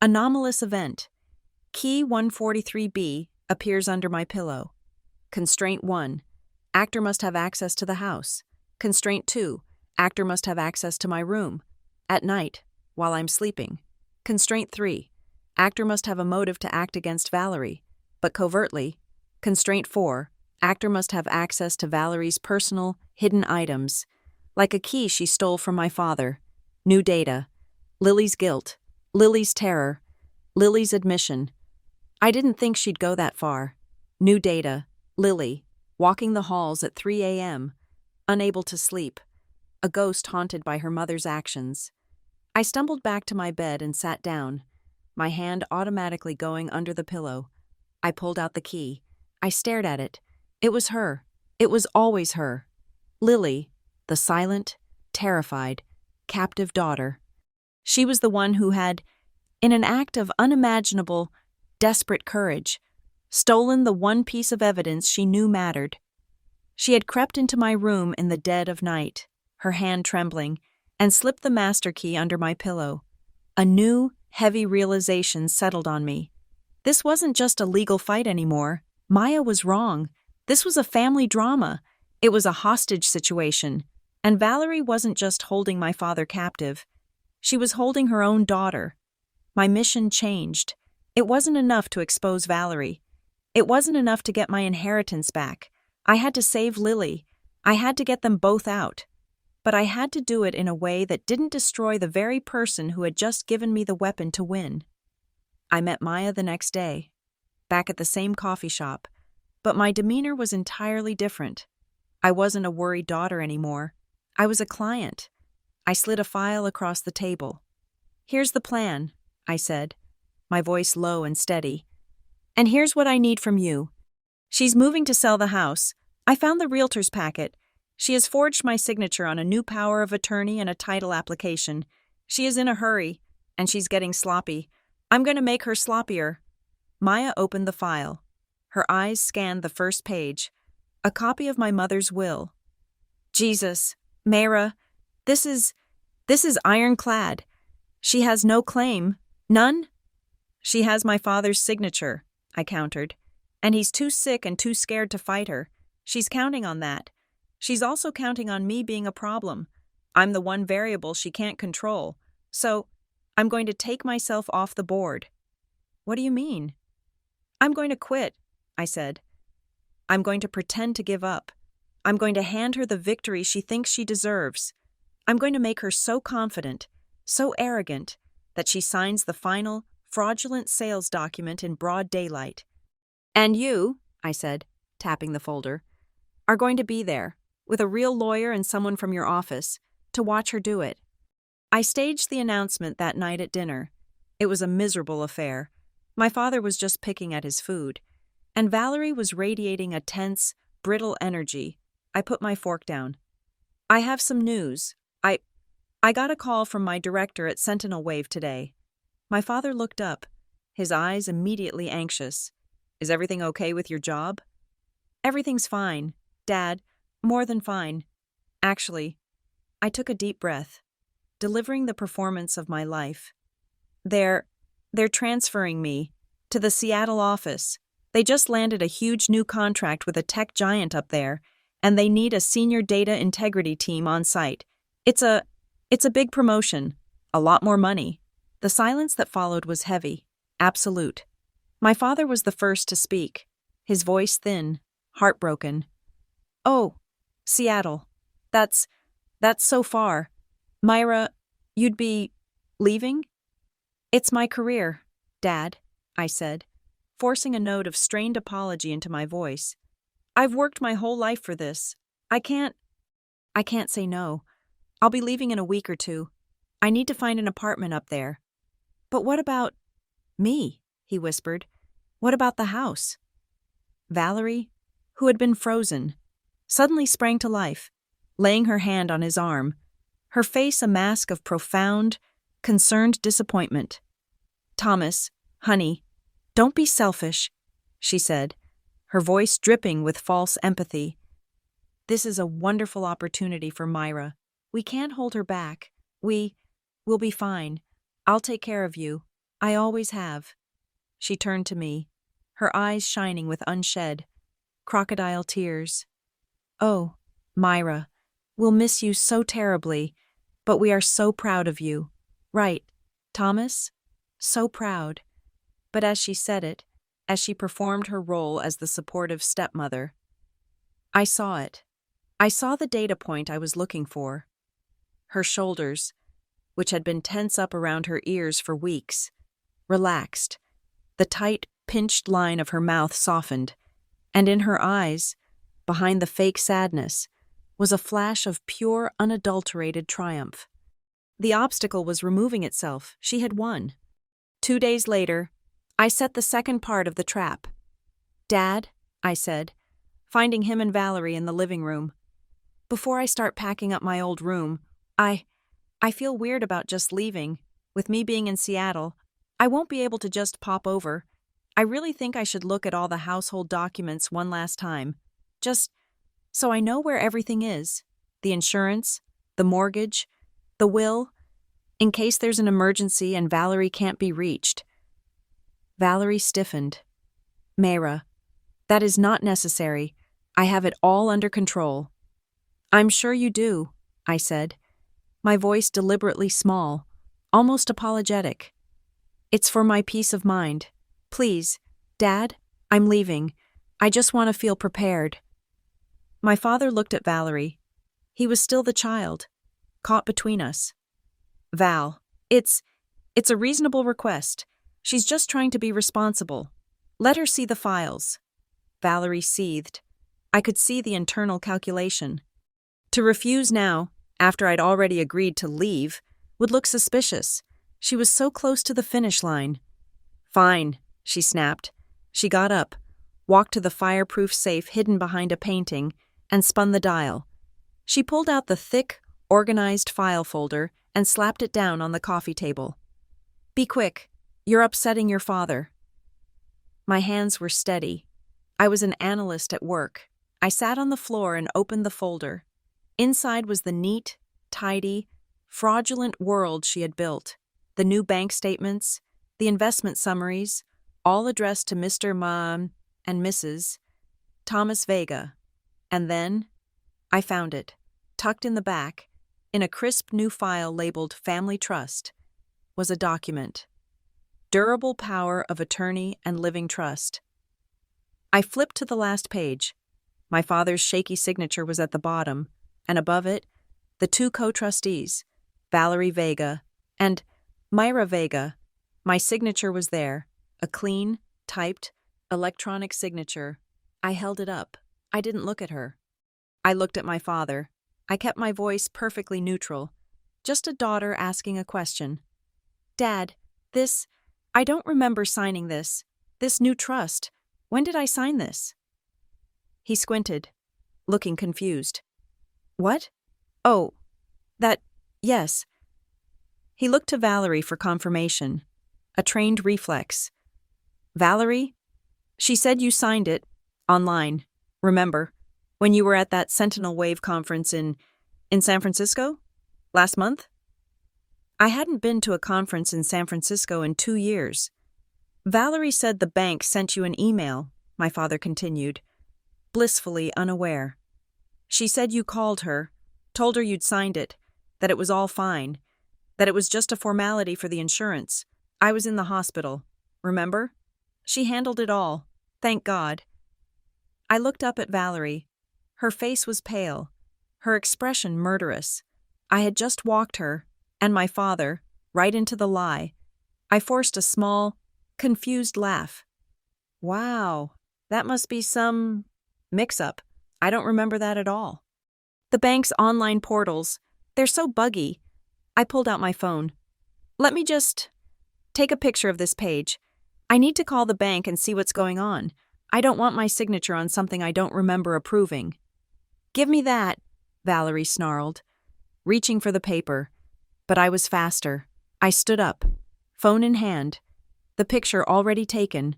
Anomalous event. Key 143B appears under my pillow. Constraint 1. Actor must have access to the house. Constraint 2. Actor must have access to my room. At night, while I'm sleeping. Constraint 3. Actor must have a motive to act against Valerie, but covertly. Constraint 4. Actor must have access to Valerie's personal, hidden items, like a key she stole from my father. New data. Lily's guilt. Lily's terror. Lily's admission. I didn't think she'd go that far. New data. Lily, walking the halls at 3 a.m., unable to sleep, a ghost haunted by her mother's actions. I stumbled back to my bed and sat down, my hand automatically going under the pillow. I pulled out the key. I stared at it. It was her. It was always her. Lily, the silent, terrified, captive daughter. She was the one who had, in an act of unimaginable, desperate courage, stolen the one piece of evidence she knew mattered. She had crept into my room in the dead of night, her hand trembling, and slipped the master key under my pillow. A new, heavy realization settled on me. This wasn't just a legal fight anymore. Maya was wrong. This was a family drama. It was a hostage situation. And Valerie wasn't just holding my father captive. She was holding her own daughter. My mission changed. It wasn't enough to expose Valerie. It wasn't enough to get my inheritance back. I had to save Lily. I had to get them both out. But I had to do it in a way that didn't destroy the very person who had just given me the weapon to win. I met Maya the next day, back at the same coffee shop, but my demeanor was entirely different. I wasn't a worried daughter anymore. I was a client. I slid a file across the table. "Here's the plan," I said, my voice low and steady. "And here's what I need from you. She's moving to sell the house. I found the realtor's packet. She has forged my signature on a new power of attorney and a title application. She is in a hurry, and she's getting sloppy. I'm going to make her sloppier." Maya opened the file. Her eyes scanned the first page. A copy of my mother's will. Jesus, Mayra, this is ironclad. She has no claim. None? She has my father's signature, I countered. And he's too sick and too scared to fight her. She's counting on that. She's also counting on me being a problem. I'm the one variable she can't control. So, I'm going to take myself off the board. What do you mean? I'm going to quit, I said. I'm going to pretend to give up. I'm going to hand her the victory she thinks she deserves. I'm going to make her so confident, so arrogant, that she signs the final, fraudulent sales document in broad daylight. And you, I said, tapping the folder, are going to be there, with a real lawyer and someone from your office, to watch her do it. I staged the announcement that night at dinner. It was a miserable affair. My father was just picking at his food, and Valerie was radiating a tense, brittle energy. I put my fork down. I have some news. I got a call from my director at Sentinel Wave today. My father looked up, his eyes immediately anxious. Is everything okay with your job? Everything's fine, Dad. More than fine. Actually, I took a deep breath, delivering the performance of my life. They're transferring me to the Seattle office. They just landed a huge new contract with a tech giant up there, and they need a senior data integrity team on site. It's a big promotion, a lot more money. The silence that followed was heavy, absolute. My father was the first to speak, his voice thin, heartbroken. Oh, Seattle. That's so far. Mayra, you'd be leaving? It's my career, Dad, I said, forcing a note of strained apology into my voice. I've worked my whole life for this. I can't say no. I'll be leaving in a week or two. I need to find an apartment up there. But what about me? He whispered. What about the house? Valerie, who had been frozen, suddenly sprang to life, laying her hand on his arm, her face a mask of profound, concerned disappointment. Thomas, honey, don't be selfish, she said, her voice dripping with false empathy. This is a wonderful opportunity for Mayra. We can't hold her back. We'll be fine. I'll take care of you. I always have. She turned to me, her eyes shining with unshed, crocodile tears. Oh, Mayra, we'll miss you so terribly, but we are so proud of you. Right, Thomas? So proud. But as she said it, as she performed her role as the supportive stepmother, I saw it. I saw the data point I was looking for. Her shoulders, which had been tense up around her ears for weeks, relaxed. The tight, pinched line of her mouth softened, and in her eyes, behind the fake sadness, was a flash of pure, unadulterated triumph. The obstacle was removing itself. She had won. 2 days later, I set the second part of the trap. Dad, I said, finding him and Valerie in the living room. Before I start packing up my old room, I feel weird about just leaving. With me being in Seattle, I won't be able to just pop over. I really think I should look at all the household documents one last time. Just so I know where everything is. The insurance, the mortgage, the will, in case there's an emergency and Valerie can't be reached. Valerie stiffened. Mayra, that is not necessary. I have it all under control. I'm sure you do, I said, my voice deliberately small, almost apologetic. It's for my peace of mind. Please, Dad, I'm leaving. I just want to feel prepared. My father looked at Valerie. He was still the child, caught between us. Val, it's a reasonable request. She's just trying to be responsible. Let her see the files. Valerie seethed. I could see the internal calculation. To refuse now, after I'd already agreed to leave, would look suspicious. She was so close to the finish line. Fine, she snapped. She got up, walked to the fireproof safe hidden behind a painting, and spun the dial. She pulled out the thick, organized file folder and slapped it down on the coffee table. Be quick. You're upsetting your father. My hands were steady. I was an analyst at work. I sat on the floor and opened the folder. Inside was the neat, tidy, fraudulent world she had built. The new bank statements, the investment summaries, all addressed to Mr. and Mrs. Thomas Vega. And then I found it, tucked in the back, in a crisp new file labeled Family Trust, was a document. Durable power of attorney and living trust. I flipped to the last page. My father's shaky signature was at the bottom, and above it, the two co-trustees, Valerie Vega and Myra Vega. My signature was there, a clean, typed, electronic signature. I held it up. I didn't look at her. I looked at my father. I kept my voice perfectly neutral, just a daughter asking a question. Dad, I don't remember signing this new trust. When did I sign this? He squinted, looking confused. What? Oh, yes. He looked to Valerie for confirmation, a trained reflex. Valerie? She said you signed it, online, remember, when you were at that Sentinel Wave conference in San Francisco? Last month? I hadn't been to a conference in San Francisco in 2 years. Valerie said the bank sent you an email, my father continued, blissfully unaware. She said you called her, told her you'd signed it, that it was all fine, that it was just a formality for the insurance. I was in the hospital, remember? She handled it all, thank God. I looked up at Valerie. Her face was pale, her expression murderous. I had just walked her, and my father, right into the lie. I forced a small, confused laugh. Wow, that must be some mix-up. I don't remember that at all. The bank's online portals, they're so buggy. I pulled out my phone. Let me just take a picture of this page. I need to call the bank and see what's going on. I don't want my signature on something I don't remember approving. Give me that, Valerie snarled, reaching for the paper. But I was faster. I stood up, phone in hand, the picture already taken,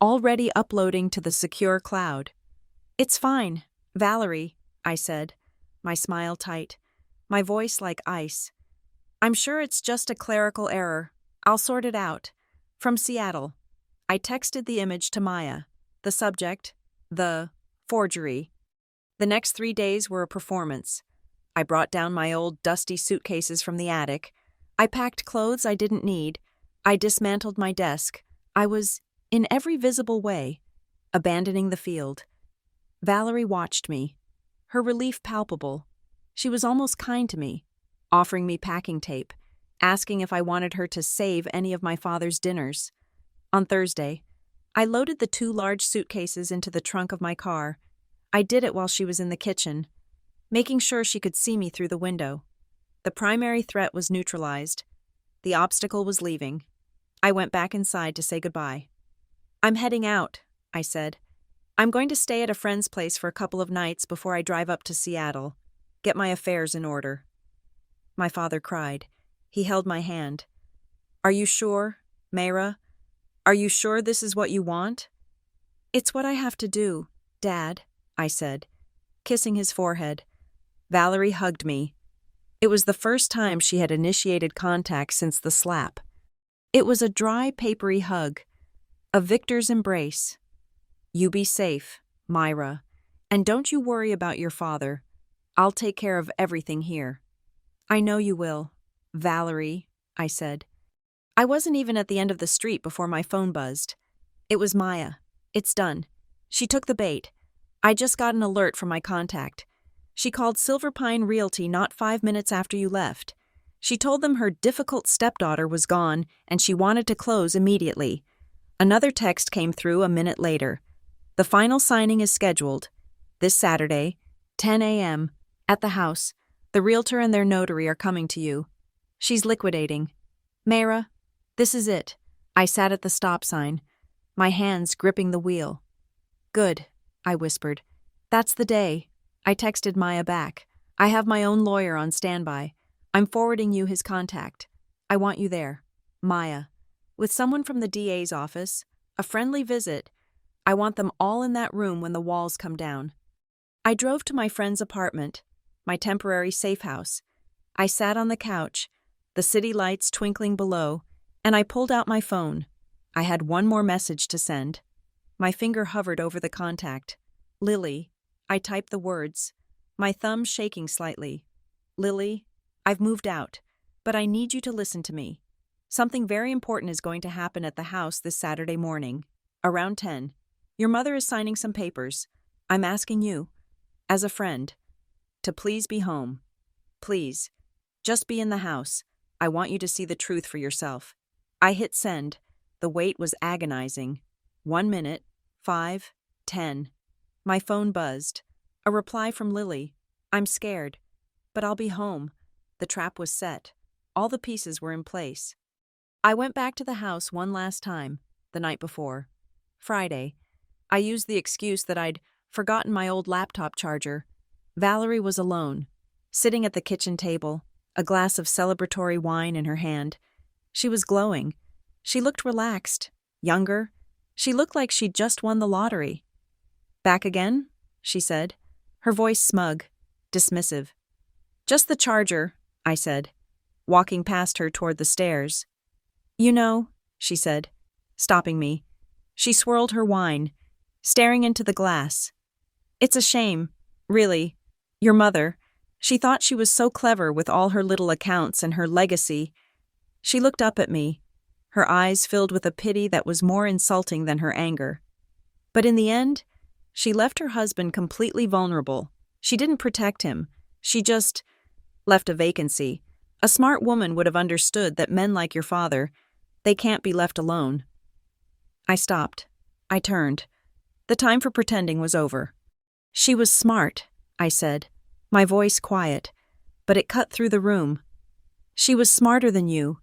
already uploading to the secure cloud. It's fine, Valerie, I said, my smile tight, my voice like ice. I'm sure it's just a clerical error. I'll sort it out. From Seattle. I texted the image to Maya. The subject, the forgery. The next 3 days were a performance. I brought down my old dusty suitcases from the attic. I packed clothes I didn't need. I dismantled my desk. I was, in every visible way, abandoning the field. Valerie watched me, her relief palpable. She was almost kind to me, offering me packing tape, asking if I wanted her to save any of my father's dinners. On Thursday, I loaded the 2 large suitcases into the trunk of my car. I did it while she was in the kitchen, making sure she could see me through the window. The primary threat was neutralized. The obstacle was leaving. I went back inside to say goodbye. I'm heading out, I said. I'm going to stay at a friend's place for a couple of nights before I drive up to Seattle, get my affairs in order. My father cried. He held my hand. Are you sure, Mayra? Are you sure this is what you want? It's what I have to do, Dad, I said, kissing his forehead. Valerie hugged me. It was the first time she had initiated contact since the slap. It was a dry, papery hug, a victor's embrace. You be safe, Myra, and don't you worry about your father. I'll take care of everything here. I know you will, Valerie, I said. I wasn't even at the end of the street before my phone buzzed. It was Maya. It's done. She took the bait. I just got an alert from my contact. She called Silver Pine Realty not 5 minutes after you left. She told them her difficult stepdaughter was gone and she wanted to close immediately. Another text came through a minute later. The final signing is scheduled. This Saturday, 10 a.m., at the house. The realtor and their notary are coming to you. She's liquidating. Mayra, this is it. I sat at the stop sign, my hands gripping the wheel. Good, I whispered. That's the day. I texted Maya back. I have my own lawyer on standby. I'm forwarding you his contact. I want you there. Maya. With someone from the DA's office. A friendly visit. I want them all in that room when the walls come down. I drove to my friend's apartment, my temporary safe house. I sat on the couch, the city lights twinkling below, and I pulled out my phone. I had one more message to send. My finger hovered over the contact. Lily. I typed the words, my thumb shaking slightly. Lily, I've moved out, but I need you to listen to me. Something very important is going to happen at the house this Saturday morning, around 10. Your mother is signing some papers. I'm asking you, as a friend, to please be home. Please, just be in the house. I want you to see the truth for yourself. I hit send. The wait was agonizing. 1 minute, 5, 10. My phone buzzed. A reply from Lily. I'm scared, but I'll be home. The trap was set. All the pieces were in place. I went back to the house one last time, the night before. Friday. I used the excuse that I'd forgotten my old laptop charger. Valerie was alone, sitting at the kitchen table, a glass of celebratory wine in her hand. She was glowing. She looked relaxed, younger. She looked like she'd just won the lottery. Back again? She said, her voice smug, dismissive. Just the charger, I said, walking past her toward the stairs. You know, she said, stopping me. She swirled her wine, staring into the glass. It's a shame, really. Your mother, she thought she was so clever with all her little accounts and her legacy. She looked up at me, her eyes filled with a pity that was more insulting than her anger. But in the end, she left her husband completely vulnerable. She didn't protect him. She just left a vacancy. A smart woman would have understood that men like your father, they can't be left alone. I stopped. I turned. The time for pretending was over. She was smart, I said, my voice quiet, but it cut through the room. She was smarter than you.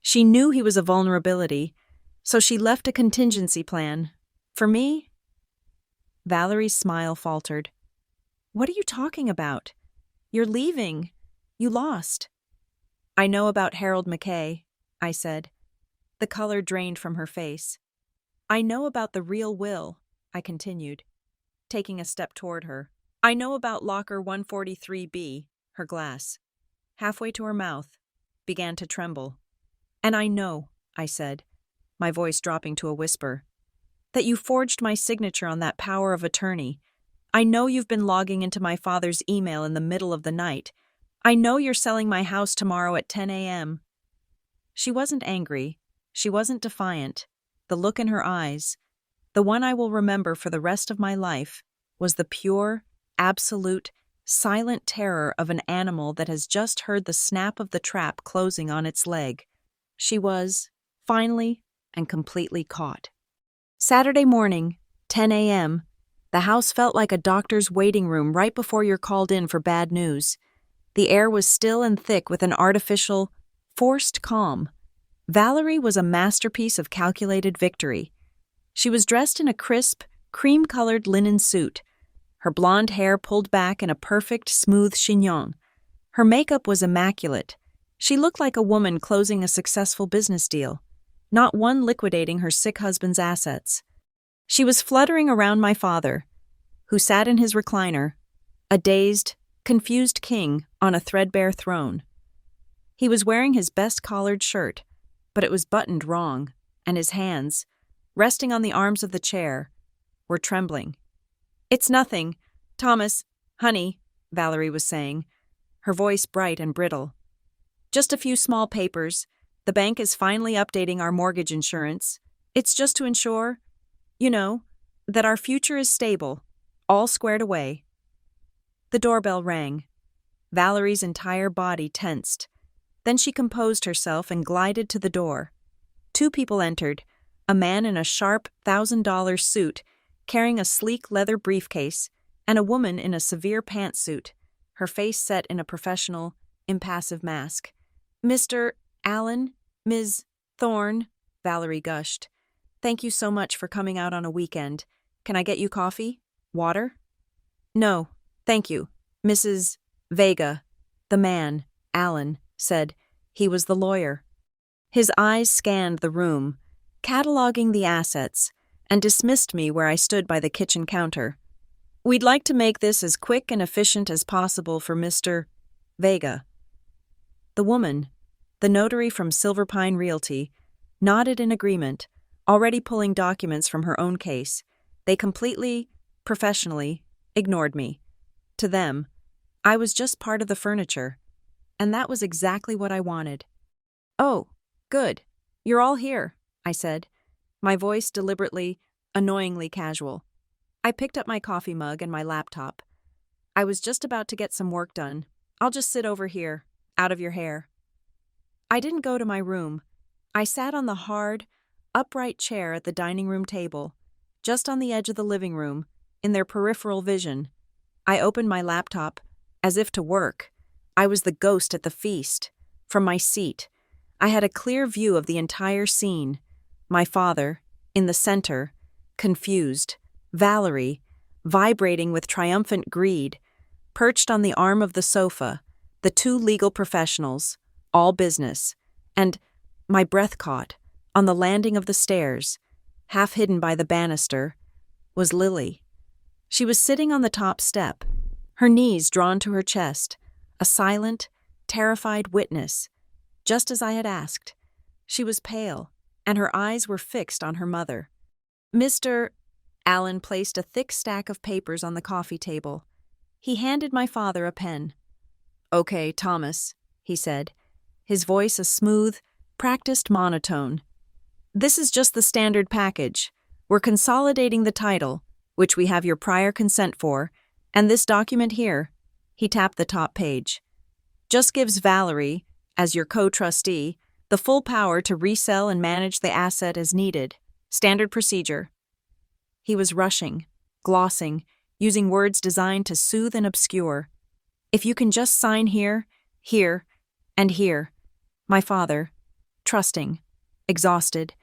She knew he was a vulnerability, so she left a contingency plan. For me? Valerie's smile faltered. What are you talking about? You're leaving. You lost. I know about Harold McKay, I said. The color drained from her face. I know about the real will, I continued, taking a step toward her. I know about locker 143B, her glass, halfway to her mouth, began to tremble. And I know, I said, my voice dropping to a whisper, that you forged my signature on that power of attorney. I know you've been logging into my father's email in the middle of the night. I know you're selling my house tomorrow at 10 a.m. She wasn't angry. She wasn't defiant. The look in her eyes, the one I will remember for the rest of my life, was the pure, absolute, silent terror of an animal that has just heard the snap of the trap closing on its leg. She was, finally and completely caught. Saturday morning, 10 a.m., the house felt like a doctor's waiting room right before you're called in for bad news. The air was still and thick with an artificial, forced calm. Valerie was a masterpiece of calculated victory. She was dressed in a crisp, cream-colored linen suit, her blonde hair pulled back in a perfect, smooth chignon. Her makeup was immaculate. She looked like a woman closing a successful business deal, not one liquidating her sick husband's assets. She was fluttering around my father, who sat in his recliner, a dazed, confused king on a threadbare throne. He was wearing his best collared shirt, but it was buttoned wrong, and his hands, resting on the arms of the chair, were trembling. It's nothing, Thomas, honey, Valerie was saying, her voice bright and brittle. Just a few small papers. The bank is finally updating our mortgage insurance. It's just to ensure, that our future is stable, all squared away. The doorbell rang. Valerie's entire body tensed. Then she composed herself and glided to the door. 2 people entered, a man in a sharp $1,000 suit, carrying a sleek leather briefcase, and a woman in a severe pantsuit, her face set in a professional, impassive mask. Mr. Allen, Ms. Thorne, Valerie gushed. Thank you so much for coming out on a weekend. Can I get you coffee? Water? No, thank you. Mrs. Vega, the man, Allen, said. He was the lawyer. His eyes scanned the room, cataloging the assets, and dismissed me where I stood by the kitchen counter. "We'd like to make this as quick and efficient as possible for Mr. Vega." The woman, the notary from Silver Pine Realty, nodded in agreement, already pulling documents from her own case. They completely, professionally, ignored me. To them, I was just part of the furniture, and that was exactly what I wanted. "Oh, good. You're all here," I said, my voice deliberately, annoyingly casual. I picked up my coffee mug and my laptop. "I was just about to get some work done. I'll just sit over here, out of your hair." I didn't go to my room. I sat on the hard, upright chair at the dining room table, just on the edge of the living room, in their peripheral vision. I opened my laptop, as if to work. I was the ghost at the feast. From my seat, I had a clear view of the entire scene. My father, in the center, confused. Valerie, vibrating with triumphant greed, perched on the arm of the sofa, the two legal professionals, all business, and, my breath caught, on the landing of the stairs, half hidden by the banister, was Lily. She was sitting on the top step, her knees drawn to her chest, a silent, terrified witness, just as I had asked. She was pale, and her eyes were fixed on her mother. Mr. Allen placed a thick stack of papers on the coffee table. He handed my father a pen. "Okay, Thomas," he said, his voice a smooth, practiced monotone. "This is just the standard package. We're consolidating the title, which we have your prior consent for, and this document here," he tapped the top page, "just gives Valerie, as your co-trustee, the full power to resell and manage the asset as needed. Standard procedure." He was rushing, glossing, using words designed to soothe and obscure. "If you can just sign here, here, and here." My father, trusting, exhausted,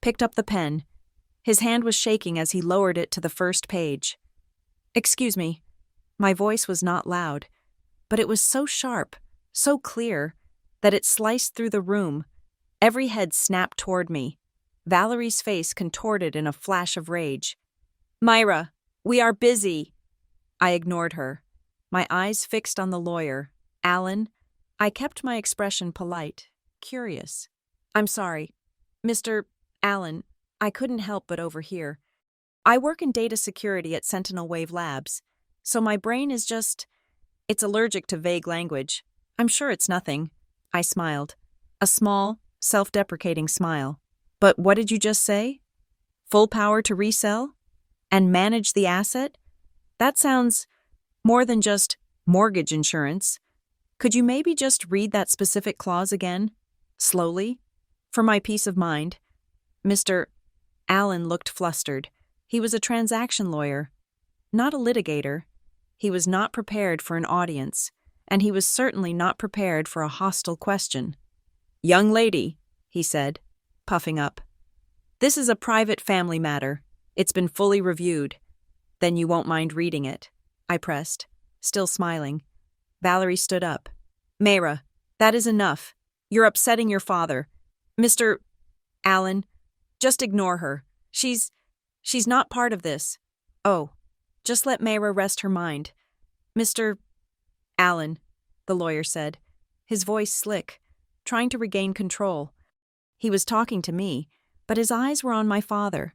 picked up the pen. His hand was shaking as he lowered it to the first page. "Excuse me." My voice was not loud, but it was so sharp, so clear, that it sliced through the room. Every head snapped toward me. Valerie's face contorted in a flash of rage. "Myra, we are busy." I ignored her, my eyes fixed on the lawyer, Allen. I kept my expression polite, curious. "I'm sorry. Mr. Allen, I couldn't help but overhear. I work in data security at Sentinel Wave Labs, so my brain is it's allergic to vague language. I'm sure it's nothing." I smiled, a small, self-deprecating smile. "But what did you just say? Full power to resell? And manage the asset? That sounds more than just mortgage insurance. Could you maybe just read that specific clause again? Slowly? For my peace of mind." Mr. Allen looked flustered. He was a transaction lawyer, not a litigator. He was not prepared for an audience, and he was certainly not prepared for a hostile question. "Young lady," he said, puffing up, "this is a private family matter. It's been fully reviewed." "Then you won't mind reading it," I pressed, still smiling. Valerie stood up. "Mayra, that is enough. You're upsetting your father. Mr. Allen, just ignore her. She's not part of this." "Oh, just let Mayra rest her mind." "Mr. Allen," the lawyer said, his voice slick, trying to regain control. He was talking to me, but his eyes were on my father.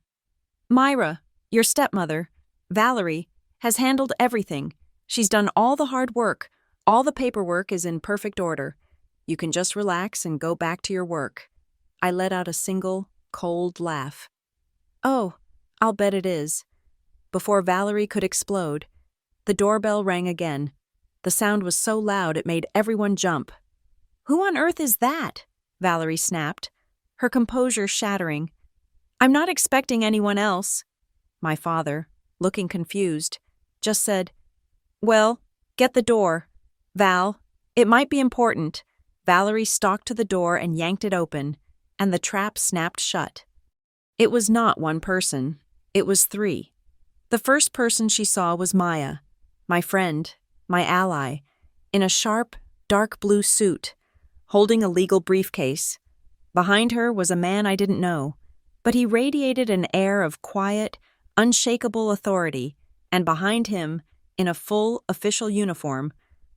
"Myra, your stepmother, Valerie, has handled everything. She's done all the hard work. All the paperwork is in perfect order. You can just relax and go back to your work." I let out a single, cold laugh. "Oh, I'll bet it is." Before Valerie could explode, the doorbell rang again. The sound was so loud it made everyone jump. "Who on earth is that?" Valerie snapped, her composure shattering. "I'm not expecting anyone else." My father, looking confused, just said, "Well, get the door. Val, it might be important." Valerie stalked to the door and yanked it open, and the trap snapped shut. It was not one person. It was three. The first person she saw was Maya, my friend, my ally, in a sharp, dark blue suit, holding a legal briefcase. Behind her was a man I didn't know, but he radiated an air of quiet, unshakable authority, and behind him, in a full official uniform,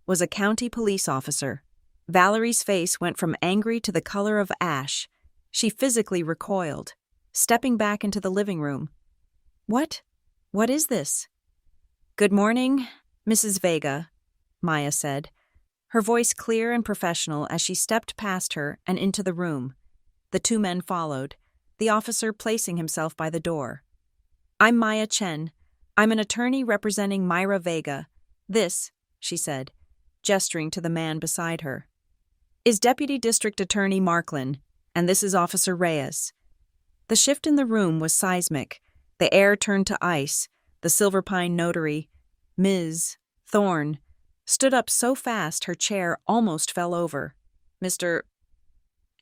was a county police officer. Valerie's face went from angry to the color of ash. She physically recoiled, stepping back into the living room. What is this? Good morning, Mrs. Vega, Maya said, her voice clear and professional as she stepped past her and into the room. The two men followed, the officer placing himself by the door. I'm Maya Chen. I'm an attorney representing Myra Vega. This, she said, gesturing to the man beside her, is Deputy District Attorney Marklin, and this is Officer Reyes. The shift in the room was seismic. The air turned to ice. The Silverpine notary, Ms. Thorne, stood up so fast her chair almost fell over. Mr.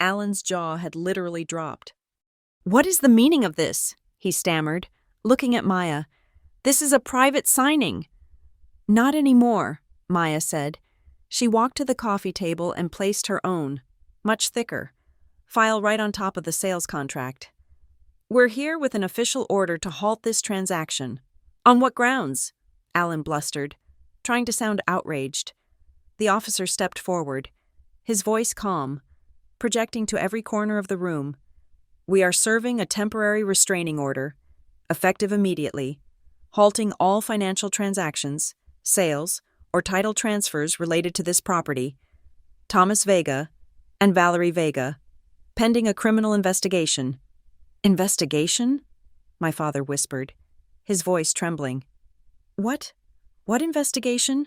Allen's jaw had literally dropped. What is the meaning of this? He stammered, looking at Maya. This is a private signing. Not anymore, Maya said. She walked to the coffee table and placed her own, much thicker, file right on top of the sales contract. We're here with an official order to halt this transaction. On what grounds? Allen blustered, trying to sound outraged. The officer stepped forward, his voice calm, projecting to every corner of the room. We are serving a temporary restraining order, effective immediately, halting all financial transactions, sales, or title transfers related to this property, Thomas Vega and Valerie Vega, pending a criminal investigation. Investigation? My father whispered, his voice trembling. What investigation?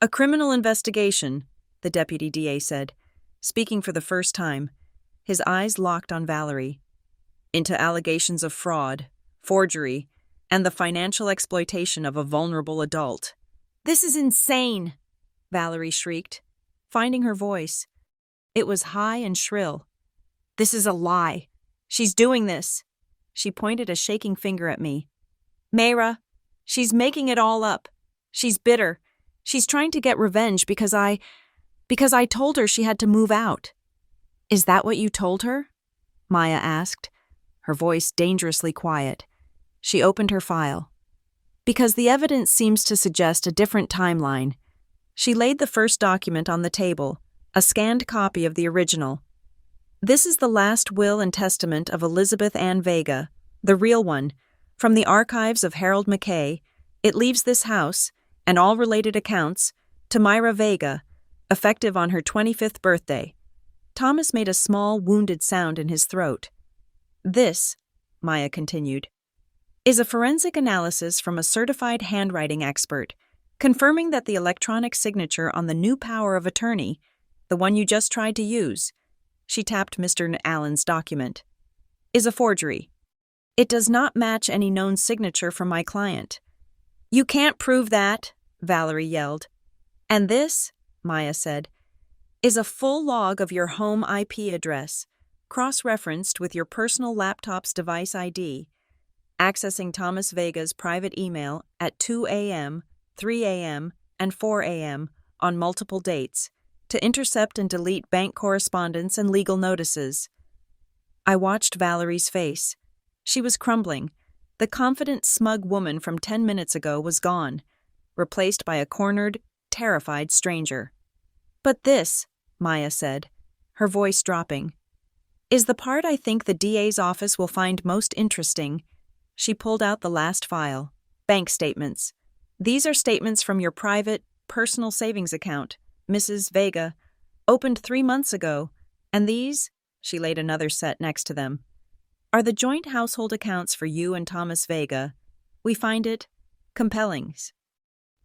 A criminal investigation, the deputy DA said, speaking for the first time, his eyes locked on Valerie, into allegations of fraud, forgery, and the financial exploitation of a vulnerable adult. This is insane, Valerie shrieked, finding her voice. It was high and shrill. This is a lie. She's doing this. She pointed a shaking finger at me. Mayra, she's making it all up. She's bitter. She's trying to get revenge because I told her she had to move out. Is that what you told her? Maya asked, her voice dangerously quiet. She opened her file. Because the evidence seems to suggest a different timeline. She laid the first document on the table, a scanned copy of the original. This is the last will and testament of Elizabeth Ann Vega, the real one. From the archives of Harold McKay, it leaves this house, and all related accounts, to Myra Vega, effective on her 25th birthday. Thomas made a small, wounded sound in his throat. This, Maya continued, is a forensic analysis from a certified handwriting expert, confirming that the electronic signature on the new power of attorney, the one you just tried to use, she tapped Mr. Allen's document, is a forgery. It does not match any known signature from my client. You can't prove that, Valerie yelled. And this, Maya said, is a full log of your home IP address, cross-referenced with your personal laptop's device ID, accessing Thomas Vega's private email at 2 a.m., 3 a.m., and 4 a.m. on multiple dates to intercept and delete bank correspondence and legal notices. I watched Valerie's face. She was crumbling. The confident, smug woman from 10 minutes ago was gone, replaced by a cornered, terrified stranger. But this, Maya said, her voice dropping, is the part I think the DA's office will find most interesting. She pulled out the last file, bank statements. These are statements from your private, personal savings account, Mrs. Vega, opened 3 months ago, and these, she laid another set next to them, are the joint household accounts for you and Thomas Vega. We find it compelling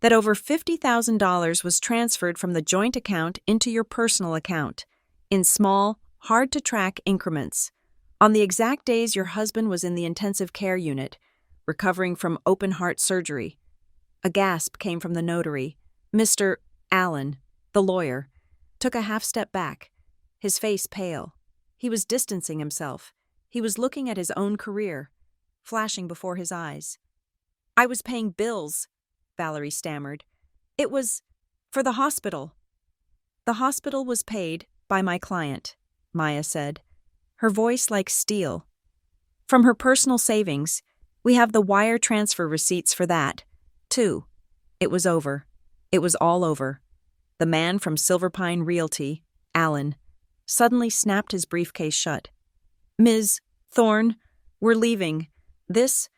that over $50,000 was transferred from the joint account into your personal account, in small, hard-to-track increments, on the exact days your husband was in the intensive care unit, recovering from open-heart surgery. A gasp came from the notary. Mr. Allen, the lawyer, took a half-step back, his face pale. He was distancing himself. He was looking at his own career, flashing before his eyes. I was paying bills, Valerie stammered. It was for the hospital. The hospital was paid by my client, Maya said, her voice like steel. From her personal savings. We have the wire transfer receipts for that, too. It was over. It was all over. The man from Silverpine Realty, Alan, suddenly snapped his briefcase shut. Ms. Thorne, we're leaving. This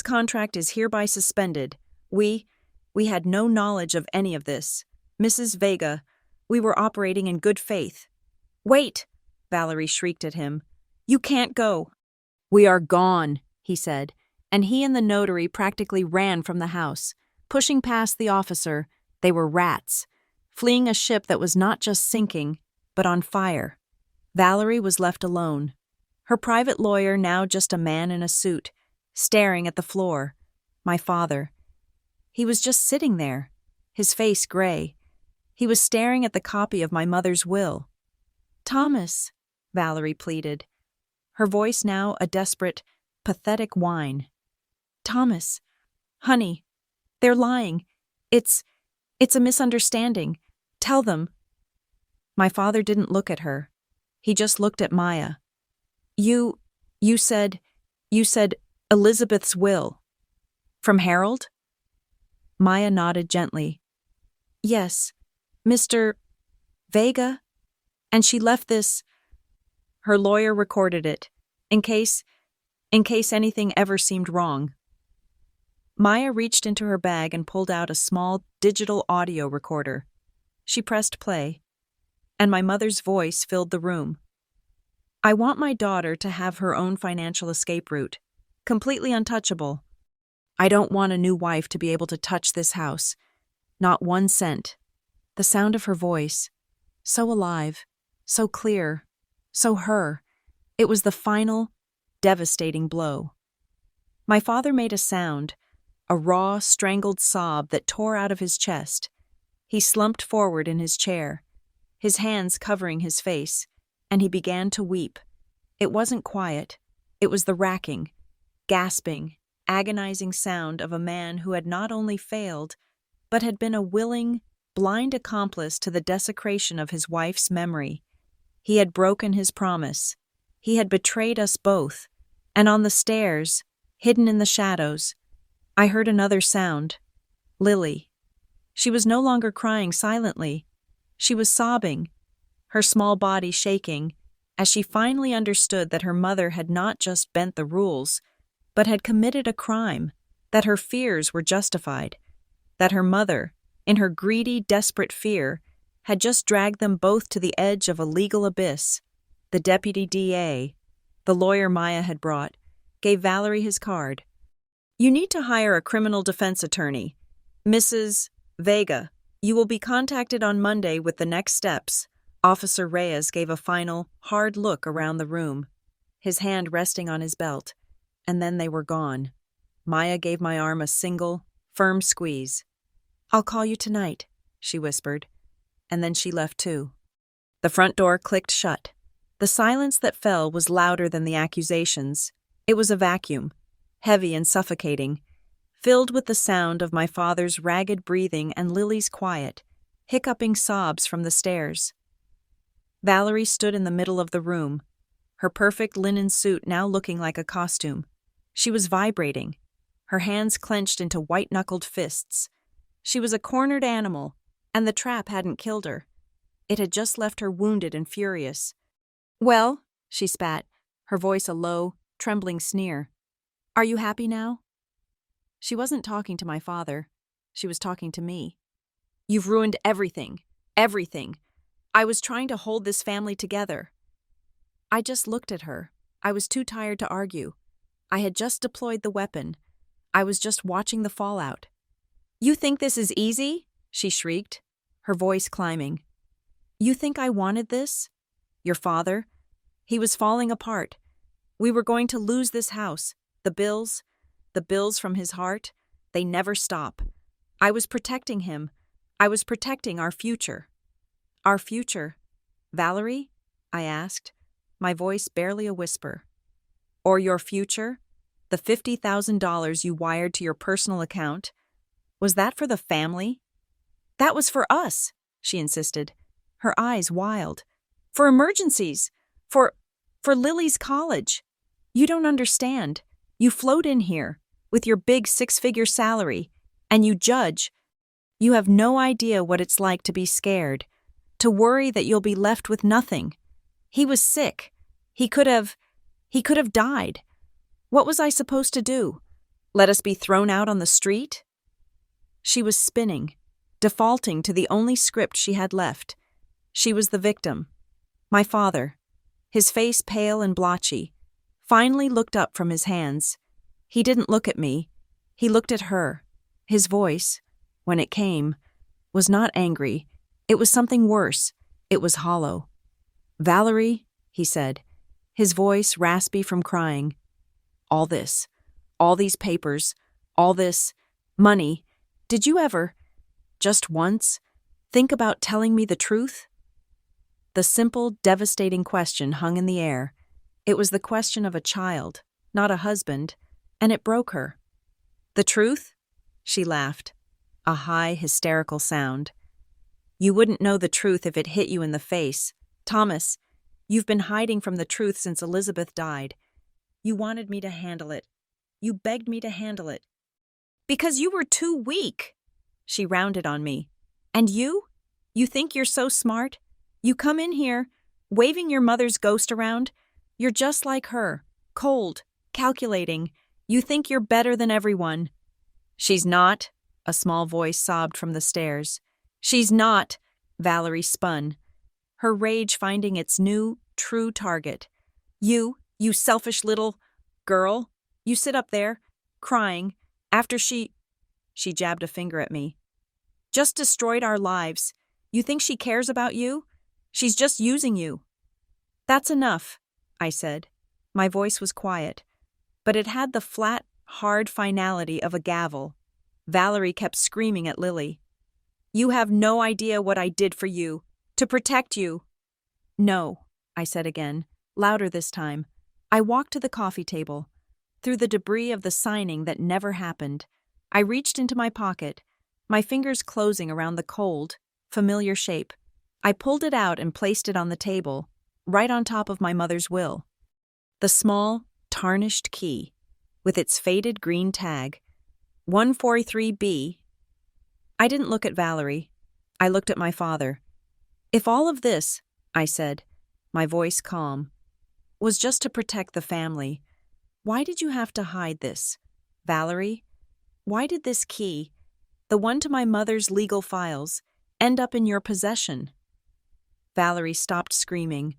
contract is hereby suspended. We had no knowledge of any of this. Mrs. Vega, we were operating in good faith. Wait, Valerie shrieked at him. You can't go. We are gone, he said, and he and the notary practically ran from the house. Pushing past the officer, they were rats, fleeing a ship that was not just sinking, but on fire. Valerie was left alone. Her private lawyer, now just a man in a suit, staring at the floor. My father. He was just sitting there, his face gray. He was staring at the copy of my mother's will. Thomas, Valerie pleaded, her voice now a desperate, pathetic whine. Thomas, honey, they're lying. It's a misunderstanding. Tell them. My father didn't look at her. He just looked at Maya. You said Elizabeth's will. From Harold? Maya nodded gently. Yes, Mr. Vega? And she left this. Her lawyer recorded it, in case anything ever seemed wrong. Maya reached into her bag and pulled out a small digital audio recorder. She pressed play, and my mother's voice filled the room. I want my daughter to have her own financial escape route, completely untouchable. I don't want a new wife to be able to touch this house. Not 1 cent. The sound of her voice, so alive, so clear, so her. It was the final, devastating blow. My father made a sound, a raw, strangled sob that tore out of his chest. He slumped forward in his chair, his hands covering his face, and he began to weep. It wasn't quiet. It was the racking, gasping, agonizing sound of a man who had not only failed, but had been a willing, blind accomplice to the desecration of his wife's memory. He had broken his promise. He had betrayed us both. And on the stairs, hidden in the shadows, I heard another sound. Lily. She was no longer crying silently. She was sobbing, her small body shaking, as she finally understood that her mother had not just bent the rules, but had committed a crime, that her fears were justified, that her mother, in her greedy, desperate fear, had just dragged them both to the edge of a legal abyss. The deputy DA, the lawyer Maya had brought, gave Valerie his card. You need to hire a criminal defense attorney. Mrs. Vega, you will be contacted on Monday with the next steps. Officer Reyes gave a final, hard look around the room, his hand resting on his belt, and then they were gone. Maya gave my arm a single, firm squeeze. I'll call you tonight, she whispered, and then she left too. The front door clicked shut. The silence that fell was louder than the accusations. It was a vacuum, heavy and suffocating, filled with the sound of my father's ragged breathing and Lily's quiet, hiccuping sobs from the stairs. Valerie stood in the middle of the room, her perfect linen suit now looking like a costume. She was vibrating, her hands clenched into white-knuckled fists. She was a cornered animal, and the trap hadn't killed her. It had just left her wounded and furious. Well, she spat, her voice a low, trembling sneer. Are you happy now? She wasn't talking to my father. She was talking to me. You've ruined everything. Everything. I was trying to hold this family together. I just looked at her. I was too tired to argue. I had just deployed the weapon. I was just watching the fallout. You think this is easy? She shrieked, her voice climbing. You think I wanted this? Your father? He was falling apart. We were going to lose this house. The bills from his heart, they never stop. I was protecting him. I was protecting our future. Our future. Valerie? I asked, my voice barely a whisper. Or your future? The $50,000 you wired to your personal account? Was that for the family? That was for us, she insisted, her eyes wild. For emergencies. For Lily's college. You don't understand. You float in here with your big six-figure salary, and you judge. You have no idea what it's like to be scared, to worry that you'll be left with nothing. He was sick. He could have died. What was I supposed to do? Let us be thrown out on the street? She was spinning, defaulting to the only script she had left. She was the victim. My father, his face pale and blotchy, finally looked up from his hands. He didn't look at me. He looked at her. His voice, when it came, was not angry. It was something worse. It was hollow. "Valerie," he said, his voice raspy from crying. "All this, all these papers, all this money, did you ever, just once, think about telling me the truth?" The simple, devastating question hung in the air. It was the question of a child, not a husband, and it broke her. "The truth?" She laughed, a high, hysterical sound. "You wouldn't know the truth if it hit you in the face. Thomas, you've been hiding from the truth since Elizabeth died. You wanted me to handle it. You begged me to handle it. Because you were too weak." She rounded on me. "And you? You think you're so smart? You come in here, waving your mother's ghost around. You're just like her, cold, calculating. You think you're better than everyone." "She's not," a small voice sobbed from the stairs. "She's not." Valerie spun, her rage finding its new, true target. You selfish little girl, you sit up there, crying, after she jabbed a finger at me. "Just destroyed our lives. You think she cares about you? She's just using you." "That's enough," I said. My voice was quiet, but it had the flat, hard finality of a gavel. Valerie kept screaming at Lily. "You have no idea what I did for you, to protect you." "No," I said again, louder this time. I walked to the coffee table. Through the debris of the signing that never happened, I reached into my pocket, my fingers closing around the cold, familiar shape. I pulled it out and placed it on the table, right on top of my mother's will. The small, tarnished key, with its faded green tag, 143B. I didn't look at Valerie. I looked at my father. "If all of this," I said, my voice calm, "was just to protect the family, why did you have to hide this? Valerie, why did this key, the one to my mother's legal files, end up in your possession?" Valerie stopped screaming.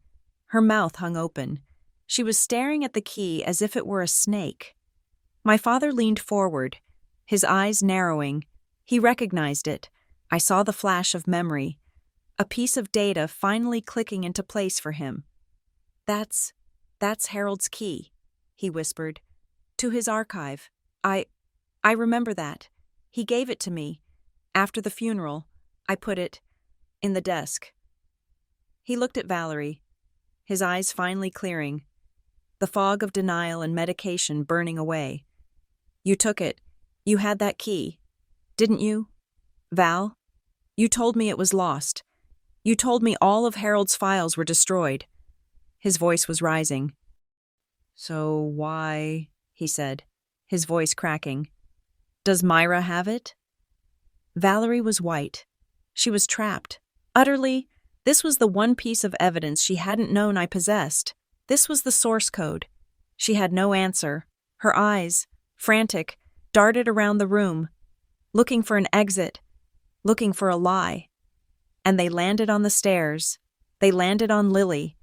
Her mouth hung open. She was staring at the key as if it were a snake. My father leaned forward, his eyes narrowing. He recognized it. I saw the flash of memory, a piece of data finally clicking into place for him. That's Harold's key," he whispered, "to his archive. I remember that. He gave it to me. After the funeral, I put it in the desk." He looked at Valerie, his eyes finally clearing, the fog of denial and medication burning away. "You took it. You had that key, didn't you? Val, you told me it was lost. You told me all of Harold's files were destroyed." His voice was rising. "So why," he said, his voice cracking, "does Myra have it?" Valerie was white. She was trapped. Utterly, this was the one piece of evidence she hadn't known I possessed. This was the source code. She had no answer. Her eyes, frantic, darted around the room, looking for an exit, looking for a lie. And they landed on the stairs. They landed on Lily.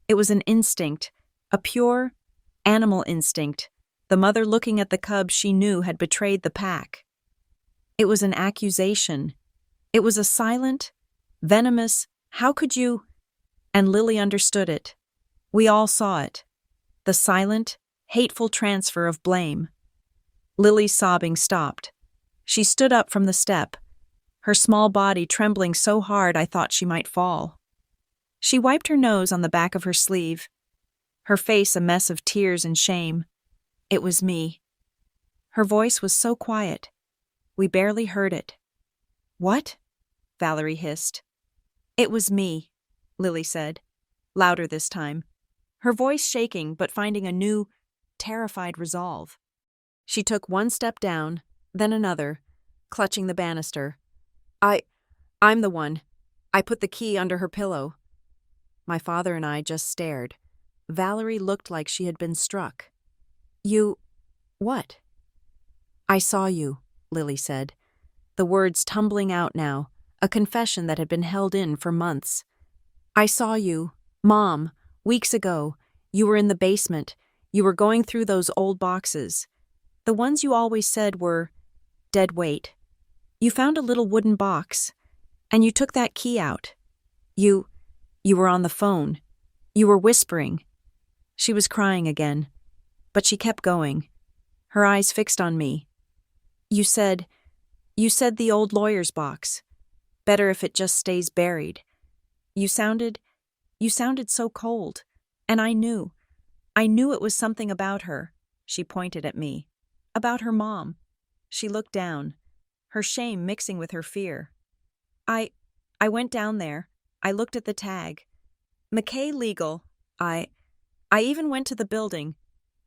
It was an instinct, a pure, animal instinct, the mother looking at the cub she knew had betrayed the pack. It was an accusation. It was a silent, venomous, "How could you?" And Lily understood it. We all saw it. The silent, hateful transfer of blame. Lily's sobbing stopped. She stood up from the step, her small body trembling so hard I thought she might fall. She wiped her nose on the back of her sleeve, her face a mess of tears and shame. It was me. Her voice was so quiet. We barely heard it. "What?" Valerie hissed. "It was me," Lily said, louder this time, her voice shaking but finding a new, terrified resolve. She took one step down, then another, clutching the banister. I'm the one. I put the key under her pillow. My father and I just stared. Valerie looked like she had been struck. You... what? I saw you, Lily said, the words tumbling out now, a confession that had been held in for months. I saw you, Mom, weeks ago. You were in the basement. You were going through those old boxes. The ones you always said were dead weight. You found a little wooden box, and you took that key out. You were on the phone. You were whispering. She was crying again, but she kept going, her eyes fixed on me. You said the old lawyer's box. Better if it just stays buried. You sounded so cold, and I knew it was something about her. She pointed at me. About her mom. She looked down, her shame mixing with her fear. I went down there. I looked at the tag. McKay Legal. I even went to the building.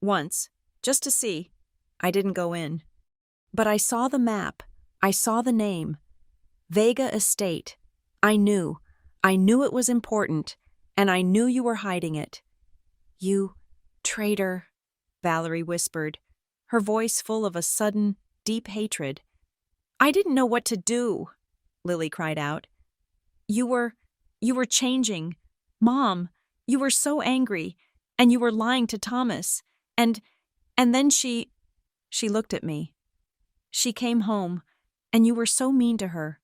Once. Just to see. I didn't go in. But I saw the map. I saw the name. Vega Estate. I knew it was important, and I knew you were hiding it. You traitor, Valerie whispered, her voice full of a sudden, deep hatred. I didn't know what to do, Lily cried out. You were changing. Mom, you were so angry, and you were lying to Thomas, and then she looked at me. She came home, and you were so mean to her.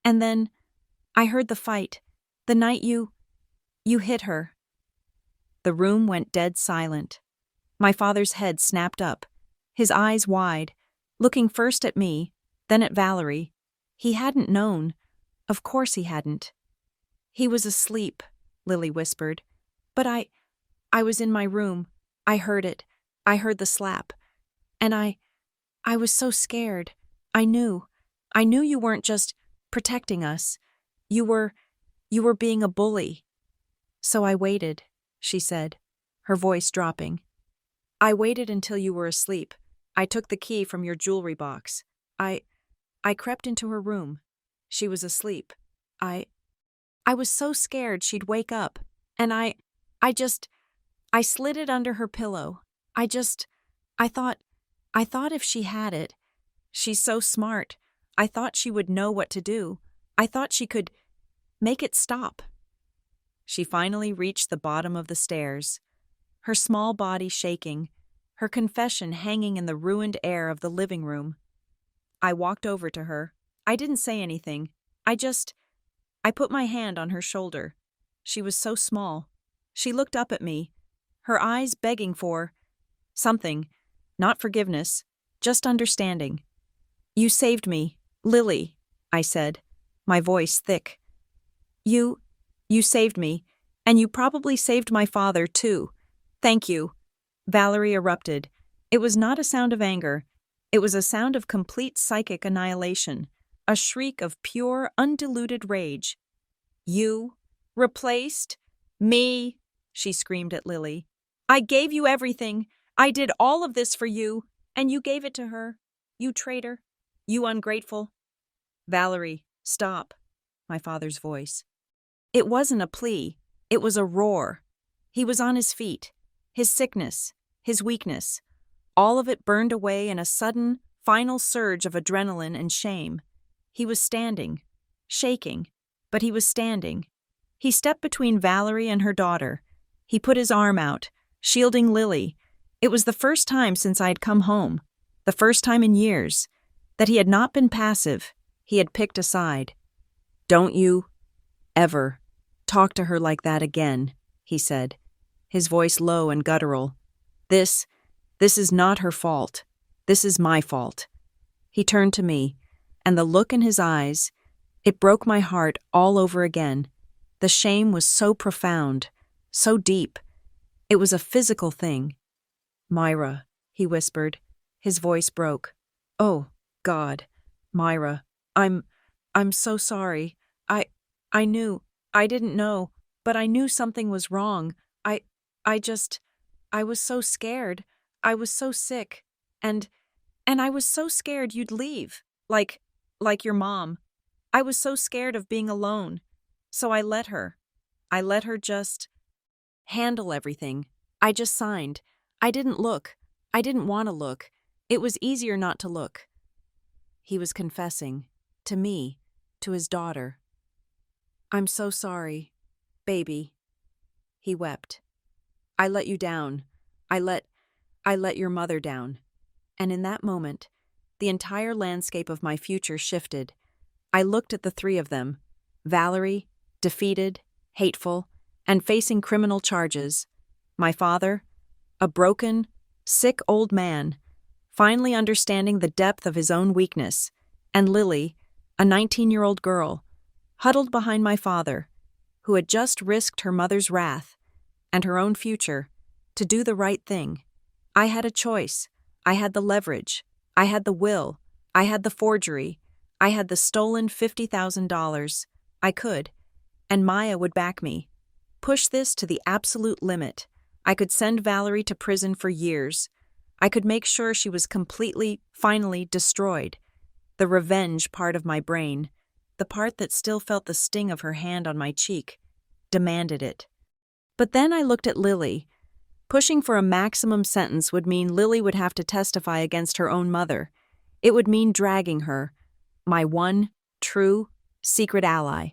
And then I heard the fight, the night you hit her. The room went dead silent. My father's head snapped up, his eyes wide, looking first at me, then at Valerie. He hadn't known. Of course he hadn't. He was asleep, Lily whispered. But I was in my room. I heard it. I heard the slap. And I was so scared. I knew you weren't just protecting us. You were being a bully. So I waited, she said, her voice dropping. I waited until you were asleep. I took the key from your jewelry box. I crept into her room. She was asleep. I was so scared she'd wake up, and I slid it under her pillow. I thought if she had it, she's so smart. I thought she would know what to do. I thought she could make it stop. She finally reached the bottom of the stairs, her small body shaking, her confession hanging in the ruined air of the living room. I walked over to her. I didn't say anything. I put my hand on her shoulder. She was so small. She looked up at me, her eyes begging for something, not forgiveness, just understanding. You saved me, Lily, I said, my voice thick. You saved me, and you probably saved my father, too. Thank you. Valerie erupted. It was not a sound of anger. It was a sound of complete psychic annihilation, a shriek of pure, undiluted rage. You replaced me, she screamed at Lily. I gave you everything. I did all of this for you, and you gave it to her. You traitor. You ungrateful. Valerie, stop, my father's voice. It wasn't a plea. It was a roar. He was on his feet. His sickness, his weakness, all of it burned away in a sudden, final surge of adrenaline and shame. He was standing, shaking, but he was standing. He stepped between Valerie and her daughter. He put his arm out, shielding Lily. It was the first time since I had come home, the first time in years, that he had not been passive. He had picked a side. Don't you ever talk to her like that again, he said, his voice low and guttural. This is not her fault. This is my fault. He turned to me, and the look in his eyes, it broke my heart all over again. The shame was so profound, so deep. It was a physical thing. Myra, he whispered. His voice broke. Oh, God, Myra, I'm so sorry. I knew, I didn't know, but I knew something was wrong. I was so scared. I was so sick. And I was so scared you'd leave. Like your mom. I was so scared of being alone. So I let her. I let her just handle everything. I just signed. I didn't look. I didn't want to look. It was easier not to look. He was confessing. To me. To his daughter. I'm so sorry. Baby. He wept. I let you down. I let your mother down. And in that moment, the entire landscape of my future shifted. I looked at the three of them, Valerie, defeated, hateful, and facing criminal charges. My father, a broken, sick old man, finally understanding the depth of his own weakness, and Lily, a 19-year-old girl, huddled behind my father, who had just risked her mother's wrath and her own future to do the right thing. I had a choice. I had the leverage. I had the will. I had the forgery. I had the stolen $50,000. I could. And Maya would back me. Push this to the absolute limit. I could send Valerie to prison for years. I could make sure she was completely, finally destroyed. The revenge part of my brain, the part that still felt the sting of her hand on my cheek, demanded it. But then I looked at Lily. Pushing for a maximum sentence would mean Lily would have to testify against her own mother. It would mean dragging her, my one, true, secret ally,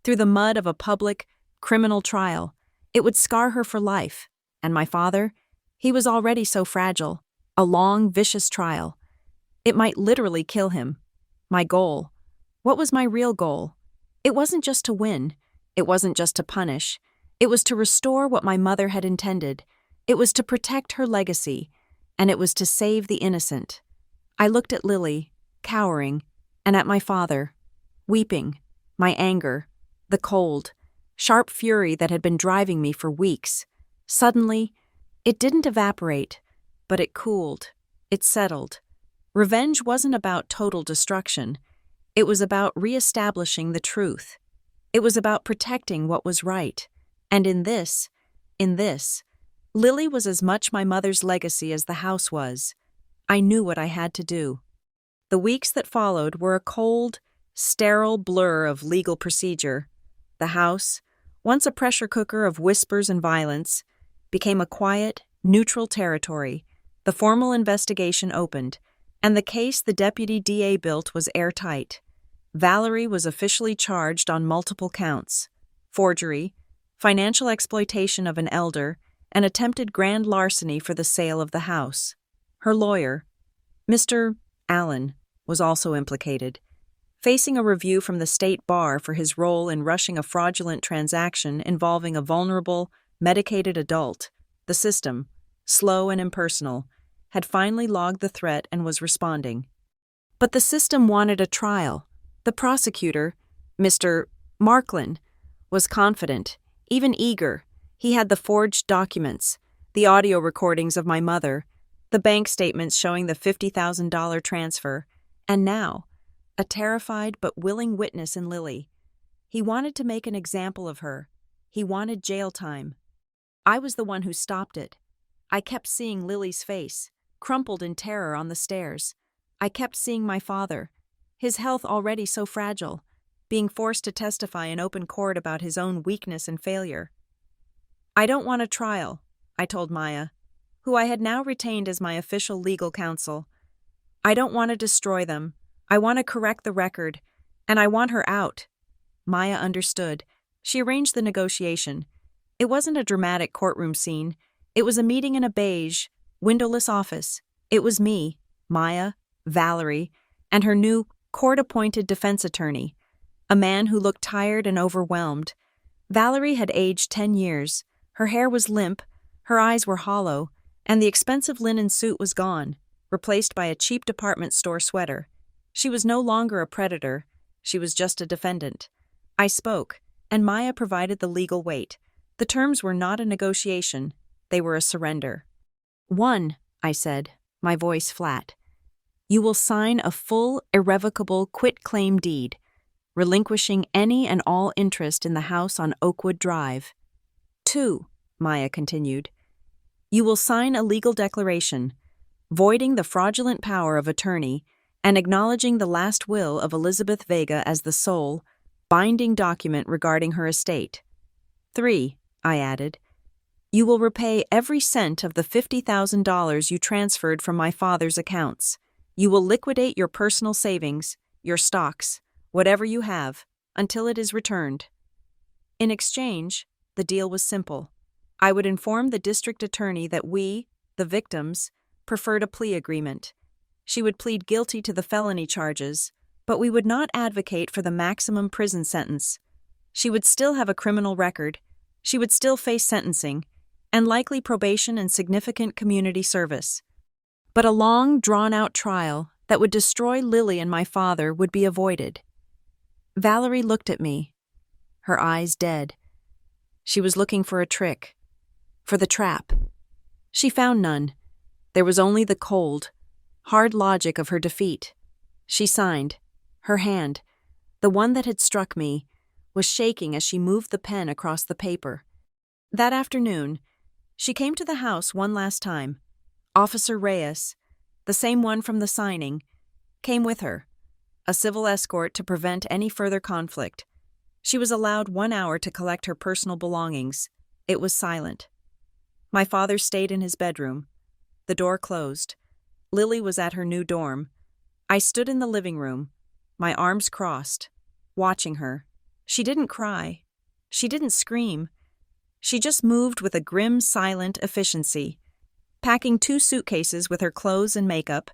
through the mud of a public, criminal trial. It would scar her for life. And my father? He was already so fragile. A long, vicious trial. It might literally kill him. My goal. What was my real goal? It wasn't just to win. It wasn't just to punish. It was to restore what my mother had intended. It was to protect her legacy, and it was to save the innocent. I looked at Lily, cowering, and at my father, weeping, my anger, the cold, sharp fury that had been driving me for weeks. Suddenly, it didn't evaporate, but it cooled, it settled. Revenge wasn't about total destruction. It was about reestablishing the truth. It was about protecting what was right. And in this, Lily was as much my mother's legacy as the house was. I knew what I had to do. The weeks that followed were a cold, sterile blur of legal procedure. The house, once a pressure cooker of whispers and violence, became a quiet, neutral territory. The formal investigation opened, and the case the deputy DA built was airtight. Valerie was officially charged on multiple counts: forgery, financial exploitation of an elder, and attempted grand larceny for the sale of the house. Her lawyer, Mr. Allen, was also implicated, facing a review from the state bar for his role in rushing a fraudulent transaction involving a vulnerable, medicated adult. The system, slow and impersonal, had finally logged the threat and was responding. But the system wanted a trial. The prosecutor, Mr. Marklin, was confident, even eager. He had the forged documents, the audio recordings of my mother, the bank statements showing the $50,000 transfer, and now, a terrified but willing witness in Lily. He wanted to make an example of her. He wanted jail time. I was the one who stopped it. I kept seeing Lily's face, crumpled in terror on the stairs. I kept seeing my father, his health already so fragile, being forced to testify in open court about his own weakness and failure. I don't want a trial, I told Maya, who I had now retained as my official legal counsel. I don't want to destroy them. I want to correct the record, and I want her out. Maya understood. She arranged the negotiation. It wasn't a dramatic courtroom scene. It was a meeting in a beige, windowless office. It was me, Maya, Valerie, and her new court-appointed defense attorney, a man who looked tired and overwhelmed. Valerie had aged 10 years. Her hair was limp, her eyes were hollow, and the expensive linen suit was gone, replaced by a cheap department store sweater. She was no longer a predator. She was just a defendant. I spoke, and Maya provided the legal weight. The terms were not a negotiation. They were a surrender. 1, I said, my voice flat. You will sign a full, irrevocable quit-claim deed, relinquishing any and all interest in the house on Oakwood Drive. 2, Maya continued. You will sign a legal declaration, voiding the fraudulent power of attorney and acknowledging the last will of Elizabeth Vega as the sole, binding document regarding her estate. 3, I added, you will repay every cent of the $50,000 you transferred from my father's accounts. You will liquidate your personal savings, your stocks, whatever you have, until it is returned. In exchange, the deal was simple. I would inform the district attorney that we, the victims, preferred a plea agreement. She would plead guilty to the felony charges, but we would not advocate for the maximum prison sentence. She would still have a criminal record, she would still face sentencing, and likely probation and significant community service. But a long, drawn-out trial that would destroy Lily and my father would be avoided. Valerie looked at me, her eyes dead. She was looking for a trick, for the trap. She found none. There was only the cold, hard logic of her defeat. She signed. Her hand, the one that had struck me, was shaking as she moved the pen across the paper. That afternoon, she came to the house one last time. Officer Reyes, the same one from the signing, came with her, a civil escort to prevent any further conflict. She was allowed 1 hour to collect her personal belongings. It was silent. My father stayed in his bedroom. The door closed. Lily was at her new dorm. I stood in the living room, my arms crossed, watching her. She didn't cry. She didn't scream. She just moved with a grim, silent efficiency. Packing 2 suitcases with her clothes and makeup,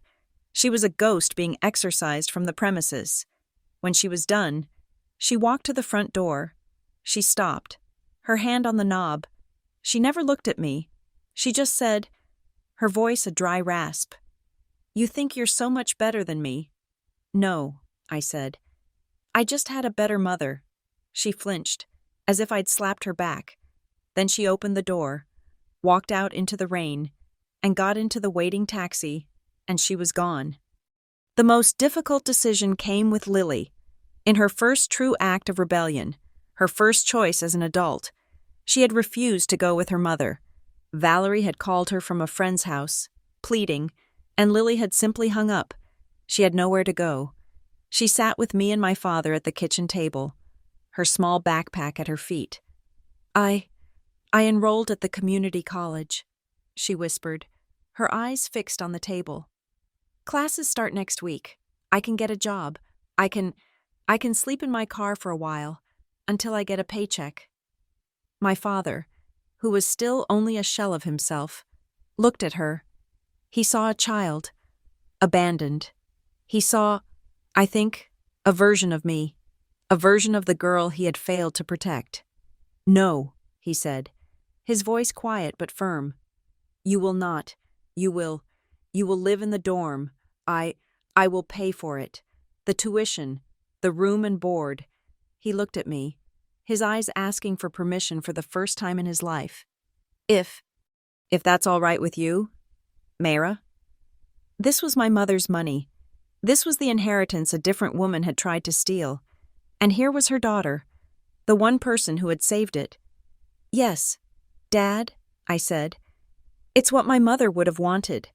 she was a ghost being exorcised from the premises. When she was done, she walked to the front door. She stopped, her hand on the knob. She never looked at me. She just said, her voice a dry rasp, "You think you're so much better than me." "No," I said. "I just had a better mother." She flinched, as if I'd slapped her back. Then she opened the door, walked out into the rain, and got into the waiting taxi, and she was gone. The most difficult decision came with Lily. In her first true act of rebellion, her first choice as an adult, she had refused to go with her mother. Valerie had called her from a friend's house, pleading, and Lily had simply hung up. She had nowhere to go. She sat with me and my father at the kitchen table, her small backpack at her feet. I enrolled at the community college," she whispered, her eyes fixed on the table. "Classes start next week. I can get a job. I can sleep in my car for a while, until I get a paycheck." My father, who was still only a shell of himself, looked at her. He saw a child, abandoned. He saw, I think, a version of me, a version of the girl he had failed to protect. "No," he said, his voice quiet but firm. "You will not. You will live in the dorm. I will pay for it. The tuition, the room and board." He looked at me, his eyes asking for permission for the first time in his life. If that's all right with you, Mayra?" This was my mother's money. This was the inheritance a different woman had tried to steal. And here was her daughter, the one person who had saved it. "Yes, Dad," I said. "It's what my mother would have wanted."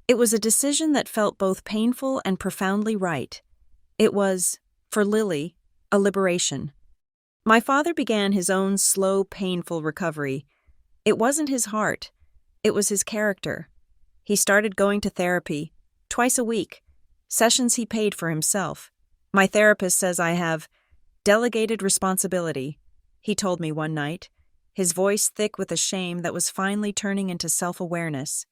It was a decision that felt both painful and profoundly right. It was, for Lily, a liberation. My father began his own slow, painful recovery. It wasn't his heart. It was his character. He started going to therapy, twice a week, sessions he paid for himself. "My therapist says I have delegated responsibility," he told me one night, his voice thick with a shame that was finally turning into self-awareness,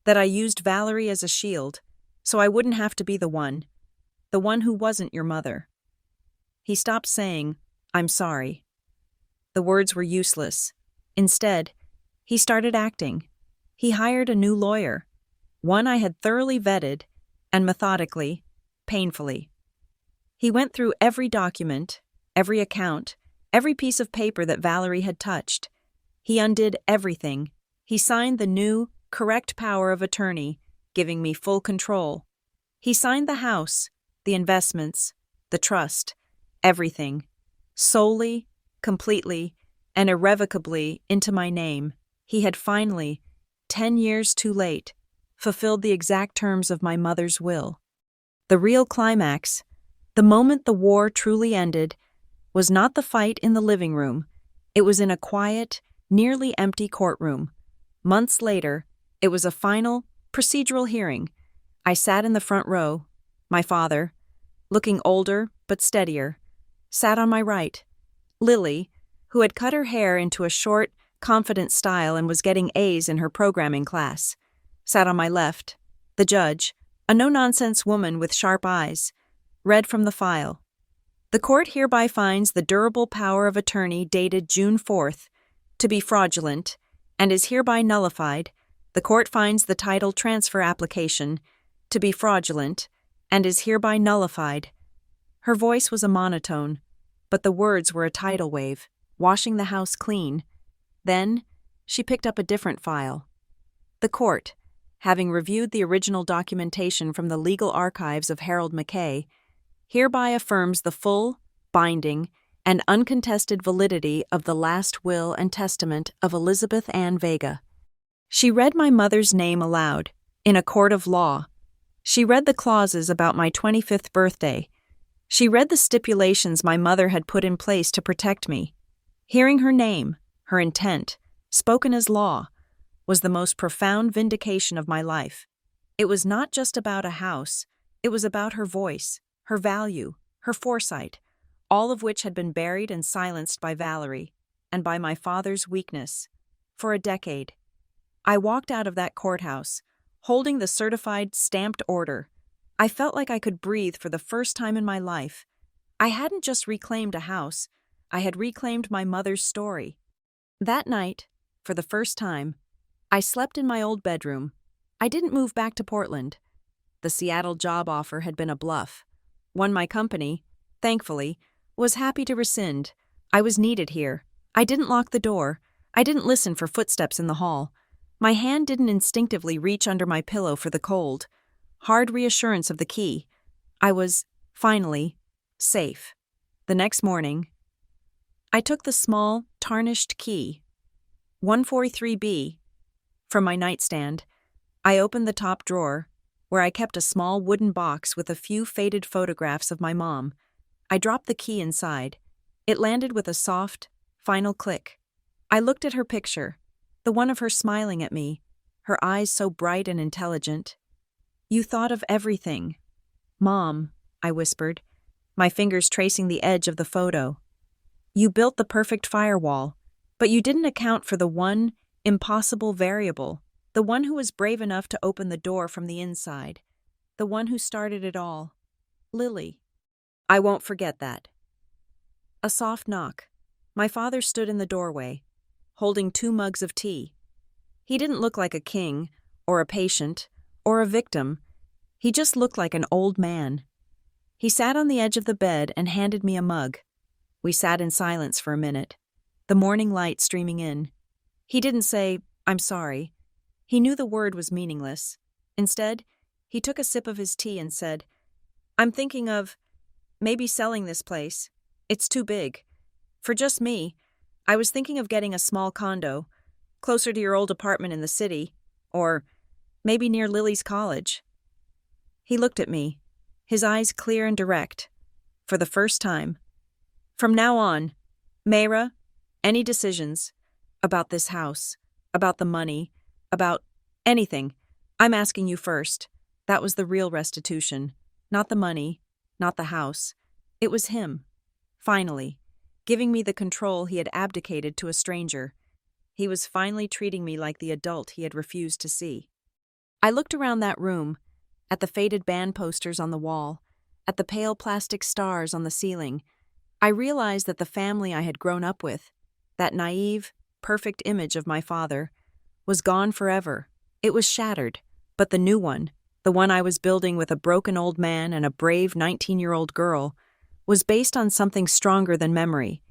"that I used Valerie as a shield, so I wouldn't have to be the one who wasn't your mother." He stopped saying, "I'm sorry." The words were useless. Instead, he started acting. He hired a new lawyer, one I had thoroughly vetted, and methodically, painfully. He went through every document, every account, every piece of paper that Valerie had touched. He undid everything. He signed the new, correct power of attorney, giving me full control. He signed the house, the investments, the trust, everything, solely, completely, and irrevocably into my name. He had finally, 10 years too late, fulfilled the exact terms of my mother's will. The real climax, the moment the war truly ended, was not the fight in the living room. It was in a quiet, nearly empty courtroom. Months later, it was a final, procedural hearing. I sat in the front row. My father, looking older but steadier, sat on my right. Lily, who had cut her hair into a short, confident style and was getting A's in her programming class, sat on my left. The judge, a no-nonsense woman with sharp eyes, read from the file. The court hereby finds the durable power of attorney dated June 4th to be fraudulent and is hereby nullified. The court finds the title transfer application to be fraudulent and is hereby nullified. Her voice was a monotone, but the words were a tidal wave, washing the house clean. Then, she picked up a different file. The court, having reviewed the original documentation from the legal archives of Harold McKay, hereby affirms the full, binding, and uncontested validity of the last will and testament of Elizabeth Ann Vega. She read my mother's name aloud, in a court of law. She read the clauses about my 25th birthday. She read the stipulations my mother had put in place to protect me. Hearing her name, her intent, spoken as law, was the most profound vindication of my life. It was not just about a house, it was about her voice, her value, her foresight, all of which had been buried and silenced by Valerie, and by my father's weakness. For a decade. I walked out of that courthouse, holding the certified, stamped order. I felt like I could breathe for the first time in my life. I hadn't just reclaimed a house, I had reclaimed my mother's story. That night, for the first time, I slept in my old bedroom. I didn't move back to Portland. The Seattle job offer had been a bluff. One my company, thankfully, was happy to rescind. I was needed here. I didn't lock the door. I didn't listen for footsteps in the hall. My hand didn't instinctively reach under my pillow for the cold, hard reassurance of the key. I was, finally, safe. The next morning, I took the small, tarnished key, 143B, from my nightstand. I opened the top drawer, where I kept a small wooden box with a few faded photographs of my mom. I dropped the key inside. It landed with a soft, final click. I looked at her picture, the one of her smiling at me, her eyes so bright and intelligent. "You thought of everything." "Mom," I whispered, my fingers tracing the edge of the photo. "You built the perfect firewall, but you didn't account for the one impossible variable, the one who was brave enough to open the door from the inside, the one who started it all. Lily." I won't forget that. A soft knock. My father stood in the doorway, holding 2 mugs of tea. He didn't look like a king, or a patient, or a victim. He just looked like an old man. He sat on the edge of the bed and handed me a mug. We sat in silence for a minute, the morning light streaming in. He didn't say, "I'm sorry." He knew the word was meaningless. Instead, he took a sip of his tea and said, "I'm thinking of maybe selling this place. It's too big. For just me, I was thinking of getting a small condo, closer to your old apartment in the city, or maybe near Lily's college." He looked at me, his eyes clear and direct, for the first time. "From now on, Mayra, any decisions about this house, about the money, about anything, I'm asking you first." That was the real restitution. Not the money, not the house. It was him, finally, giving me the control he had abdicated to a stranger. He was finally treating me like the adult he had refused to see. I looked around that room, at the faded band posters on the wall, at the pale plastic stars on the ceiling. I realized that the family I had grown up with, that naive, perfect image of my father, was gone forever. It was shattered, but the new one, the one I was building with a broken old man and a brave 19-year-old girl, was based on something stronger than memory.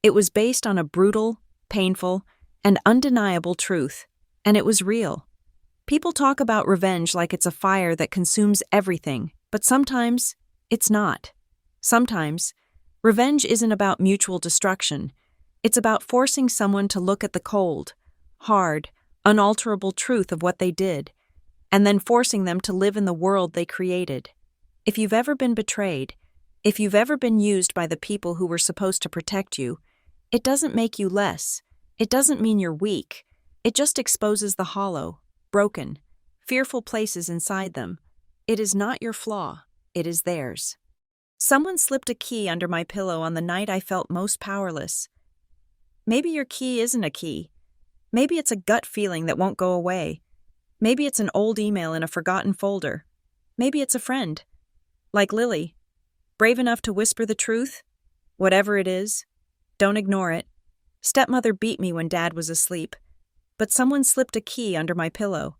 It was based on a brutal, painful, and undeniable truth, and it was real. People talk about revenge like it's a fire that consumes everything, but sometimes it's not. Sometimes, revenge isn't about mutual destruction. It's about forcing someone to look at the cold, hard, unalterable truth of what they did, and then forcing them to live in the world they created. If you've ever been betrayed, if you've ever been used by the people who were supposed to protect you, it doesn't make you less. It doesn't mean you're weak. It just exposes the hollow, broken, fearful places inside them. It is not your flaw. It is theirs. Someone slipped a key under my pillow on the night I felt most powerless. Maybe your key isn't a key. Maybe it's a gut feeling that won't go away. Maybe it's an old email in a forgotten folder. Maybe it's a friend. Like Lily, brave enough to whisper the truth? Whatever it is, don't ignore it. Stepmother beat me when Dad was asleep, but someone slipped a key under my pillow.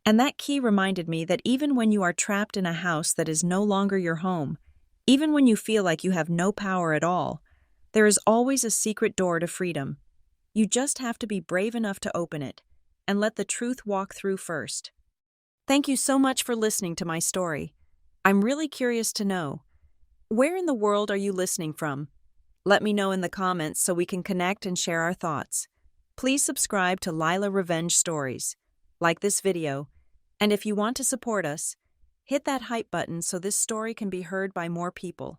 And that key reminded me that even when you are trapped in a house that is no longer your home, even when you feel like you have no power at all, there is always a secret door to freedom. You just have to be brave enough to open it and let the truth walk through first. Thank you so much for listening to my story. I'm really curious to know, where in the world are you listening from? Let me know in the comments so we can connect and share our thoughts. Please subscribe to Lila Revenge Stories, like this video, and if you want to support us, hit that hype button so this story can be heard by more people.